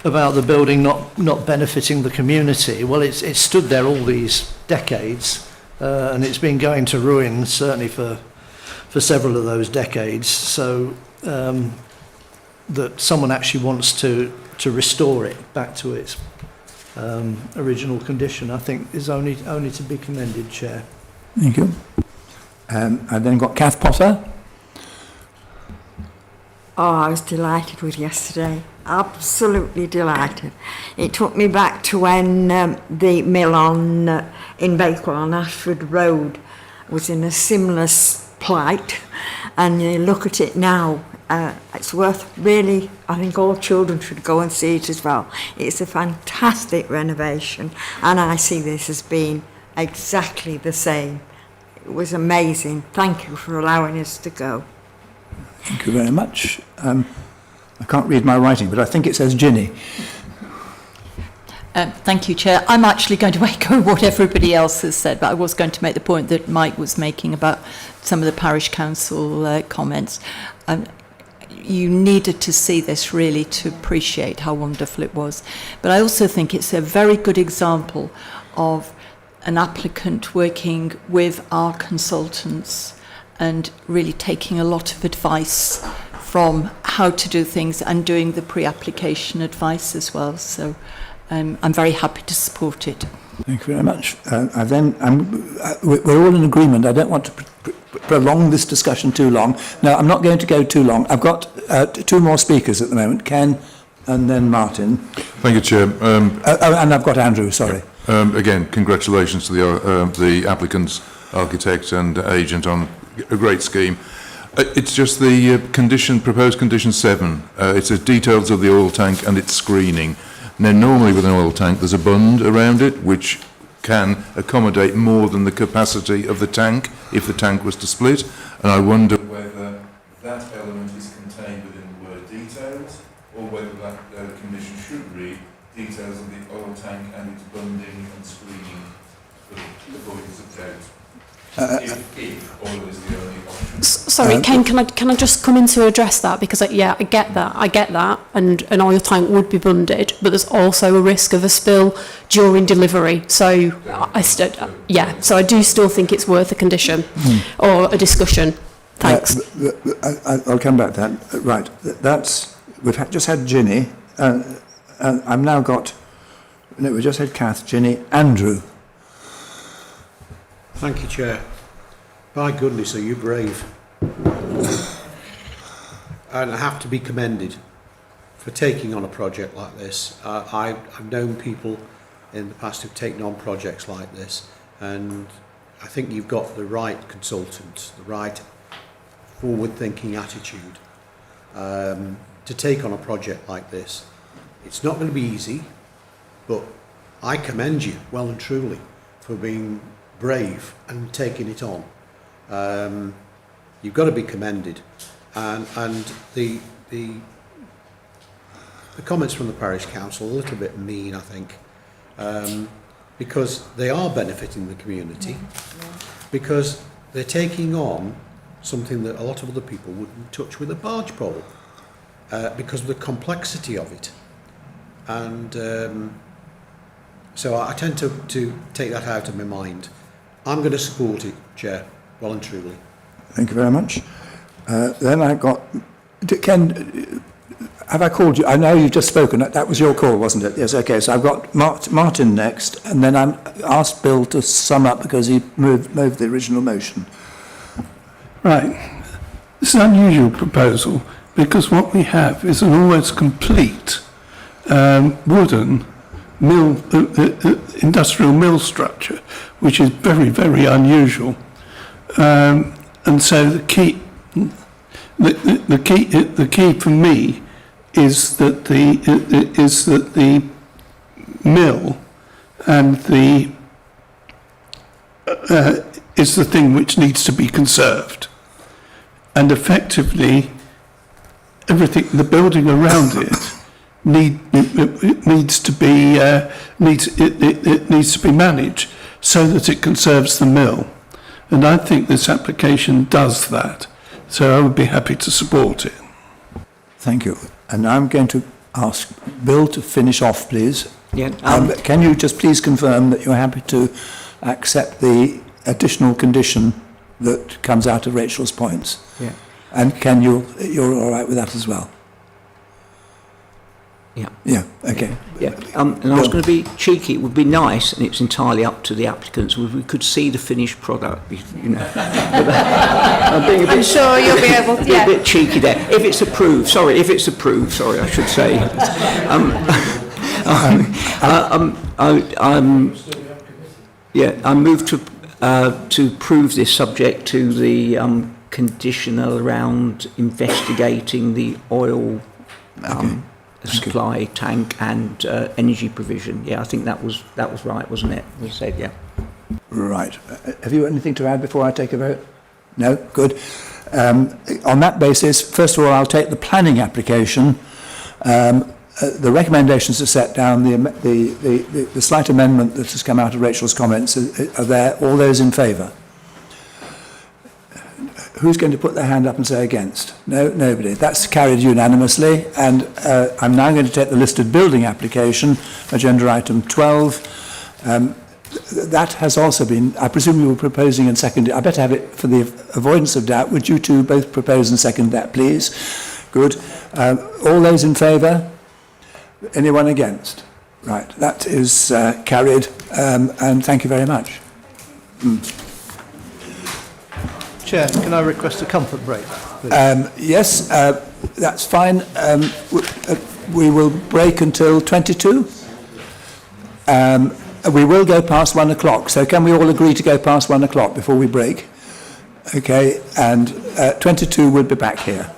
about the building not benefiting the community. Well, it's stood there all these decades, and it's been going to ruin certainly for several of those decades. So that someone actually wants to restore it back to its original condition, I think is only to be commended, Chair. Thank you. I've then got Kath Potter. Oh, I was delighted with yesterday. Absolutely delighted. It took me back to when the mill in Bakewell on Ashford Road was in a similar plight, and you look at it now, it's worth really, I think all children should go and see it as well. It's a fantastic renovation, and I see this as being exactly the same. It was amazing. Thank you for allowing us to go. Thank you very much. I can't read my writing, but I think it says Ginny. Thank you, Chair. I'm actually going to echo what everybody else has said, but I was going to make the point that Mike was making about some of the parish council comments. You needed to see this really to appreciate how wonderful it was. But I also think it's a very good example of an applicant working with our consultants and really taking a lot of advice from how to do things and doing the pre-application advice as well. So I'm very happy to support it. Thank you very much. We're all in agreement. I don't want to prolong this discussion too long. No, I'm not going to go too long. I've got two more speakers at the moment, Ken and then Martin. Thank you, Chair. And I've got Andrew, sorry. Again, congratulations to the applicants, architect and agent on a great scheme. It's just the proposed condition 7. It says details of the oil tank and its screening. Now, normally with an oil tank, there's a bund around it, which can accommodate more than the capacity of the tank if the tank was to split. And I wonder whether that element is contained within the word details, or whether that condition should read details of the oil tank and its bunding and screening for the avoidance of doubt. If oil is the only option. Sorry, Ken, can I just come in to address that? Because I get that, and an oil tank would be bunded, but there's also a risk of a spill during delivery. So so I do still think it's worth a condition or a discussion. Thanks. I'll come back to that. Right, we've just had Ginny, and I've now got. No, we just had Kath, Ginny, Andrew. Thank you, Chair. By goodness, are you brave? And I have to be commended for taking on a project like this. I've known people in the past who've taken on projects like this, and I think you've got the right consultants, the right forward-thinking attitude to take on a project like this. It's not going to be easy, but I commend you well and truly for being brave and taking it on. You've got to be commended, and the comments from the parish council are a little bit mean, I think, because they are benefiting the community, because they're taking on something that a lot of other people wouldn't touch with a barge pole, because of the complexity of it, and so I tend to take that out of my mind. I'm going to support it, Chair, well and truly. Thank you very much. Then I've got... Ken, have I called you? I know you've just spoken. That was your call, wasn't it? Yes, okay. So I've got Martin next, and then I'm asked Bill to sum up because he moved the original motion. Right. This is an unusual proposal because what we have is an almost complete wooden industrial mill structure, which is very, very unusual. And so the key for me is that the mill and the is the thing which needs to be conserved, and effectively everything, the building around it, needs to be needs to be managed so that it conserves the mill, and I think this application does that. So I would be happy to support it. Thank you. And I'm going to ask Bill to finish off, please. Yeah. Can you just please confirm that you're happy to accept the additional condition that comes out of Rachel's points? Yeah. And you're all right with that as well? Yeah. Yeah, okay. Yeah. And I was going to be cheeky. It would be nice, and it's entirely up to the applicants, if we could see the finished product, you know. I'm being a bit, I'm sure you'll be able to, a bit cheeky there. If it's approved, sorry, I should say. I move to prove this subject to the conditional around investigating the oil supply tank and energy provision. Yeah, I think that was right, wasn't it? As I said, yeah. Right. Have you got anything to add before I take a vote? No? Good. On that basis, first of all, I'll take the planning application. The recommendations are set down. The slight amendment that has come out of Rachel's comments are there. All those in favour? Who's going to put their hand up and say against? No, nobody. That's carried unanimously. And I'm now going to take the listed building application, agenda item 12. That has also been, I presume you were proposing and seconded. I better have it for the avoidance of doubt. Would you two both propose and second that, please? Good. All those in favour? Anyone against? Right. That is carried. And thank you very much. Chair, can I request a comfort break, please? Yes, that's fine. We will break until 22. We will go past 1 o'clock. So can we all agree to go past 1 o'clock before we break? Okay, and 22 will be back here.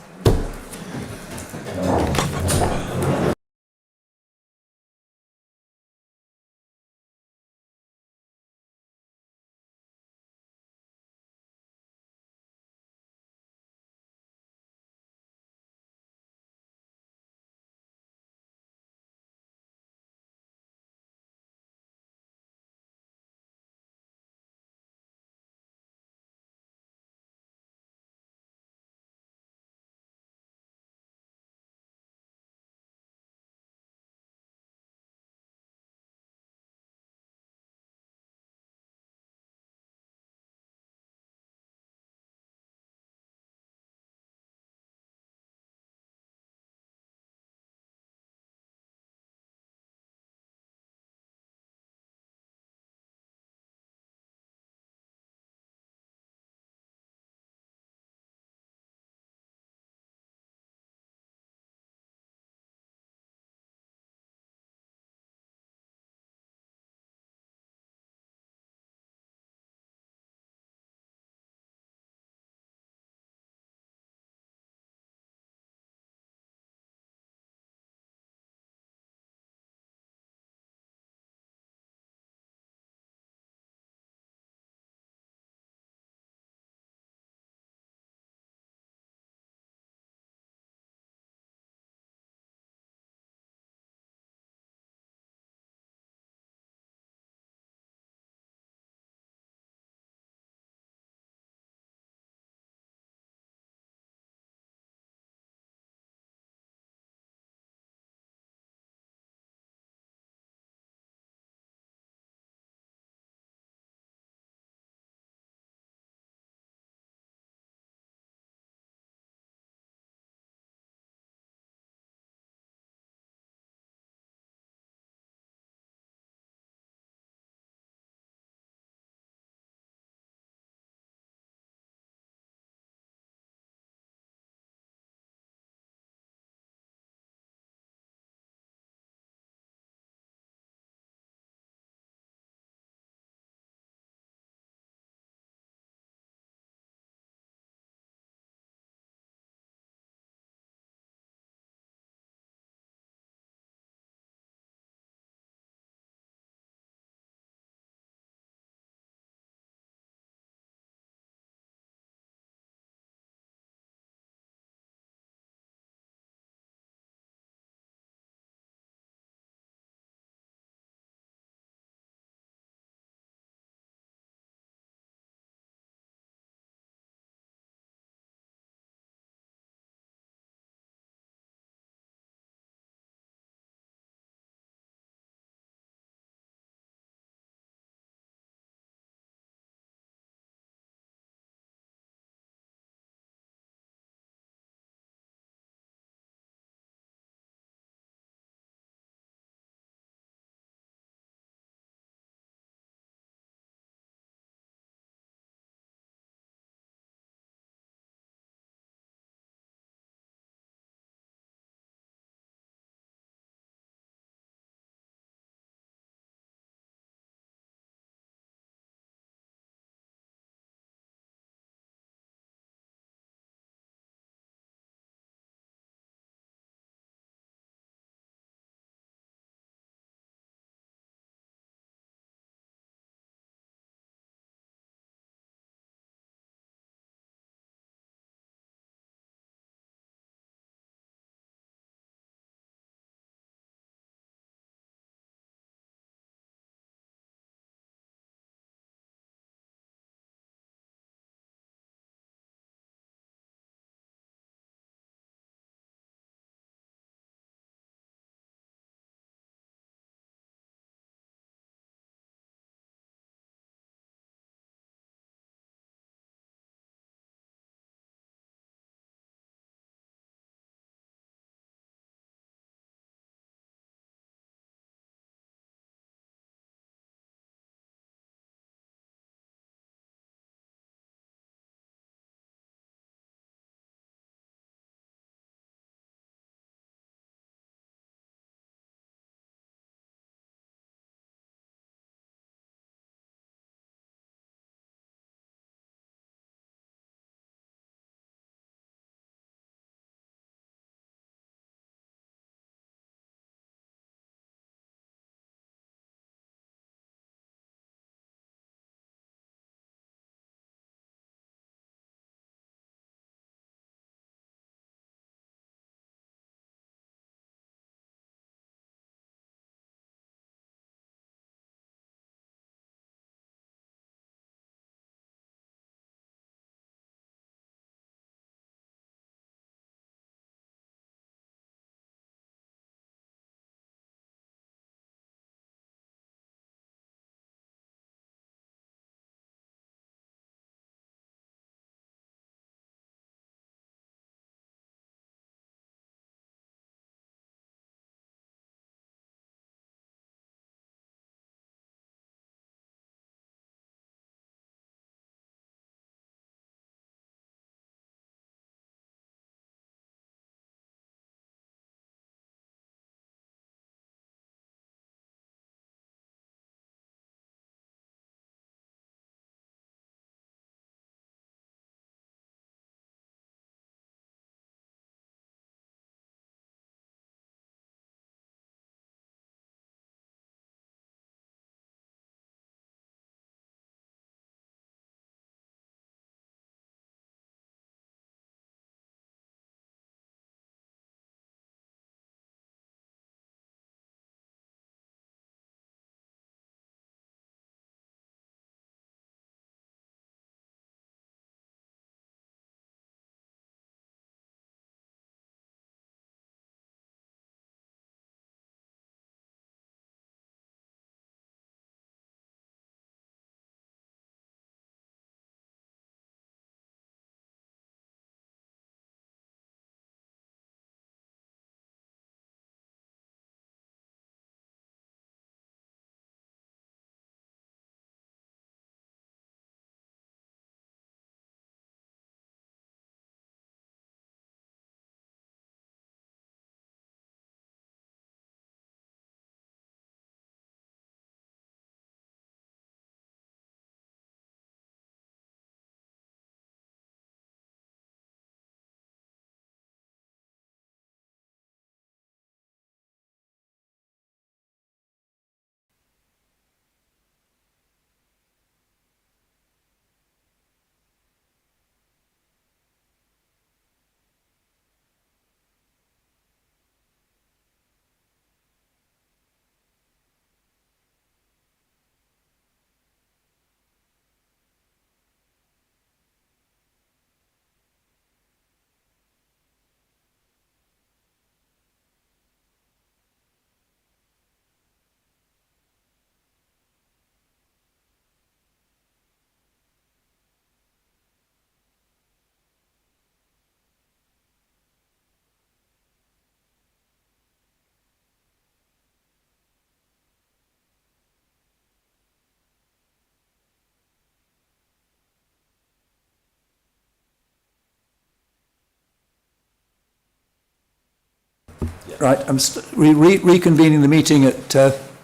Right, I'm reconvening the meeting at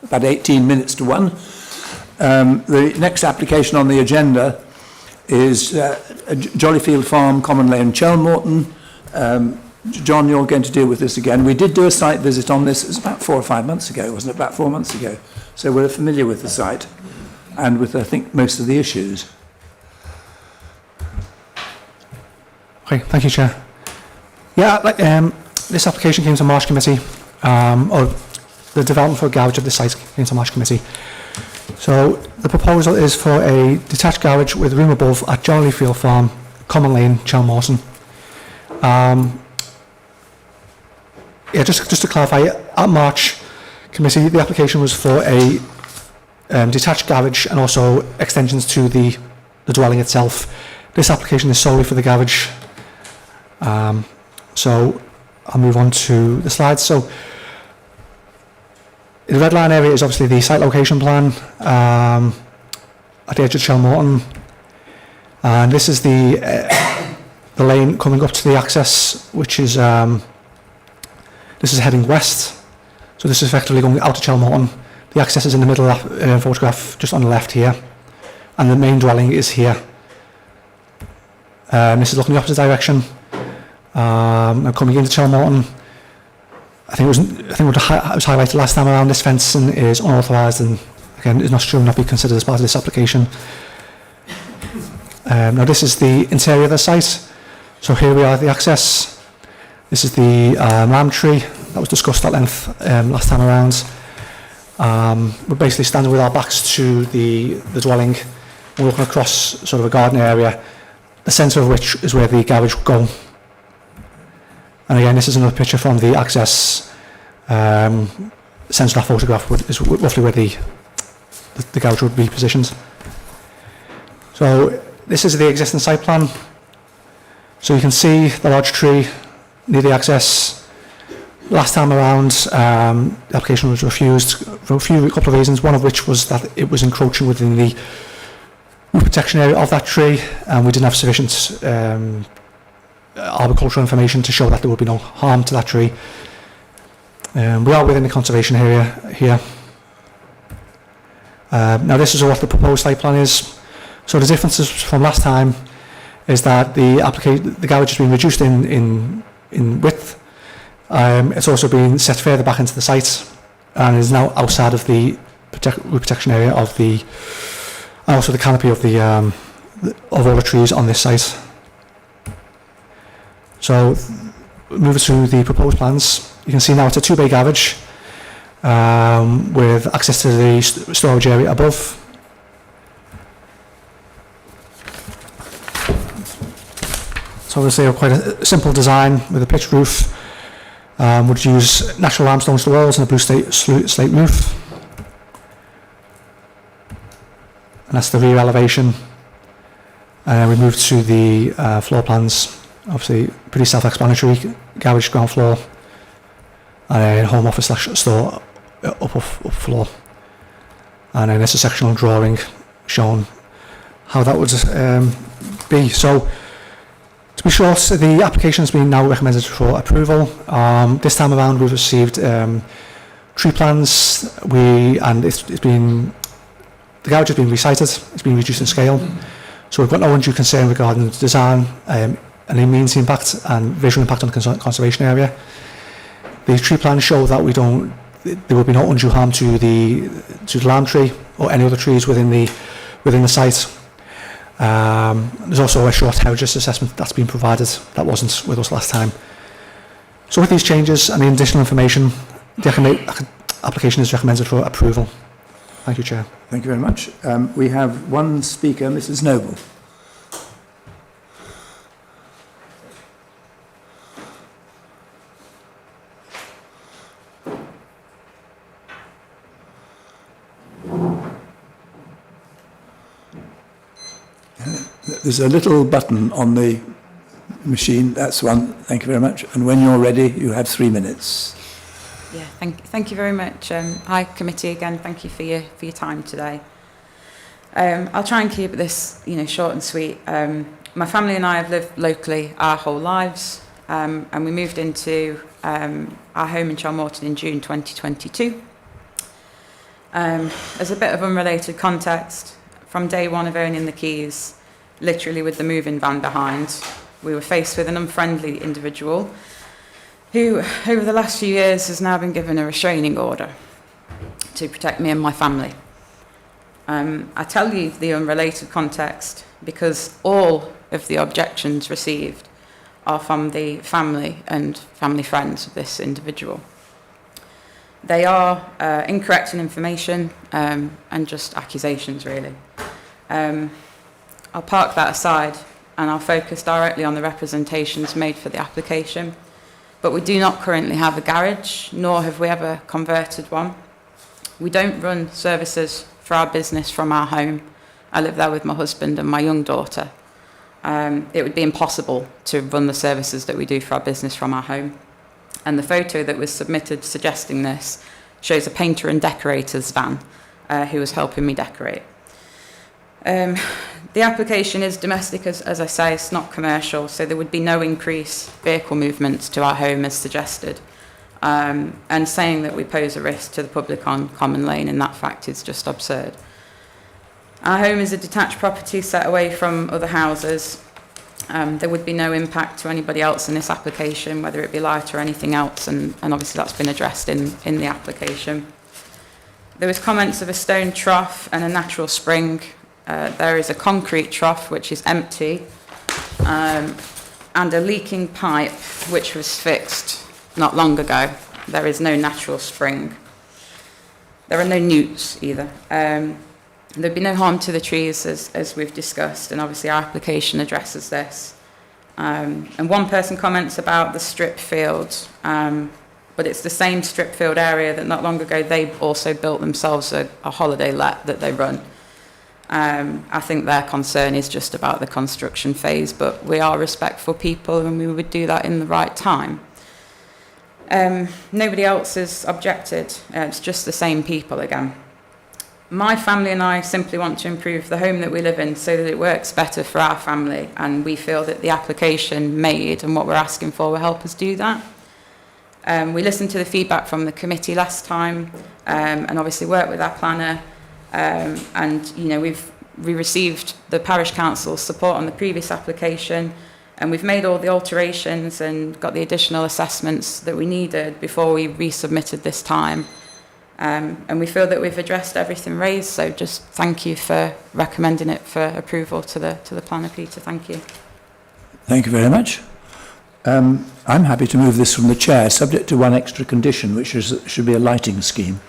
about 18 minutes to 1. The next application on the agenda is Jollyfield Farm, Common Lane, Chelmorton. John, you're going to deal with this again. We did do a site visit on this. It was about 4 or 5 months ago, wasn't it? About 4 months ago. So we're familiar with the site and with, I think, most of the issues. Okay, thank you, Chair. Yeah, this application came to Marsh Committee, or the development for a garage of this site came to Marsh Committee. So the proposal is for a detached garage with room above at Jollyfield Farm, Common Lane, Chelmorton. Yeah, just to clarify, at March Committee, the application was for a detached garage and also extensions to the dwelling itself. This application is solely for the garage. So I'll move on to the slides. So the red line area is obviously the site location plan at the edge of Chelmorton, and this is the lane coming up to the access, which is this is heading west. So this is effectively going out to Chelmorton. The access is in the middle of that photograph, just on the left here, and the main dwelling is here. This is looking the opposite direction. And coming into Chelmorton, I think it was highlighted last time around. This fencing is unauthorised and again is not should not be considered as part of this application. Now this is the interior of the site. So here we are at the access. This is the lamb tree that was discussed at length last time around. We're basically standing with our backs to the dwelling. We're looking across sort of a garden area, the centre of which is where the garage would go. And again, this is another picture from the access. Centre of that photograph is roughly where the garage would be positioned. So this is the existing site plan. So you can see the large tree near the access. Last time around, the application was refused for a couple of reasons, one of which was that it was encroaching within the protection area of that tree, and we didn't have sufficient arboricultural information to show that there would be no harm to that tree. We are within the conservation area here. Now this is what the proposed site plan is. So the differences from last time is that the garage has been reduced in width. It's also been set further back into the site and is now outside of the root protection area of and also the canopy of of all the trees on this site. So moving to the proposed plans, you can see now it's a 2-bay garage with access to the storage area above. So obviously quite a simple design with a pitched roof. Would use natural limestone to the walls and a blue slate roof. And that's the rear elevation. And then we move to the floor plans. Obviously pretty self-explanatory, garage ground floor, and then home office / store upper floor. And then there's a sectional drawing showing how that would be. So to be short, the application has been now recommended for approval. This time around we've received tree plans, the garage has been resited, it's been reduced in scale. So we've got no undue concern regarding the design, and amenity impact and visual impact on the conservation area. The tree plans show that there will be no undue harm to the lime tree or any other trees within the site. There's also a short heritage assessment that's been provided that wasn't with us last time. So with these changes and the additional information, the application is recommended for approval. Thank you, Chair. Thank you very much. We have one speaker, Mrs. Noble. There's a little button on the machine. That's one. Thank you very much. And when you're ready, you have 3 minutes. Yeah, thank you very much. Hi, committee again. Thank you for your time today. I'll try and keep this, short and sweet. My family and I have lived locally our whole lives, and we moved into our home in Chalmorton in June 2022. As a bit of unrelated context, from day one of owning the keys, literally with the moving van behind, we were faced with an unfriendly individual who, over the last few years, has now been given a restraining order to protect me and my family. I tell you the unrelated context because all of the objections received are from the family and family friends of this individual. They are incorrect in information and just accusations, really. I'll park that aside and I'll focus directly on the representations made for the application. But we do not currently have a garage, nor have we ever converted one. We don't run services for our business from our home. I live there with my husband and my young daughter. It would be impossible to run the services that we do for our business from our home. And the photo that was submitted suggesting this shows a painter and decorator's van who was helping me decorate. The application is domestic, as I say, it's not commercial, so there would be no increased vehicle movements to our home as suggested. And saying that we pose a risk to the public on Common Lane, in that fact, is just absurd. Our home is a detached property set away from other houses. There would be no impact to anybody else in this application, whether it be light or anything else, and obviously that's been addressed in the application. There was comments of a stone trough and a natural spring. There is a concrete trough which is empty, and a leaking pipe which was fixed not long ago. There is no natural spring. There are no newts either. There'd be no harm to the trees, as we've discussed, and obviously our application addresses this. And one person comments about the strip field, but it's the same strip field area that not long ago they also built themselves a holiday let that they run. I think their concern is just about the construction phase, but we are respectful people and we would do that in the right time. Nobody else has objected. It's just the same people again. My family and I simply want to improve the home that we live in so that it works better for our family, and we feel that the application made and what we're asking for will help us do that. We listened to the feedback from the committee last time, and obviously worked with our planner, and you know we received the parish council's support on the previous application, and we've made all the alterations and got the additional assessments that we needed before we resubmitted this time. And we feel that we've addressed everything raised, so just thank you for recommending it for approval to the planner, Peter. Thank you. Thank you very much. I'm happy to move this from the chair, subject to one extra condition, which should be a lighting scheme.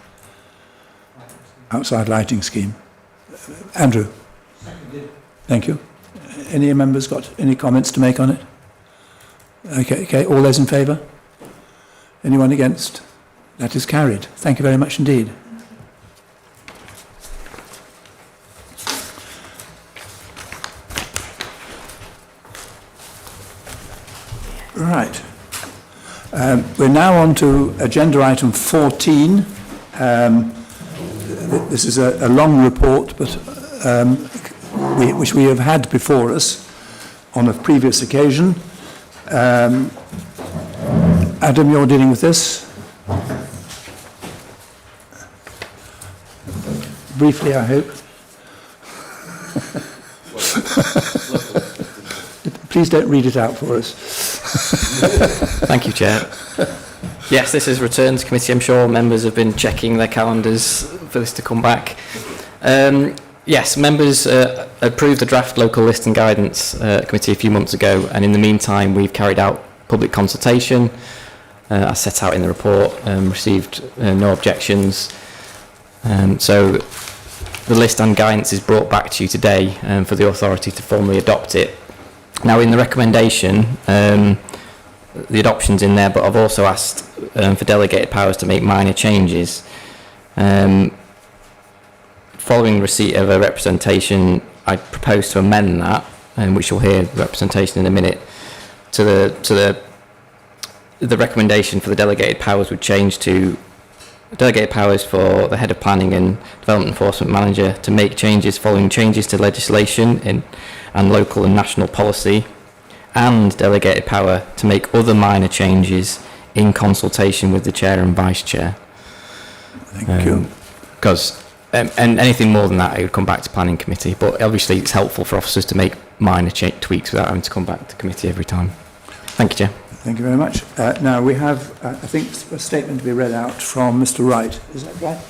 Outside lighting scheme. Andrew. Thank you. Any members got any comments to make on it? Okay. All those in favour? Anyone against? That is carried. Thank you very much indeed. Right. We're now on to agenda item 14. This is a long report, but which we have had before us on a previous occasion. Adam, you're dealing with this? Briefly, I hope. Please don't read it out for us. Thank you, Chair. Yes, this is returned to committee. I'm sure members have been checking their calendars for this to come back. Yes, members approved the draft local list and guidance committee a few months ago, and in the meantime we've carried out public consultation, as set out in the report, received no objections. So the list and guidance is brought back to you today for the authority to formally adopt it. Now in the recommendation, the adoption's in there, but I've also asked for delegated powers to make minor changes. Following receipt of a representation, I propose to amend that, which you'll hear representation in a minute, to the recommendation for the delegated powers would change to delegated powers for the head of planning and development enforcement manager to make changes following changes to legislation and local and national policy, and delegated power to make other minor changes in consultation with the chair and vice chair. Thank you. Because and anything more than that, it would come back to planning committee. But obviously, it's helpful for officers to make minor tweaks without having to come back to committee every time. Thank you, Chair. Thank you very much. Now we have, I think, a statement to be read out from Mr. Wright. Is that right?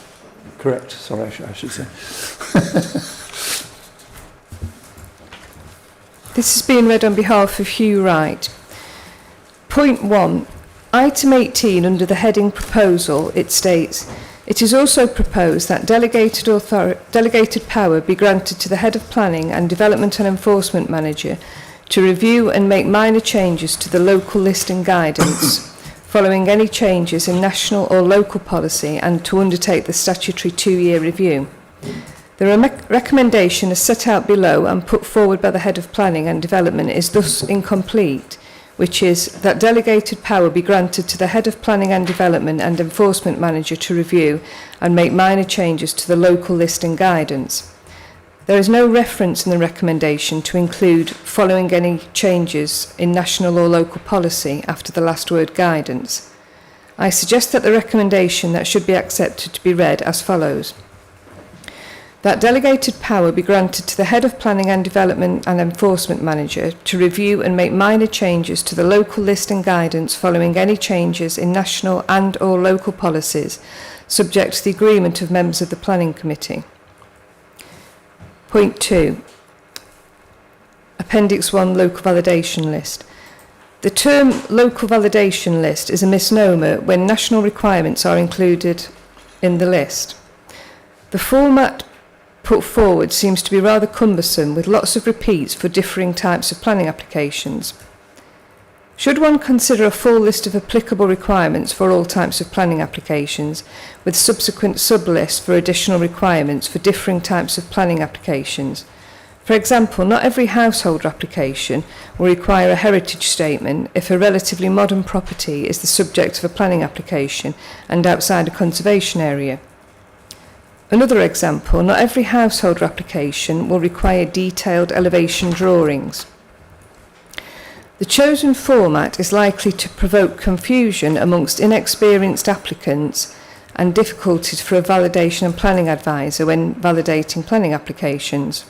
Correct. Sorry, I should say. This is being read on behalf of Hugh Wright. Point 1. Item 18 under the heading Proposal, it states, it is also proposed that delegated power be granted to the Head of Planning and Development and Enforcement Manager to review and make minor changes to the local list and guidance following any changes in national or local policy and to undertake the statutory 2-year review. The recommendation as set out below and put forward by the Head of Planning and Development is thus incomplete, which is that delegated power be granted to the Head of Planning and Development and Enforcement Manager to review and make minor changes to the local list and guidance. There is no reference in the recommendation to include following any changes in national or local policy after the last word guidance. I suggest that the recommendation that should be accepted to be read as follows. That delegated power be granted to the Head of Planning and Development and Enforcement Manager to review and make minor changes to the local list and guidance following any changes in national and or local policies, subject to the agreement of members of the Planning Committee. Point 2. Appendix 1 Local Validation List. The term local validation list is a misnomer when national requirements are included in the list. The format put forward seems to be rather cumbersome with lots of repeats for differing types of planning applications. Should one consider a full list of applicable requirements for all types of planning applications with subsequent sub-lists for additional requirements for differing types of planning applications? For example, not every household application will require a heritage statement if a relatively modern property is the subject of a planning application and outside a conservation area. Another example, not every householder application will require detailed elevation drawings. The chosen format is likely to provoke confusion amongst inexperienced applicants and difficulties for a validation and planning advisor when validating planning applications.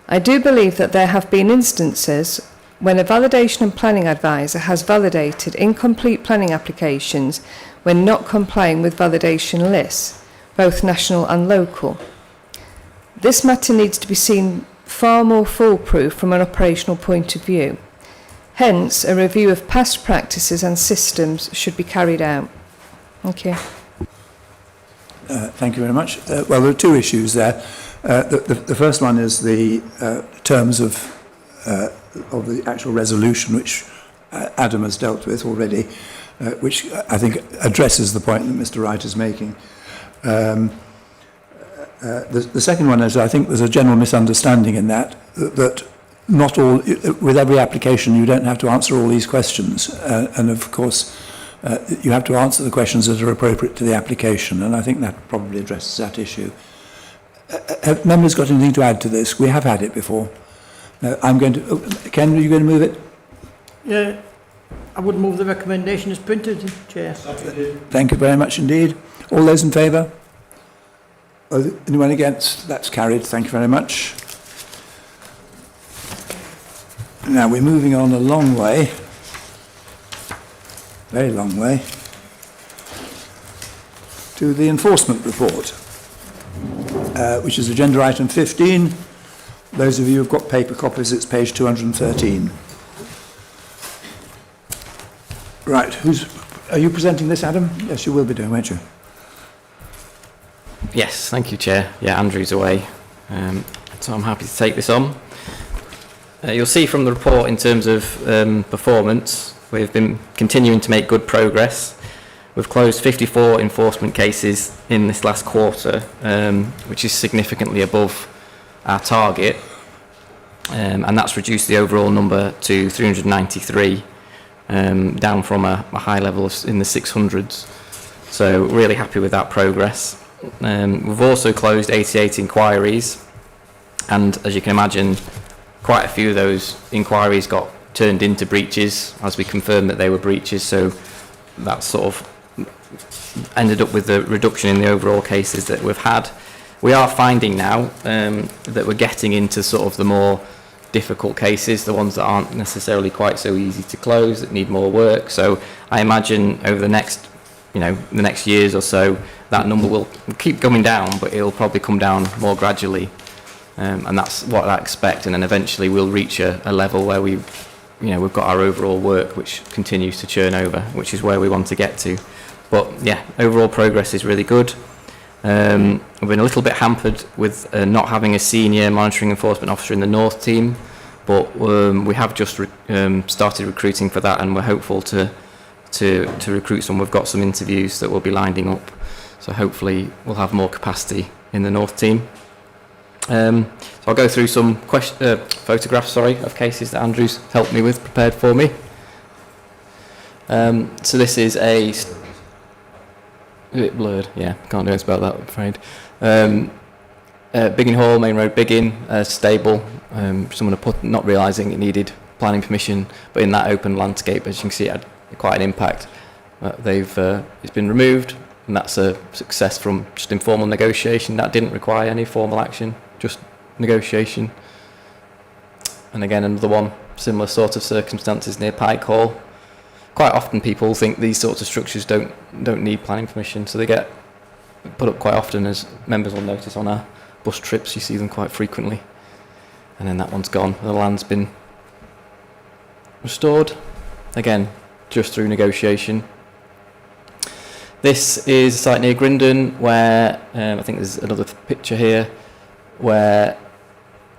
I do believe that there have been instances when a validation and planning advisor has validated incomplete planning applications when not complying with validation lists, both national and local. This matter needs to be seen far more foolproof from an operational point of view. Hence, a review of past practices and systems should be carried out. Thank you. Thank you very much. Well, there are two issues there. The first one is the terms of the actual resolution, which Adam has dealt with already, which I think addresses the point that Mr. Wright is making. The second one is, I think there's a general misunderstanding in that not all, with every application, you don't have to answer all these questions. And of course, you have to answer the questions that are appropriate to the application. And I think that probably addresses that issue. Have members got anything to add to this? We have had it before. No, I'm going to... Ken, are you going to move it? Yeah, I would move the recommendation as printed, Chair. Thank you very much indeed. All those in favour? Anyone against? That's carried. Thank you very much. Now we're moving on a long way, very long way, to the enforcement report, which is agenda item 15. Those of you who've got paper copies, it's page 213. Right, are you presenting this, Adam? Yes, you will be doing, won't you? Yes, thank you, Chair. Yeah, Andrew's away, so I'm happy to take this on. You'll see from the report in terms of performance, we've been continuing to make good progress. We've closed 54 enforcement cases in this last quarter, which is significantly above our target, and that's reduced the overall number to 393, down from a high level in the 600s. So really happy with that progress. We've also closed 88 inquiries, and as you can imagine, quite a few of those inquiries got turned into breaches as we confirmed that they were breaches. So that sort of ended up with the reduction in the overall cases that we've had. We are finding now that we're getting into sort of the more difficult cases, the ones that aren't necessarily quite so easy to close, that need more work. So I imagine over the next, the next years or so, that number will keep coming down, but it'll probably come down more gradually. And that's what I expect. And then eventually we'll reach a level where we've got our overall work, which continues to churn over, which is where we want to get to. But yeah, overall progress is really good. We've been a little bit hampered with not having a senior monitoring enforcement officer in the North team, but we have just started recruiting for that, and we're hopeful to recruit some. We've got some interviews that will be lining up, so hopefully we'll have more capacity in the North team. So I'll go through some photographs of cases that Andrew's helped me with, prepared for me. So this is a bit blurred, yeah, can't do anything about that, I'm afraid. Biggin Hall, Main Road, Biggin, stable. Someone had not realising it needed planning permission, but in that open landscape, as you can see, it had quite an impact. It's been removed, and that's a success from just informal negotiation. That didn't require any formal action, just negotiation. And again, another one, similar sort of circumstances near Pike Hall. Quite often people think these sorts of structures don't need planning permission, so they get put up quite often, as members will notice on our bus trips. You see them quite frequently. And then that one's gone. The land's been restored, again, just through negotiation. This is a site near Grindon where, I think there's another picture here, where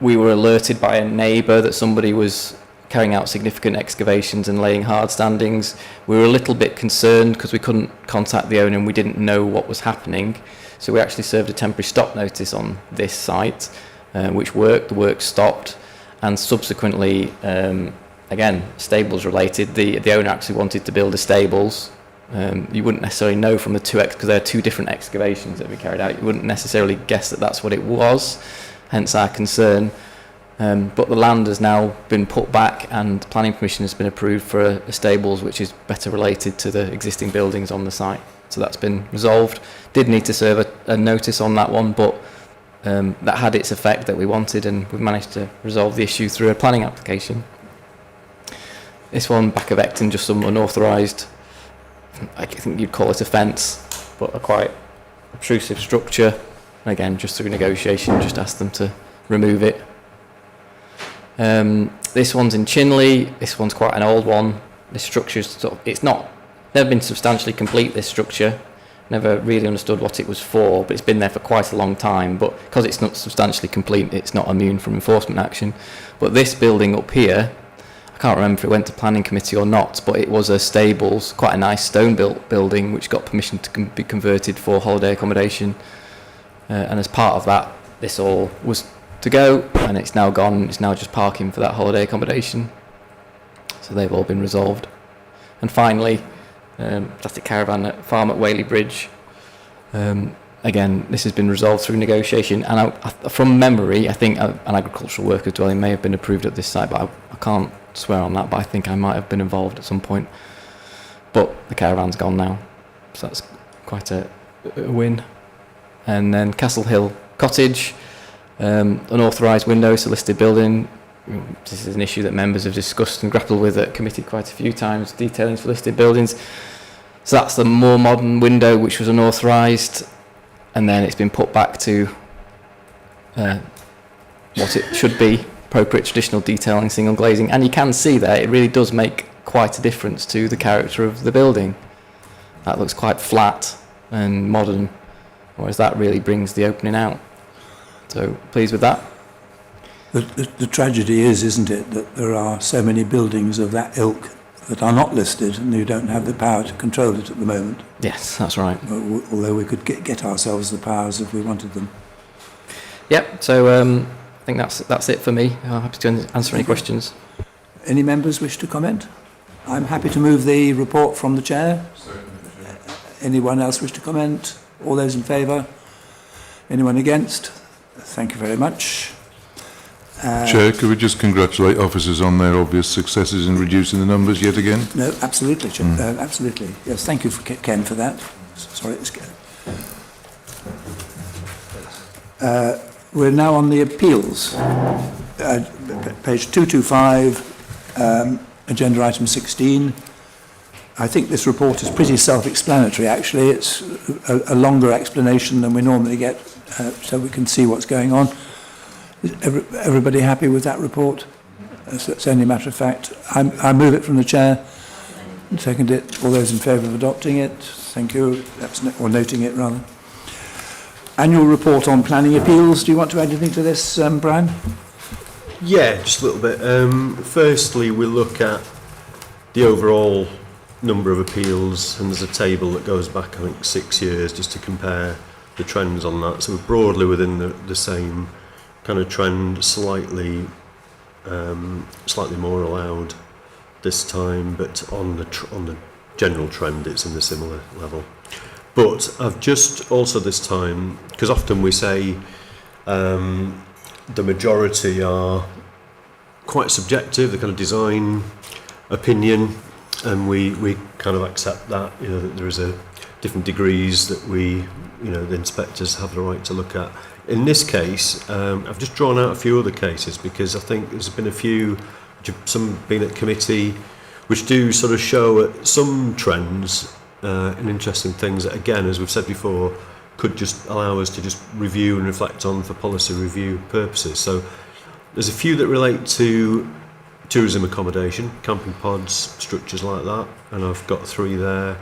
we were alerted by a neighbour that somebody was carrying out significant excavations and laying hard standings. We were a little bit concerned because we couldn't contact the owner and we didn't know what was happening. So we actually served a temporary stop notice on this site, which worked. The work stopped, and subsequently, again, stables related, the owner actually wanted to build a stables. You wouldn't necessarily know from the because there are two different excavations that we carried out. You wouldn't necessarily guess that that's what it was, hence our concern. But the land has now been put back, and planning permission has been approved for a stables which is better related to the existing buildings on the site. So that's been resolved. Did need to serve a notice on that one, but that had its effect that we wanted, and we've managed to resolve the issue through a planning application. This one, back of Ecton, just some unauthorised, I think you'd call it a fence, but a quite obtrusive structure. And again, just through negotiation, just asked them to remove it. This one's in Chinley. This one's quite an old one. This structure's never been substantially complete, this structure. Never really understood what it was for, but it's been there for quite a long time. But because it's not substantially complete, it's not immune from enforcement action. But this building up here, I can't remember if it went to planning committee or not, but it was a stables, quite a nice stone-built building, which got permission to be converted for holiday accommodation. And as part of that, this all was to go, and it's now gone. It's now just parking for that holiday accommodation. So they've all been resolved. And finally, plastic caravan farm at Whaley Bridge. Again, this has been resolved through negotiation, and from memory, I think an agricultural worker dwelling may have been approved at this site, but I can't swear on that, but I think I might have been involved at some point. But the caravan's gone now, so that's quite a win. And then Castle Hill Cottage, unauthorised windows to listed building. This is an issue that members have discussed and grappled with at committee quite a few times, detailing for listed buildings. So that's the more modern window which was unauthorised, and then it's been put back to what it should be, appropriate traditional detailing, single glazing. And you can see there, it really does make quite a difference to the character of the building. That looks quite flat and modern, whereas that really brings the opening out. So, pleased with that. The tragedy is, isn't it, that there are so many buildings of that ilk that are not listed and who don't have the power to control it at the moment. Yes, that's right. Although we could get ourselves the powers if we wanted them. Yep, so I think that's it for me. I'm happy to answer any questions. Any members wish to comment? I'm happy to move the report from the chair. Anyone else wish to comment? All those in favour? Anyone against? Thank you very much. Chair, could we just congratulate officers on their obvious successes in reducing the numbers yet again? No, absolutely, absolutely. Yes, thank you, Ken, for that. Sorry, it's Ken. We're now on the appeals. Page 225, agenda item 16. I think this report is pretty self-explanatory, actually. It's a longer explanation than we normally get, so we can see what's going on. Is everybody happy with that report? It's only a matter of fact. I move it from the chair. Second it. All those in favour of adopting it? Thank you. Or noting it, rather. Annual report on planning appeals. Do you want to add anything to this, Brian? Yeah, just a little bit. Firstly, we look at the overall number of appeals, and there's a table that goes back, I think, 6 years, just to compare the trends on that. So we're broadly within the same kind of trend, slightly more allowed this time, but on the general trend, it's in the similar level. But I've just also this time, because often we say the majority are quite subjective, the kind of design opinion, and we kind of accept that, you know, that there is a different degrees that we, you know, the inspectors have the right to look at. In this case, I've just drawn out a few other cases because I think there's been a few, some been at committee, which do sort of show some trends and interesting things that, again, as we've said before, could just allow us to just review and reflect on for policy review purposes. So there's a few that relate to tourism accommodation, camping pods, structures like that, and I've got 3 there.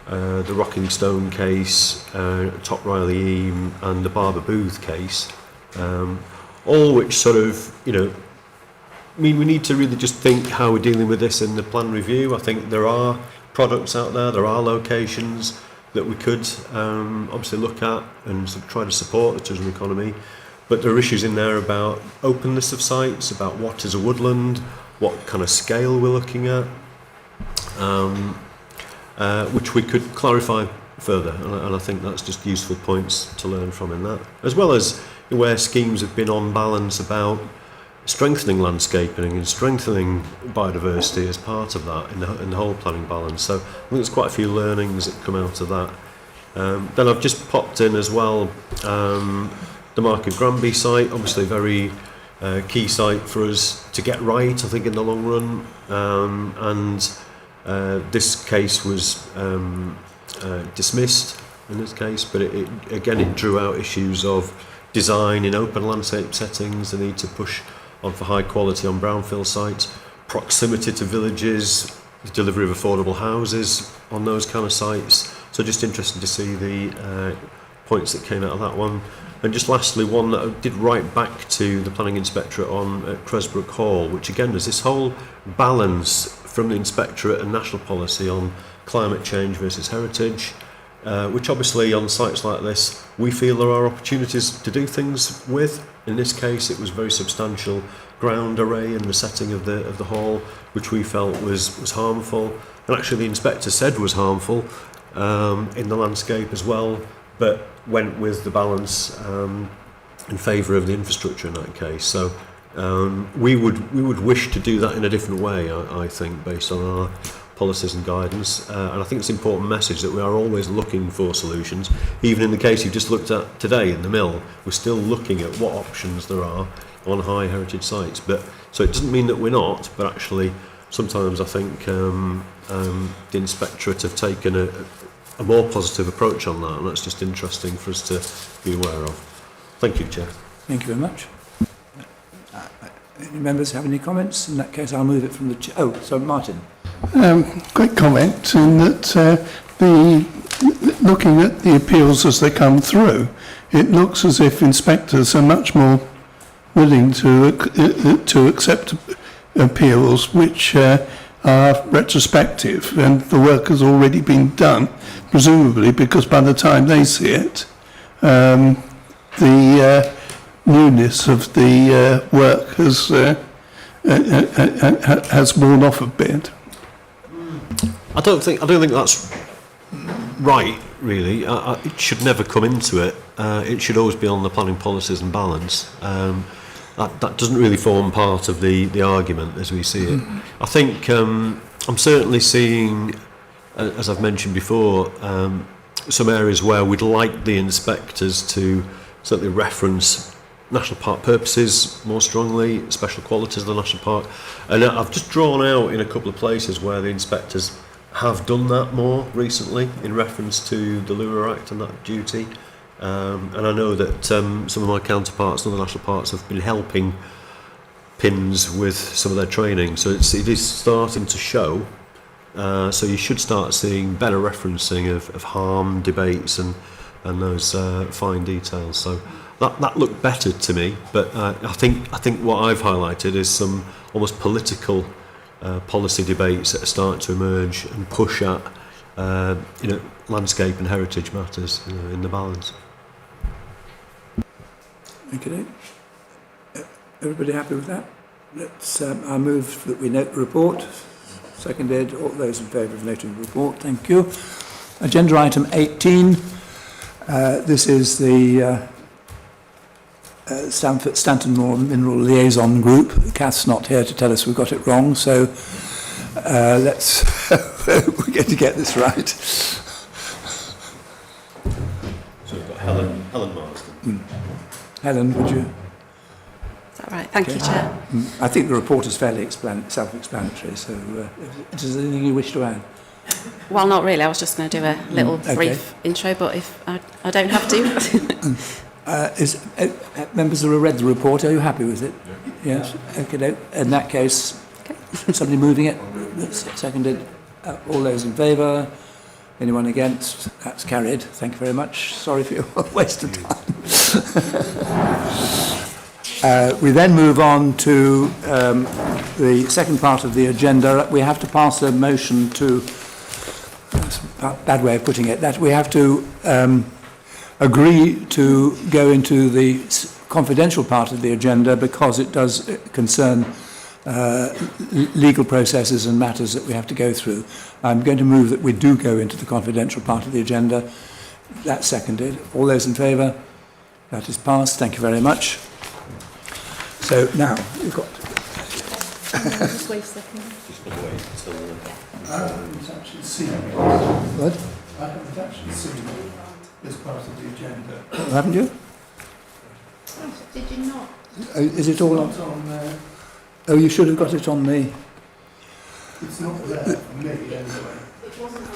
The Rocking Stone case, Top Riley Eam, and the Barber Booth case, all which sort of, you know, I mean, we need to really just think how we're dealing with this in the plan review. I think there are products out there are locations that we could obviously look at and sort of try to support the tourism economy, but there are issues in there about openness of sites, about what is a woodland, what kind of scale we're looking at, which we could clarify further, and I think that's just useful points to learn from in that, as well as where schemes have been on balance about strengthening landscaping and strengthening biodiversity as part of that in the whole planning balance. So I think there's quite a few learnings that come out of that. Then I've just popped in as well the Mark of Granby site, obviously a very key site for us to get right, I think, in the long run, and this case was dismissed in this case, but it drew out issues of design in open landscape settings, the need to push on for high quality on brownfield sites, proximity to villages, the delivery of affordable houses on those kind of sites. So just interesting to see the points that came out of that one. And just lastly, one that I did write back to the planning inspectorate on at Cresbrook Hall, which again is this whole balance from the inspectorate and national policy on climate change versus heritage, which obviously on sites like this we feel there are opportunities to do things with. In this case it was very substantial ground array in the setting of the hall, which we felt was harmful, and actually the inspector said was harmful in the landscape as well, but went with the balance in favour of the infrastructure in that case. So we would wish to do that in a different way, I think, based on our policies and guidance, and I think it's an important message that we are always looking for solutions. Even in the case you've just looked at today in the mill, we're still looking at what options there are on high heritage sites. But so it doesn't mean that we're not, but actually sometimes I think the inspectorate have taken a more positive approach on that, and that's just interesting for us to be aware of. Thank you, Chair. Thank you very much. Any members have any comments? In that case, I'll move it from the chair. Oh, so Martin. Quick comment in that looking at the appeals as they come through, it looks as if inspectors are much more willing to accept appeals which are retrospective, and the work has already been done, presumably because by the time they see it, the newness of the work has worn off a bit. I don't think that's right, really. It should never come into it. It should always be on the planning policies and balance. that doesn't really form part of the argument as we see it. I think I'm certainly seeing, as I've mentioned before, some areas where we'd like the inspectors to certainly reference national park purposes more strongly, special qualities of the national park. And I've just drawn out in a couple of places where the inspectors have done that more recently in reference to the Lure Act and that duty. And I know that some of my counterparts in other national parks have been helping PINs with some of their training. So it is starting to show. So you should start seeing better referencing of harm debates and those fine details. So that looked better to me, but I think what I've highlighted is some almost political policy debates that are starting to emerge and push at landscape and heritage matters in the balance. Okay. Everybody happy with that? Let's. I move that we note the report. Seconded. All those in favour of noting the report. Thank you. Agenda item 18. This is the Stanton Moor Mineral Liaison Group. Kath's not here to tell us we've got it wrong, so let's. We're going to get this right. So we've got Helen Marsden. Helen, would you? Is that right? Thank you, Chair. I think the report is fairly self-explanatory, so is there anything you wish to add? Well, not really. I was just going to do a little brief intro, but if I don't have to. Members who have read the report, are you happy with it? Yes. Okay. In that case, somebody moving it, seconded. All those in favour? Anyone against? That's carried. Thank you very much. Sorry for your waste of time. We then move on to the second part of the agenda. We have to pass a motion to, that's a bad way of putting it, that we have to agree to go into the confidential part of the agenda because it does concern legal processes and matters that we have to go through. I'm going to move that we do go into the confidential part of the agenda. That's seconded. All those in favour? That is passed. Thank you very much. So now we've got. Just wait a second. I haven't actually seen it. What? I haven't actually seen this part of the agenda. Haven't you? Did you not? Is it all on? On there. Oh, you should have got it on the. It's not there for me anyway. It wasn't